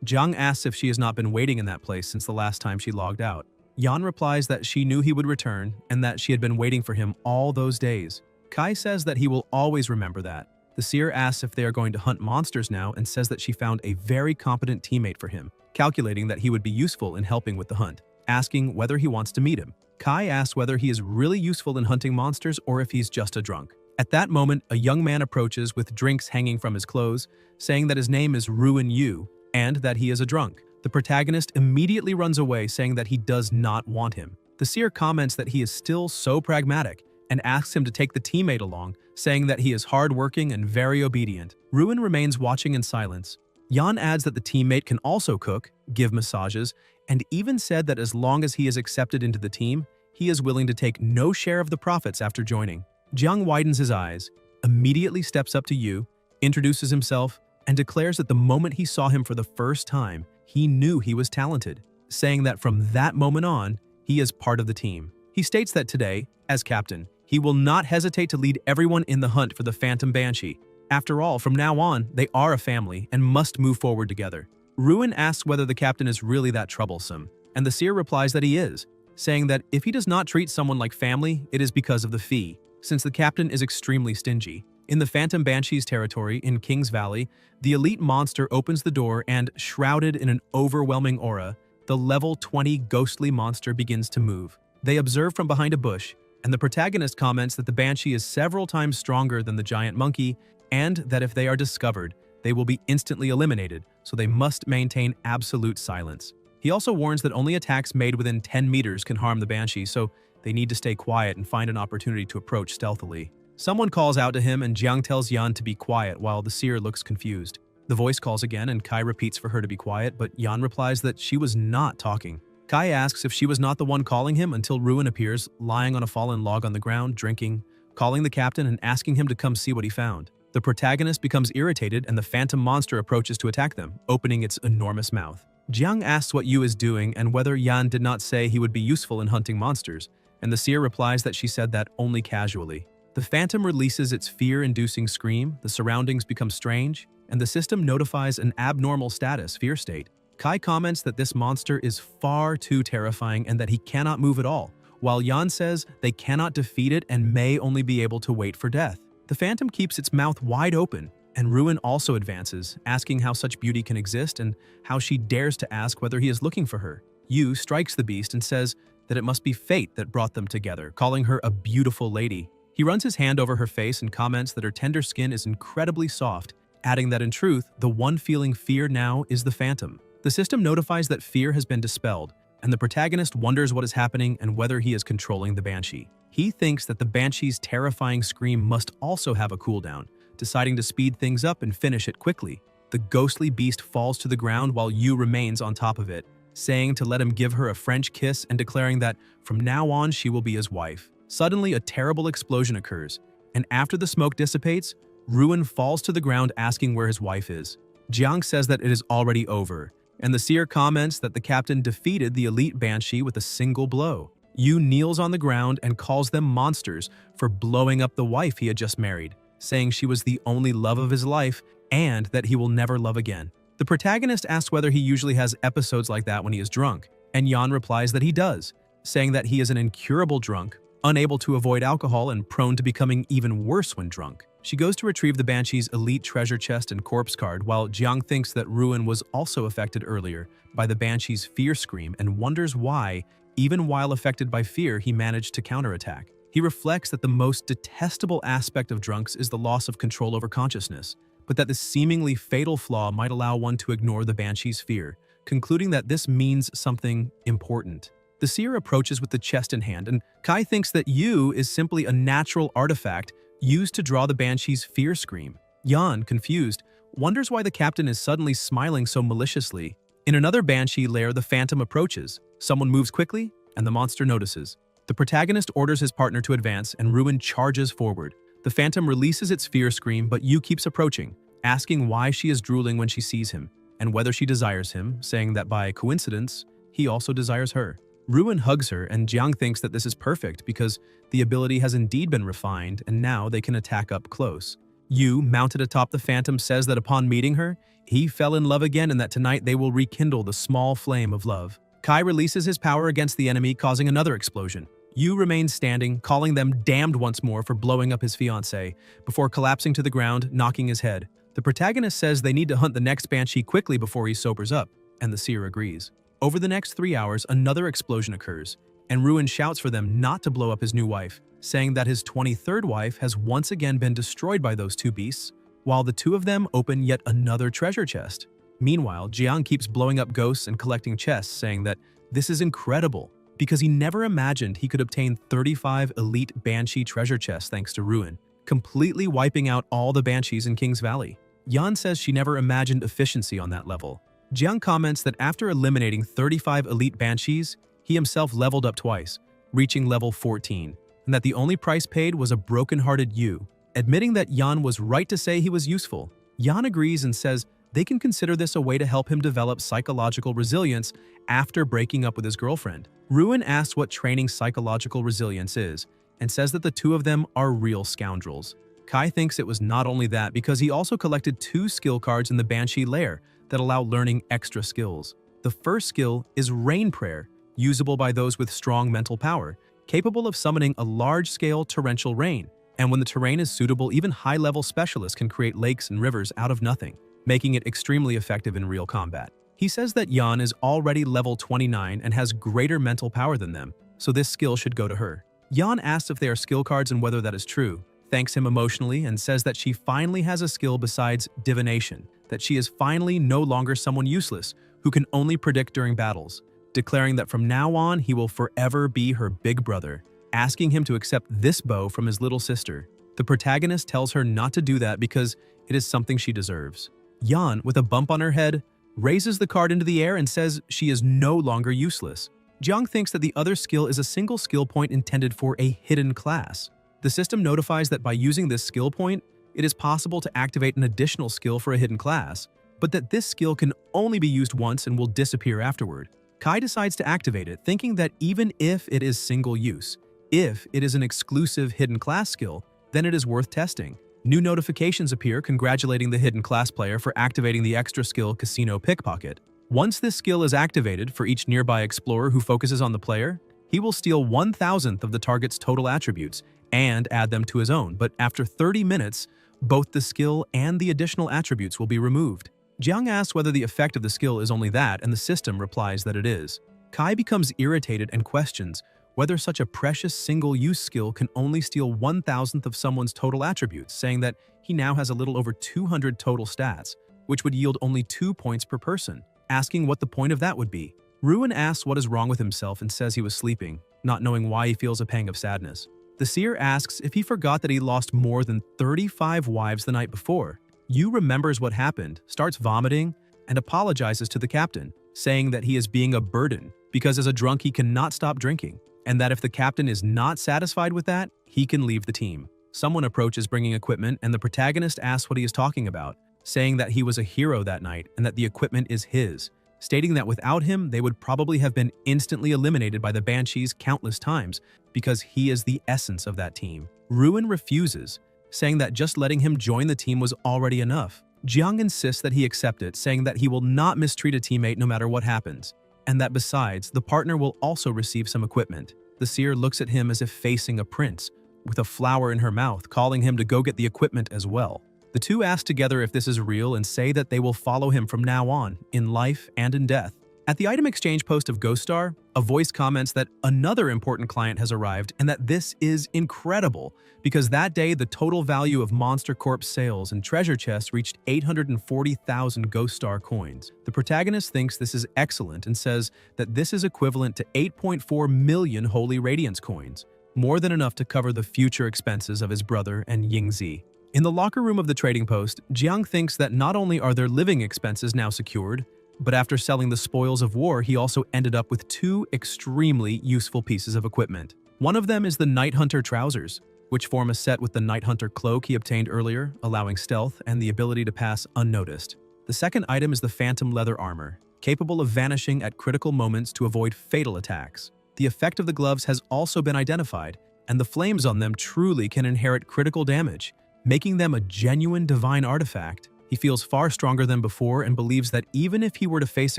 Jiang asks if she has not been waiting in that place since the last time she logged out. Yan replies that she knew he would return and that she had been waiting for him all those days. Kai says that he will always remember that. The seer asks if they are going to hunt monsters now and says that she found a very competent teammate for him, calculating that he would be useful in helping with the hunt, asking whether he wants to meet him. Kai asks whether he is really useful in hunting monsters or if he's just a drunk. At that moment, a young man approaches with drinks hanging from his clothes, saying that his name is Ruin Yu and that he is a drunk. The protagonist immediately runs away, saying that he does not want him. The seer comments that he is still so pragmatic and asks him to take the teammate along, saying that he is hardworking and very obedient. Ruin remains watching in silence. Yan adds that the teammate can also cook, give massages, and even said that as long as he is accepted into the team, he is willing to take no share of the profits after joining. Jiang widens his eyes, immediately steps up to Yu, introduces himself, and declares that the moment he saw him for the first time, he knew he was talented, saying that from that moment on, he is part of the team. He states that today, as captain, he will not hesitate to lead everyone in the hunt for the Phantom Banshee. After all, from now on, they are a family and must move forward together. Ruin asks whether the captain is really that troublesome, and the seer replies that he is, saying that if he does not treat someone like family, it is because of the fee, since the captain is extremely stingy. In the Phantom Banshee's territory in King's Valley, the elite monster opens the door and, shrouded in an overwhelming aura, the level 20 ghostly monster begins to move. They observe from behind a bush, and the protagonist comments that the Banshee is several times stronger than the giant monkey, and that if they are discovered, they will be instantly eliminated, so they must maintain absolute silence. He also warns that only attacks made within 10 meters can harm the Banshee, so they need to stay quiet and find an opportunity to approach stealthily. Someone calls out to him and Jiang tells Yan to be quiet while the seer looks confused. The voice calls again and Kai repeats for her to be quiet, but Yan replies that she was not talking. Kai asks if she was not the one calling him until Ruin appears, lying on a fallen log on the ground, drinking, calling the captain and asking him to come see what he found. The protagonist becomes irritated and the phantom monster approaches to attack them, opening its enormous mouth. Jiang asks what Yu is doing and whether Yan did not say he would be useful in hunting monsters, and the seer replies that she said that only casually. The phantom releases its fear-inducing scream, the surroundings become strange, and the system notifies an abnormal status, fear state. Kai comments that this monster is far too terrifying and that he cannot move at all, while Yan says they cannot defeat it and may only be able to wait for death. The phantom keeps its mouth wide open, and Ruin also advances, asking how such beauty can exist and how she dares to ask whether he is looking for her. Yu strikes the beast and says that it must be fate that brought them together, calling her a beautiful lady. He runs his hand over her face and comments that her tender skin is incredibly soft, adding that in truth, the one feeling fear now is the phantom. The system notifies that fear has been dispelled, and the protagonist wonders what is happening and whether he is controlling the Banshee. He thinks that the Banshee's terrifying scream must also have a cooldown, deciding to speed things up and finish it quickly. The ghostly beast falls to the ground while Yu remains on top of it, saying to let him give her a French kiss and declaring that from now on she will be his wife. Suddenly, a terrible explosion occurs, and after the smoke dissipates, Ruin falls to the ground asking where his wife is. Jiang says that it is already over, and the seer comments that the captain defeated the elite Banshee with a single blow. Yu kneels on the ground and calls them monsters for blowing up the wife he had just married, saying she was the only love of his life and that he will never love again. The protagonist asks whether he usually has episodes like that when he is drunk, and Yan replies that he does, saying that he is an incurable drunk, unable to avoid alcohol and prone to becoming even worse when drunk. She goes to retrieve the Banshee's elite treasure chest and corpse card, while Jiang thinks that Ruin was also affected earlier by the Banshee's fear scream and wonders why, even while affected by fear, he managed to counterattack. He reflects that the most detestable aspect of drunks is the loss of control over consciousness, but that this seemingly fatal flaw might allow one to ignore the Banshee's fear, concluding that this means something important. The seer approaches with the chest in hand, and Kai thinks that Yu is simply a natural artifact used to draw the banshee's fear scream. Yan, confused, wonders why the captain is suddenly smiling so maliciously. In another banshee lair, the phantom approaches. Someone moves quickly, and the monster notices. The protagonist orders his partner to advance, and Ruin charges forward. The phantom releases its fear scream, but Yu keeps approaching, asking why she is drooling when she sees him, and whether she desires him, saying that by coincidence, he also desires her. Ruin hugs her, and Jiang thinks that this is perfect because the ability has indeed been refined, and now they can attack up close. Yu, mounted atop the phantom, says that upon meeting her, he fell in love again and that tonight they will rekindle the small flame of love. Kai releases his power against the enemy, causing another explosion. Yu remains standing, calling them damned once more for blowing up his fiancée, before collapsing to the ground, knocking his head. The protagonist says they need to hunt the next banshee quickly before he sobers up, and the seer agrees. Over the next 3 hours, another explosion occurs, and Ruin shouts for them not to blow up his new wife, saying that his 23rd wife has once again been destroyed by those two beasts, while the two of them open yet another treasure chest. Meanwhile, Jiang keeps blowing up ghosts and collecting chests, saying that this is incredible, because he never imagined he could obtain 35 elite banshee treasure chests thanks to Ruin, completely wiping out all the banshees in King's Valley. Yan says she never imagined efficiency on that level. Jiang comments that after eliminating 35 elite banshees, he himself leveled up twice, reaching level 14, and that the only price paid was a broken-hearted Yu, admitting that Yan was right to say he was useful. Yan agrees and says they can consider this a way to help him develop psychological resilience after breaking up with his girlfriend. Ruin asks what training psychological resilience is, and says that the two of them are real scoundrels. Kai thinks it was not only that because he also collected 2 skill cards in the Banshee lair that allow learning extra skills. The first skill is Rain Prayer, usable by those with strong mental power, capable of summoning a large-scale torrential rain, and when the terrain is suitable, even high-level specialists can create lakes and rivers out of nothing, making it extremely effective in real combat. He says that Yan is already level 29 and has greater mental power than them, so this skill should go to her. Yan asks if they are skill cards and whether that is true, thanks him emotionally, and says that she finally has a skill besides divination, that she is finally no longer someone useless who can only predict during battles, declaring that from now on he will forever be her big brother, asking him to accept this bow from his little sister. The protagonist tells her not to do that because it is something she deserves. Yan, with a bump on her head, raises the card into the air and says she is no longer useless. Jiang thinks that the other skill is a single skill point intended for a hidden class. The system notifies that by using this skill point, it is possible to activate an additional skill for a hidden class, but that this skill can only be used once and will disappear afterward. Kai decides to activate it, thinking that even if it is single use, if it is an exclusive hidden class skill, then it is worth testing. New notifications appear congratulating the hidden class player for activating the extra skill Casino Pickpocket. Once this skill is activated for each nearby explorer who focuses on the player, he will steal 1,000th of the target's total attributes and add them to his own, but after 30 minutes, both the skill and the additional attributes will be removed. Jiang asks whether the effect of the skill is only that, and the system replies that it is. Kai becomes irritated and questions whether such a precious single-use skill can only steal 1,000th of someone's total attributes, saying that he now has a little over 200 total stats, which would yield only 2 points per person, asking what the point of that would be. Ruin asks what is wrong with himself and says he was sleeping, not knowing why he feels a pang of sadness. The seer asks if he forgot that he lost more than 35 wives the night before. Yu remembers what happened, starts vomiting, and apologizes to the captain, saying that he is being a burden because as a drunk he cannot stop drinking, and that if the captain is not satisfied with that, he can leave the team. Someone approaches bringing equipment, and the protagonist asks what he is talking about, saying that he was a hero that night and that the equipment is his, stating that without him, they would probably have been instantly eliminated by the Banshees countless times because he is the essence of that team. Ruin refuses, saying that just letting him join the team was already enough. Jiang insists that he accept it, saying that he will not mistreat a teammate no matter what happens, and that besides, the partner will also receive some equipment. The seer looks at him as if facing a prince, with a flower in her mouth, calling him to go get the equipment as well. The two ask together if this is real and say that they will follow him from now on, in life and in death. At the item exchange post of Ghost Star, a voice comments that another important client has arrived and that this is incredible because that day the total value of Monster Corp's sales and treasure chests reached 840,000 Ghost Star coins. The protagonist thinks this is excellent and says that this is equivalent to 8.4 million Holy Radiance coins, more than enough to cover the future expenses of his brother and Yingzi. In the locker room of the trading post, Jiang thinks that not only are their living expenses now secured, but after selling the spoils of war, he also ended up with two extremely useful pieces of equipment. One of them is the Night Hunter trousers, which form a set with the Night Hunter cloak he obtained earlier, allowing stealth and the ability to pass unnoticed. The second item is the Phantom Leather Armor, capable of vanishing at critical moments to avoid fatal attacks. The effect of the gloves has also been identified, and the flames on them truly can inherit critical damage, making them a genuine divine artifact. He feels far stronger than before and believes that even if he were to face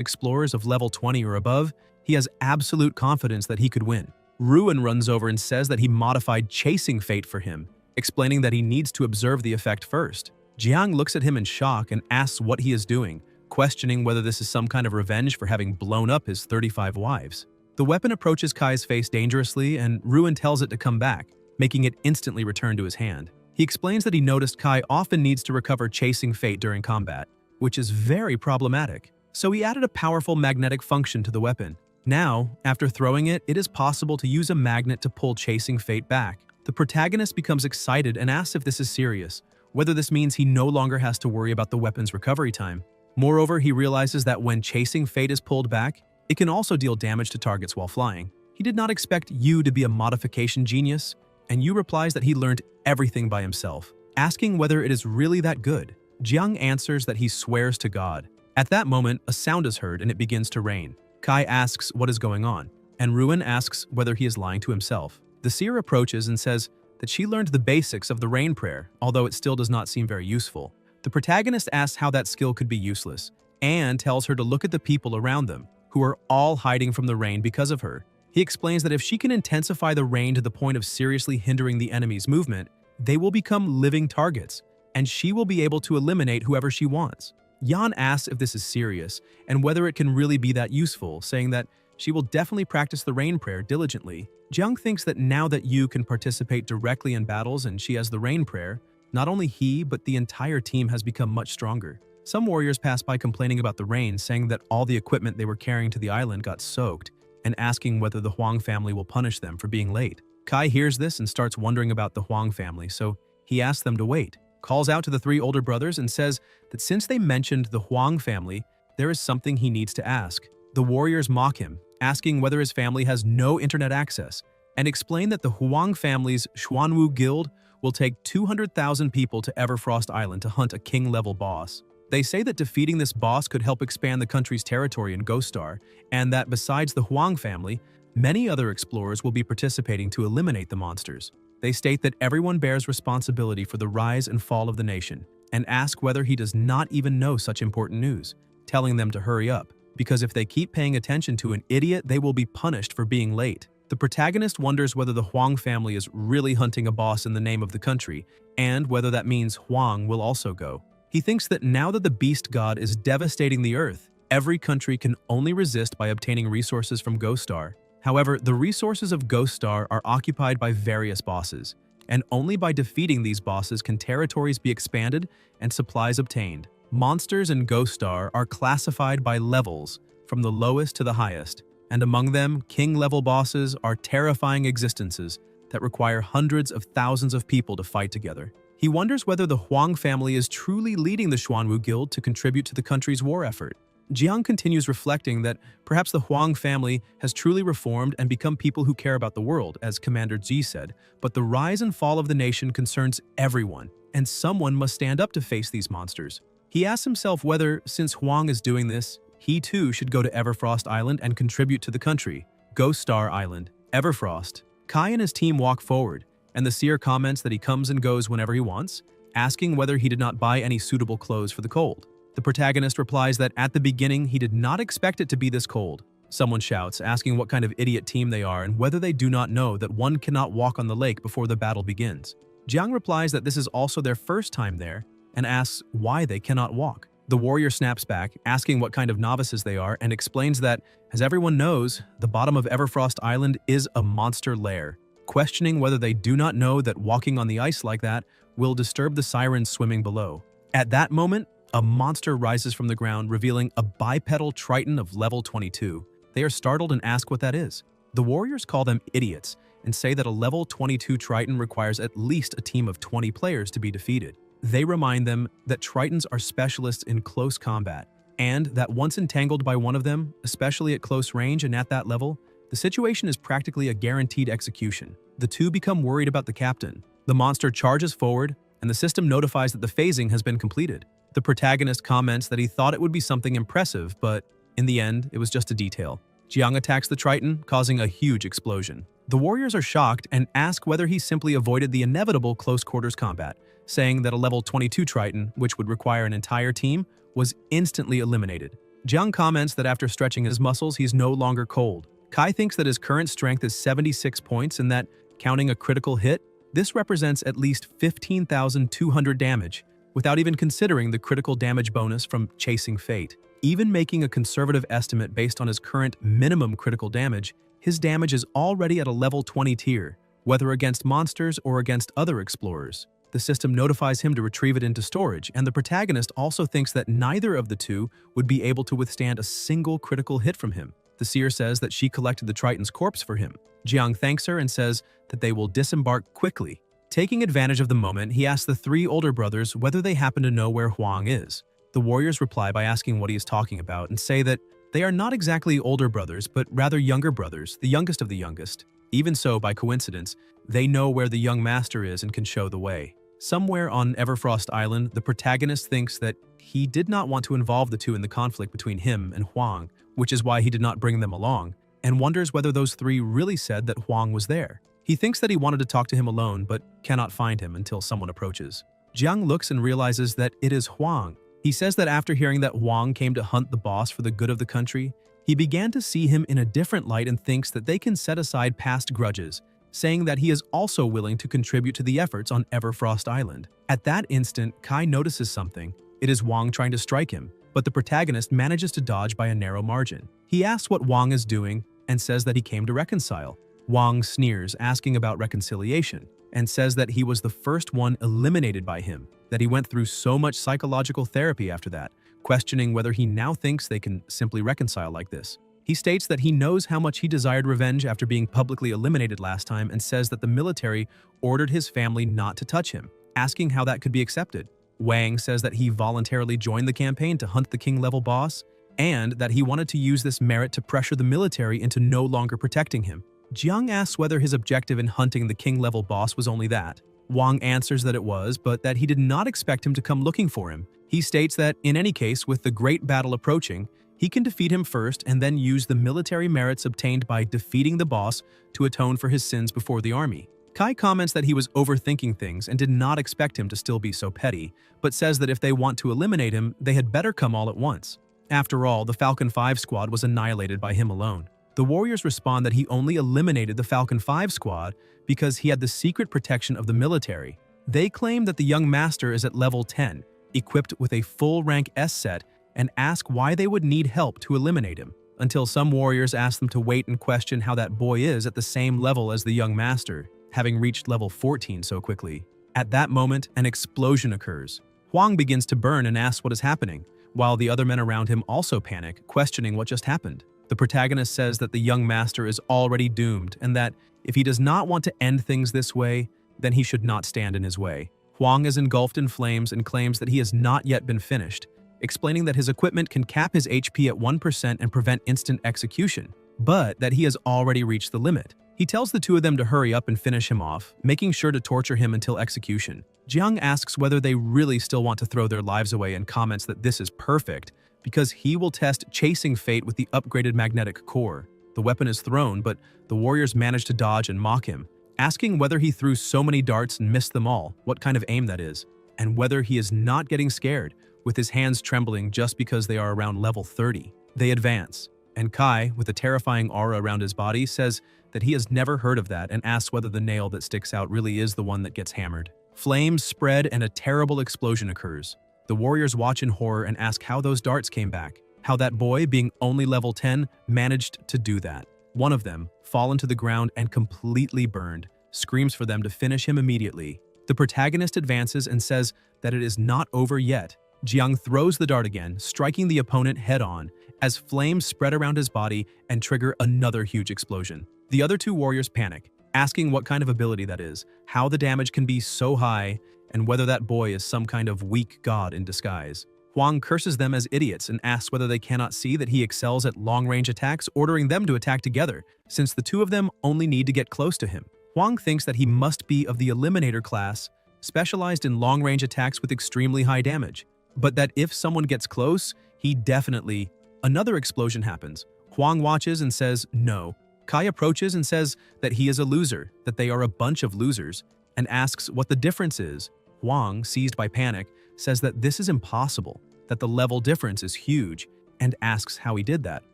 explorers of level 20 or above, he has absolute confidence that he could win. Ruin runs over and says that he modified Chasing Fate for him, explaining that he needs to observe the effect first. Jiang looks at him in shock and asks what he is doing, questioning whether this is some kind of revenge for having blown up his 35 wives. The weapon approaches Kai's face dangerously and Ruin tells it to come back, making it instantly return to his hand. He explains that he noticed Kai often needs to recover Chasing Fate during combat, which is very problematic, so he added a powerful magnetic function to the weapon. Now, after throwing it, it is possible to use a magnet to pull Chasing Fate back. The protagonist becomes excited and asks if this is serious, whether this means he no longer has to worry about the weapon's recovery time. Moreover, he realizes that when Chasing Fate is pulled back, it can also deal damage to targets while flying. He did not expect Yu to be a modification genius, and Yu replies that he learned everything by himself, asking whether it is really that good. Jiang answers that he swears to God. At that moment, a sound is heard and it begins to rain. Kai asks what is going on, and Ruin asks whether he is lying to himself. The seer approaches and says that she learned the basics of the rain prayer, although it still does not seem very useful. The protagonist asks how that skill could be useless, and tells her to look at the people around them, who are all hiding from the rain because of her. He explains that if she can intensify the rain to the point of seriously hindering the enemy's movement, they will become living targets, and she will be able to eliminate whoever she wants. Yan asks if this is serious, and whether it can really be that useful, saying that she will definitely practice the rain prayer diligently. Jiang thinks that now that Yu can participate directly in battles and she has the rain prayer, not only he but the entire team has become much stronger. Some warriors pass by complaining about the rain, saying that all the equipment they were carrying to the island got soaked, and asking whether the Huang family will punish them for being late. Kai hears this and starts wondering about the Huang family, so he asks them to wait, calls out to the three older brothers and says that since they mentioned the Huang family, there is something he needs to ask. The warriors mock him, asking whether his family has no internet access, and explain that the Huang family's Xuanwu Guild will take 200,000 people to Everfrost Island to hunt a king-level boss. They say that defeating this boss could help expand the country's territory in Ghost Star, and that besides the Huang family, many other explorers will be participating to eliminate the monsters. They state that everyone bears responsibility for the rise and fall of the nation, and ask whether he does not even know such important news, telling them to hurry up, because if they keep paying attention to an idiot, they will be punished for being late. The protagonist wonders whether the Huang family is really hunting a boss in the name of the country, and whether that means Huang will also go. He thinks that now that the beast god is devastating the earth, every country can only resist by obtaining resources from Ghost Star. However, the resources of Ghost Star are occupied by various bosses, and only by defeating these bosses can territories be expanded and supplies obtained. Monsters in Ghost Star are classified by levels, from the lowest to the highest, and among them, king-level bosses are terrifying existences that require hundreds of thousands of people to fight together. He wonders whether the Huang family is truly leading the Xuanwu Guild to contribute to the country's war effort. Jiang continues reflecting that perhaps the Huang family has truly reformed and become people who care about the world, as Commander Ji said, but the rise and fall of the nation concerns everyone, and someone must stand up to face these monsters. He asks himself whether, since Huang is doing this, he too should go to Everfrost Island and contribute to the country. Ghost Star Island, Everfrost. Kai and his team walk forward, and the seer comments that he comes and goes whenever he wants, asking whether he did not buy any suitable clothes for the cold. The protagonist replies that at the beginning he did not expect it to be this cold. Someone shouts, asking what kind of idiot team they are and whether they do not know that one cannot walk on the lake before the battle begins. Jiang replies that this is also their first time there and asks why they cannot walk. The warrior snaps back, asking what kind of novices they are, and explains that, as everyone knows, the bottom of Everfrost Island is a monster lair, questioning whether they do not know that walking on the ice like that will disturb the sirens swimming below. At that moment, a monster rises from the ground, revealing a bipedal triton of level 22. They are startled and ask what that is. The warriors call them idiots and say that a level 22 triton requires at least a team of 20 players to be defeated. They remind them that tritons are specialists in close combat, and that once entangled by one of them, especially at close range and at that level, the situation is practically a guaranteed execution. The two become worried about the captain. The monster charges forward, and the system notifies that the phasing has been completed. The protagonist comments that he thought it would be something impressive, but in the end, it was just a detail. Jiang attacks the triton, causing a huge explosion. The warriors are shocked and ask whether he simply avoided the inevitable close-quarters combat, saying that a level 22 triton, which would require an entire team, was instantly eliminated. Jiang comments that after stretching his muscles, he's no longer cold. Kai thinks that his current strength is 76 points and that, counting a critical hit, this represents at least 15,200 damage, without even considering the critical damage bonus from Chasing Fate. Even making a conservative estimate based on his current minimum critical damage, his damage is already at a level 20 tier, whether against monsters or against other explorers. The system notifies him to retrieve it into storage, and the protagonist also thinks that neither of the two would be able to withstand a single critical hit from him. The seer says that she collected the Triton's corpse for him. Jiang thanks her and says that they will disembark quickly. Taking advantage of the moment, he asks the three older brothers whether they happen to know where Huang is. The warriors reply by asking what he is talking about and say that they are not exactly older brothers, but rather younger brothers, the youngest of the youngest. Even so, by coincidence, they know where the young master is and can show the way. Somewhere on Everfrost Island, the protagonist thinks that he did not want to involve the two in the conflict between him and Huang, which is why he did not bring them along, and wonders whether those three really said that Huang was there. He thinks that he wanted to talk to him alone, but cannot find him until someone approaches. Jiang looks and realizes that it is Huang. He says that after hearing that Huang came to hunt the boss for the good of the country, he began to see him in a different light and thinks that they can set aside past grudges, saying that he is also willing to contribute to the efforts on Everfrost Island. At that instant, Kai notices something. It is Huang trying to strike him, but the protagonist manages to dodge by a narrow margin. He asks what Huang is doing and says that he came to reconcile. Huang sneers, asking about reconciliation, and says that he was the first one eliminated by him, that he went through so much psychological therapy after that, questioning whether he now thinks they can simply reconcile like this. He states that he knows how much he desired revenge after being publicly eliminated last time and says that the military ordered his family not to touch him, asking how that could be accepted. Wang says that he voluntarily joined the campaign to hunt the king-level boss, and that he wanted to use this merit to pressure the military into no longer protecting him. Jiang asks whether his objective in hunting the king-level boss was only that. Wang answers that it was, but that he did not expect him to come looking for him. He states that, in any case, with the great battle approaching, he can defeat him first and then use the military merits obtained by defeating the boss to atone for his sins before the army. Kai comments that he was overthinking things and did not expect him to still be so petty, but says that if they want to eliminate him, they had better come all at once. After all, the Falcon 5 squad was annihilated by him alone. The warriors respond that he only eliminated the Falcon 5 squad because he had the secret protection of the military. They claim that the young master is at level 10, equipped with a full rank S set, and ask why they would need help to eliminate him, until some warriors ask them to wait and question how that boy is at the same level as the young master, having reached level 14 so quickly. At that moment, an explosion occurs. Huang begins to burn and asks what is happening, while the other men around him also panic, questioning what just happened. The protagonist says that the young master is already doomed and that if he does not want to end things this way, then he should not stand in his way. Huang is engulfed in flames and claims that he has not yet been finished, explaining that his equipment can cap his HP at 1% and prevent instant execution, but that he has already reached the limit. He tells the two of them to hurry up and finish him off, making sure to torture him until execution. Jiang asks whether they really still want to throw their lives away and comments that this is perfect, because he will test Chasing Fate with the upgraded magnetic core. The weapon is thrown, but the warriors manage to dodge and mock him, asking whether he threw so many darts and missed them all, what kind of aim that is, and whether he is not getting scared, with his hands trembling just because they are around level 30. They advance, and Kai, with a terrifying aura around his body, says that he has never heard of that and asks whether the nail that sticks out really is the one that gets hammered. Flames spread and a terrible explosion occurs. The warriors watch in horror and ask how those darts came back, how that boy, being only level 10, managed to do that. One of them, fallen to the ground and completely burned, screams for them to finish him immediately. The protagonist advances and says that it is not over yet. Jiang throws the dart again, striking the opponent head-on, as flames spread around his body and trigger another huge explosion. The other two warriors panic, asking what kind of ability that is, how the damage can be so high, and whether that boy is some kind of weak god in disguise. Huang curses them as idiots and asks whether they cannot see that he excels at long-range attacks, ordering them to attack together, since the two of them only need to get close to him. Huang thinks that he must be of the Eliminator class, specialized in long-range attacks with extremely high damage, but that if someone gets close, he definitely... Another explosion happens. Huang watches and says no. Kai approaches and says that he is a loser, that they are a bunch of losers, and asks what the difference is. Huang, seized by panic, says that this is impossible, that the level difference is huge, and asks how he did that.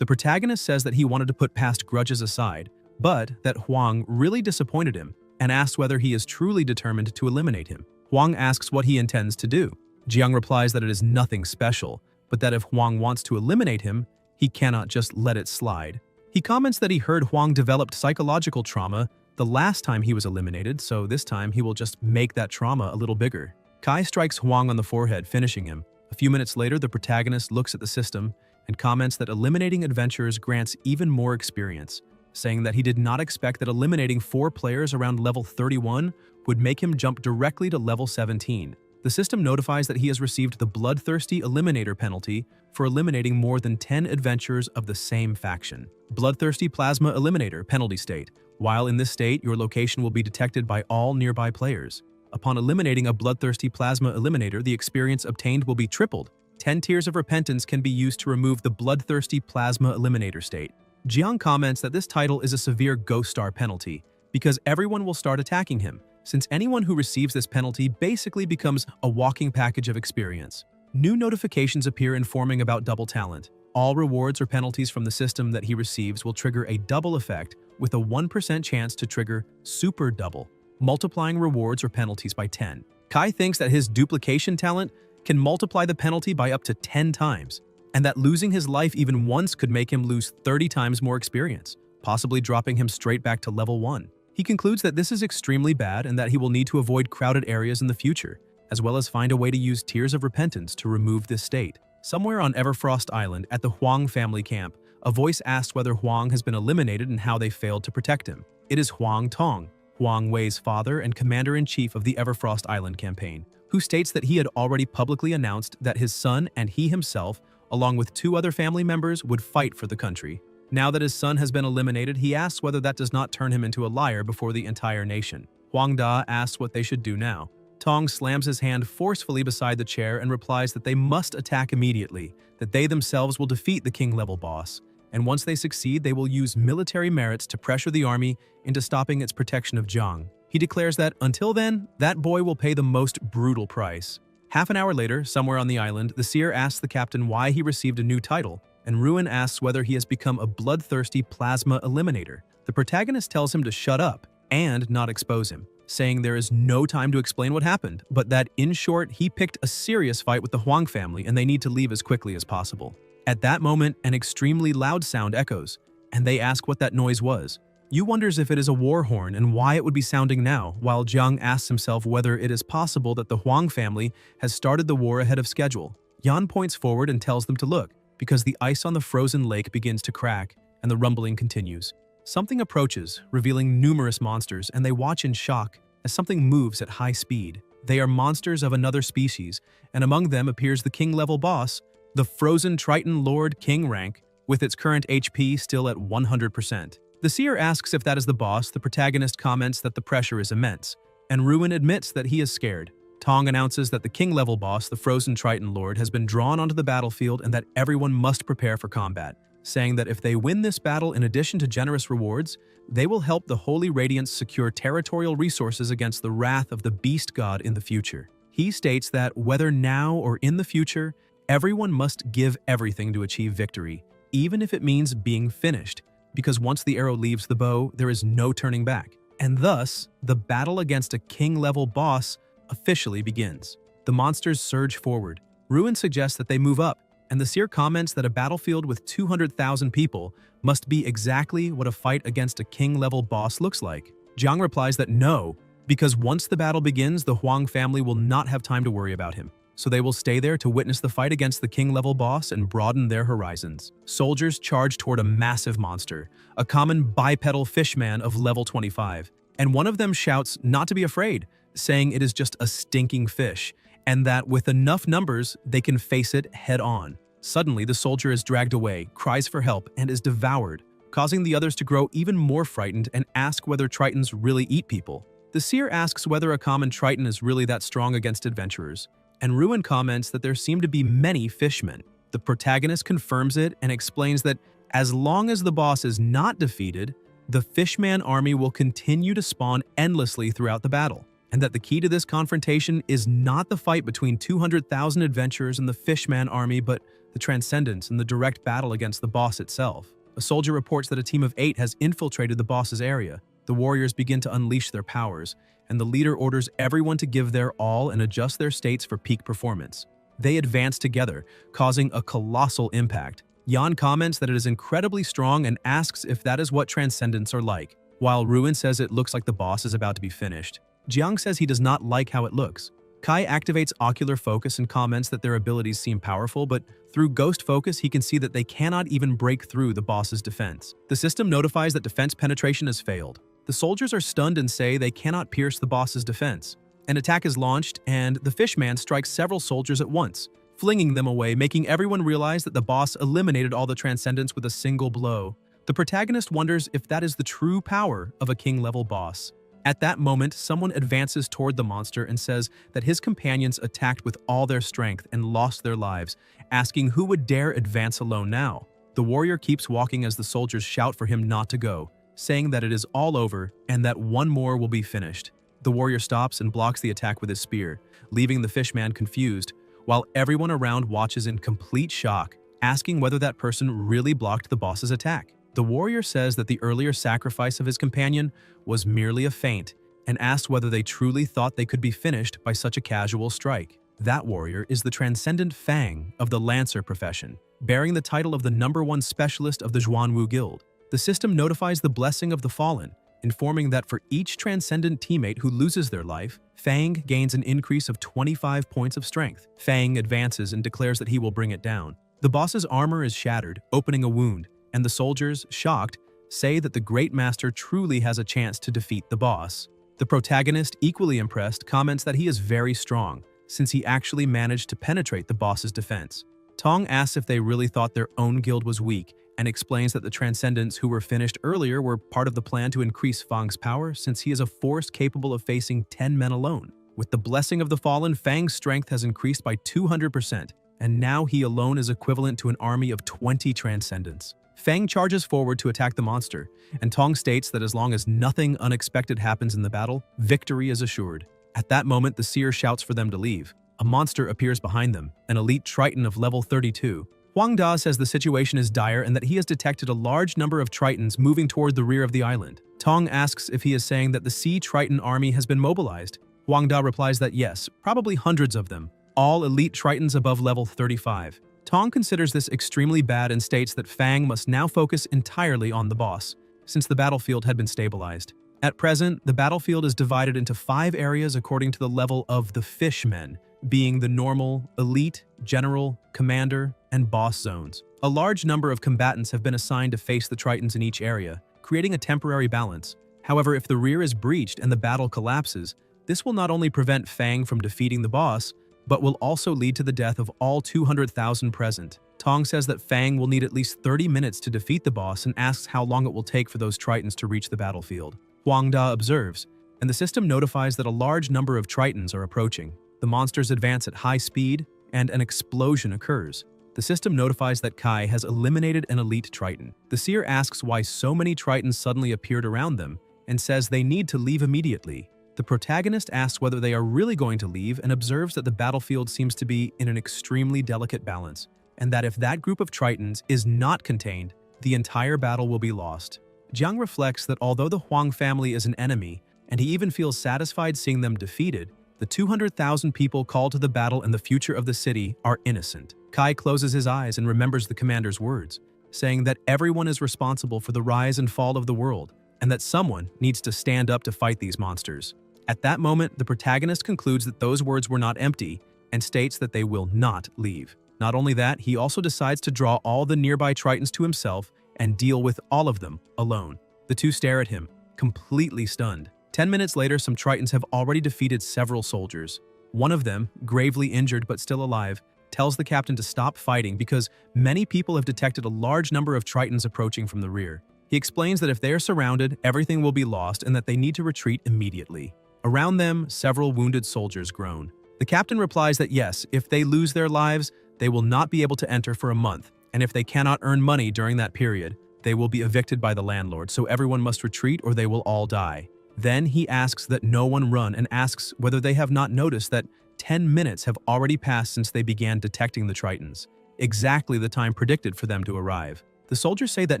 The protagonist says that he wanted to put past grudges aside, but that Huang really disappointed him, and asks whether he is truly determined to eliminate him. Huang asks what he intends to do. Jiang replies that it is nothing special, but that if Huang wants to eliminate him, he cannot just let it slide. He comments that he heard Huang developed psychological trauma the last time he was eliminated, so this time he will just make that trauma a little bigger. Kai strikes Huang on the forehead, finishing him. A few minutes later, the protagonist looks at the system and comments that eliminating adventurers grants even more experience, saying that he did not expect that eliminating 4 players around level 31 would make him jump directly to level 17. The system notifies that he has received the Bloodthirsty Eliminator penalty for eliminating more than 10 adventurers of the same faction. Bloodthirsty Plasma Eliminator penalty state. While in this state, your location will be detected by all nearby players. Upon eliminating a Bloodthirsty Plasma Eliminator, the experience obtained will be tripled. 10 Tears of Repentance can be used to remove the Bloodthirsty Plasma Eliminator state. Jiang comments that this title is a severe Ghost Star penalty, because everyone will start attacking him, since anyone who receives this penalty basically becomes a walking package of experience. New notifications appear informing about double talent. All rewards or penalties from the system that he receives will trigger a double effect with a 1% chance to trigger super double, multiplying rewards or penalties by 10. Kai thinks that his duplication talent can multiply the penalty by up to 10 times, and that losing his life even once could make him lose 30 times more experience, possibly dropping him straight back to level 1. He concludes that this is extremely bad and that he will need to avoid crowded areas in the future, as well as find a way to use Tears of Repentance to remove this state. Somewhere on Everfrost Island at the Huang family camp, a voice asks whether Huang has been eliminated and how they failed to protect him. It is Huang Tong, Huang Wei's father and commander-in-chief of the Everfrost Island campaign, who states that he had already publicly announced that his son and he himself, along with 2 other family members, would fight for the country. Now that his son has been eliminated, he asks whether that does not turn him into a liar before the entire nation. Huang Da asks what they should do now. Tong slams his hand forcefully beside the chair and replies that they must attack immediately, that they themselves will defeat the king-level boss, and once they succeed, they will use military merits to pressure the army into stopping its protection of Jiang. He declares that, until then, that boy will pay the most brutal price. Half an hour later, somewhere on the island, the seer asks the captain why he received a new title, and Ruin asks whether he has become a bloodthirsty plasma eliminator. The protagonist tells him to shut up and not expose him, saying there is no time to explain what happened, but that, in short, he picked a serious fight with the Huang family and they need to leave as quickly as possible. At that moment, an extremely loud sound echoes, and they ask what that noise was. Yu wonders if it is a war horn and why it would be sounding now, while Jiang asks himself whether it is possible that the Huang family has started the war ahead of schedule. Yan points forward and tells them to look, because the ice on the frozen lake begins to crack, and the rumbling continues. Something approaches, revealing numerous monsters, and they watch in shock as something moves at high speed. They are monsters of another species, and among them appears the king-level boss, the frozen Triton Lord King rank, with its current HP still at 100%. The seer asks if that is the boss. The protagonist comments that the pressure is immense, and Ruin admits that he is scared. Tong announces that the king-level boss, the frozen Triton Lord, has been drawn onto the battlefield and that everyone must prepare for combat, saying that if they win this battle in addition to generous rewards, they will help the Holy Radiance secure territorial resources against the wrath of the Beast God in the future. He states that whether now or in the future, everyone must give everything to achieve victory, even if it means being finished, because once the arrow leaves the bow, there is no turning back, and thus, the battle against a king-level boss officially begins. The monsters surge forward. Ruin suggests that they move up, and the seer comments that a battlefield with 200,000 people must be exactly what a fight against a king-level boss looks like. Jiang replies that no, because once the battle begins, the Huang family will not have time to worry about him. So they will stay there to witness the fight against the king-level boss and broaden their horizons. Soldiers charge toward a massive monster, a common bipedal fishman of level 25. And one of them shouts not to be afraid, saying it is just a stinking fish, and that with enough numbers, they can face it head-on. Suddenly, the soldier is dragged away, cries for help, and is devoured, causing the others to grow even more frightened and ask whether tritons really eat people. The seer asks whether a common triton is really that strong against adventurers, and Ruin comments that there seem to be many fishmen. The protagonist confirms it and explains that as long as the boss is not defeated, the fishman army will continue to spawn endlessly throughout the battle, and that the key to this confrontation is not the fight between 200,000 adventurers and the fishman army, but the transcendence and the direct battle against the boss itself. A soldier reports that a team of 8 has infiltrated the boss's area. The warriors begin to unleash their powers, and the leader orders everyone to give their all and adjust their states for peak performance. They advance together, causing a colossal impact. Yan comments that it is incredibly strong and asks if that is what transcendents are like, while Ruin says it looks like the boss is about to be finished. Jiang says he does not like how it looks. Kai activates ocular focus and comments that their abilities seem powerful, but through ghost focus he can see that they cannot even break through the boss's defense. The system notifies that defense penetration has failed. The soldiers are stunned and say they cannot pierce the boss's defense. An attack is launched, and the fishman strikes several soldiers at once, flinging them away, making everyone realize that the boss eliminated all the transcendents with a single blow. The protagonist wonders if that is the true power of a king-level boss. At that moment, someone advances toward the monster and says that his companions attacked with all their strength and lost their lives, asking who would dare advance alone now. The warrior keeps walking as the soldiers shout for him not to go, saying that it is all over and that one more will be finished. The warrior stops and blocks the attack with his spear, leaving the fishman confused, while everyone around watches in complete shock, asking whether that person really blocked the boss's attack. The warrior says that the earlier sacrifice of his companion was merely a feint, and asks whether they truly thought they could be finished by such a casual strike. That warrior is the transcendent Fang of the Lancer profession, bearing the title of the #1 specialist of the Zhuanwu Guild. The system notifies the blessing of the fallen, informing that for each transcendent teammate who loses their life, Fang gains an increase of 25 points of strength. Fang advances and declares that he will bring it down. The boss's armor is shattered, opening a wound, and the soldiers, shocked, say that the Great Master truly has a chance to defeat the boss. The protagonist, equally impressed, comments that he is very strong, since he actually managed to penetrate the boss's defense. Tong asks if they really thought their own guild was weak, and explains that the Transcendents who were finished earlier were part of the plan to increase Fang's power, since he is a force capable of facing 10 men alone. With the blessing of the fallen, Fang's strength has increased by 200%, and now he alone is equivalent to an army of 20 Transcendents. Fang charges forward to attack the monster, and Tong states that as long as nothing unexpected happens in the battle, victory is assured. At that moment, the seer shouts for them to leave. A monster appears behind them, an elite Triton of level 32. Huang Da says the situation is dire and that he has detected a large number of Tritons moving toward the rear of the island. Tong asks if he is saying that the Sea Triton army has been mobilized. Huang Da replies that yes, probably hundreds of them, all elite Tritons above level 35. Tong considers this extremely bad and states that Fang must now focus entirely on the boss, since the battlefield had been stabilized. At present, the battlefield is divided into 5 areas according to the level of the Fishmen, being the normal, elite, general, commander, and boss zones. A large number of combatants have been assigned to face the Tritons in each area, creating a temporary balance. However, if the rear is breached and the battle collapses, this will not only prevent Fang from defeating the boss, but will also lead to the death of all 200,000 present. Tong says that Fang will need at least 30 minutes to defeat the boss and asks how long it will take for those Tritons to reach the battlefield. Huang Da observes, and the system notifies that a large number of Tritons are approaching. The monsters advance at high speed, and an explosion occurs. The system notifies that Kai has eliminated an elite Triton. The seer asks why so many Tritons suddenly appeared around them, and says they need to leave immediately. The protagonist asks whether they are really going to leave and observes that the battlefield seems to be in an extremely delicate balance, and that if that group of Tritons is not contained, the entire battle will be lost. Jiang reflects that although the Huang family is an enemy, and he even feels satisfied seeing them defeated, The 200,000 people called to the battle and the future of the city are innocent. Kai closes his eyes and remembers the commander's words, saying that everyone is responsible for the rise and fall of the world, and that someone needs to stand up to fight these monsters. At that moment, the protagonist concludes that those words were not empty and states that they will not leave. Not only that, he also decides to draw all the nearby Tritons to himself and deal with all of them alone. The two stare at him, completely stunned. 10 minutes later, some Tritons have already defeated several soldiers. One of them, gravely injured but still alive, tells the captain to stop fighting because many people have detected a large number of Tritons approaching from the rear. He explains that if they are surrounded, everything will be lost and that they need to retreat immediately. Around them, several wounded soldiers groan. The captain replies that yes, if they lose their lives, they will not be able to enter for a month, and if they cannot earn money during that period, they will be evicted by the landlord, so everyone must retreat or they will all die. Then he asks that no one run and asks whether they have not noticed that 10 minutes have already passed since they began detecting the Tritons, exactly the time predicted for them to arrive. The soldiers say that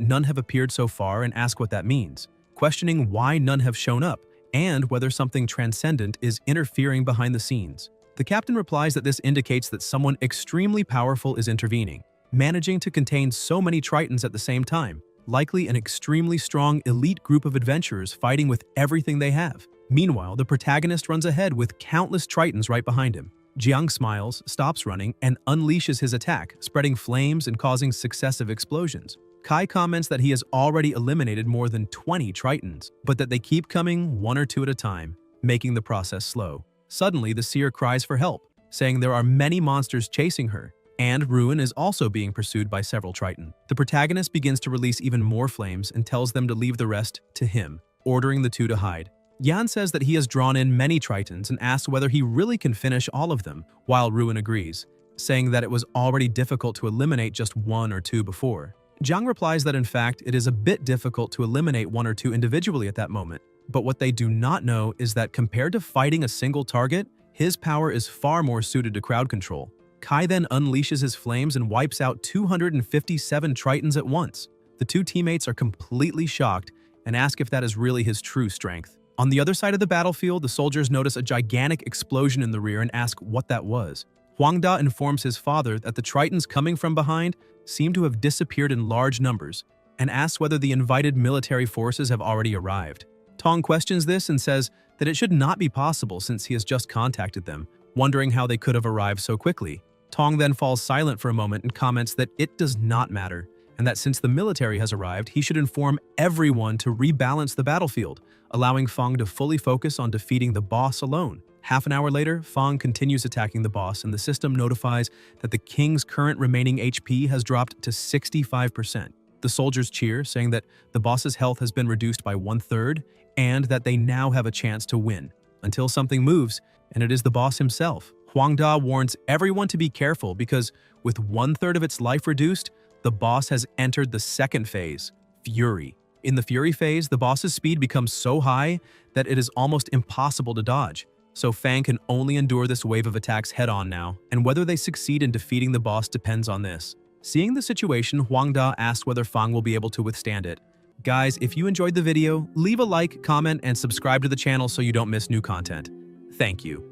none have appeared so far and ask what that means, questioning why none have shown up and whether something transcendent is interfering behind the scenes. The captain replies that this indicates that someone extremely powerful is intervening, managing to contain so many Tritons at the same time, likely an extremely strong elite group of adventurers fighting with everything they have. Meanwhile, the protagonist runs ahead with countless Tritons right behind him. Jiang smiles, stops running, and unleashes his attack, spreading flames and causing successive explosions. Kai comments that he has already eliminated more than 20 Tritons, but that they keep coming one or two at a time, making the process slow. Suddenly, the seer cries for help, saying there are many monsters chasing her, and Ruin is also being pursued by several Triton. The protagonist begins to release even more flames and tells them to leave the rest to him, ordering the two to hide. Yan says that he has drawn in many Tritons and asks whether he really can finish all of them, while Ruin agrees, saying that it was already difficult to eliminate just one or two before. Jiang replies that in fact it is a bit difficult to eliminate one or two individually at that moment, but what they do not know is that compared to fighting a single target, his power is far more suited to crowd control. Kai then unleashes his flames and wipes out 257 Tritons at once. The two teammates are completely shocked and ask if that is really his true strength. On the other side of the battlefield, the soldiers notice a gigantic explosion in the rear and ask what that was. Huangda informs his father that the Tritons coming from behind seem to have disappeared in large numbers and asks whether the invited military forces have already arrived. Tong questions this and says that it should not be possible since he has just contacted them, wondering how they could have arrived so quickly. Tong then falls silent for a moment and comments that it does not matter, and that since the military has arrived, he should inform everyone to rebalance the battlefield, allowing Fang to fully focus on defeating the boss alone. Half an hour later, Fang continues attacking the boss, and the system notifies that the king's current remaining HP has dropped to 65%. The soldiers cheer, saying that the boss's health has been reduced by 1/3 and that they now have a chance to win, until something moves, and it is the boss himself. Huangda warns everyone to be careful because with 1/3 of its life reduced, the boss has entered the second phase, Fury. In the Fury phase, the boss's speed becomes so high that it is almost impossible to dodge. So Fang can only endure this wave of attacks head-on now, and whether they succeed in defeating the boss depends on this. Seeing the situation, Huangda asks whether Fang will be able to withstand it. Guys, if you enjoyed the video, leave a like, comment, and subscribe to the channel so you don't miss new content. Thank you.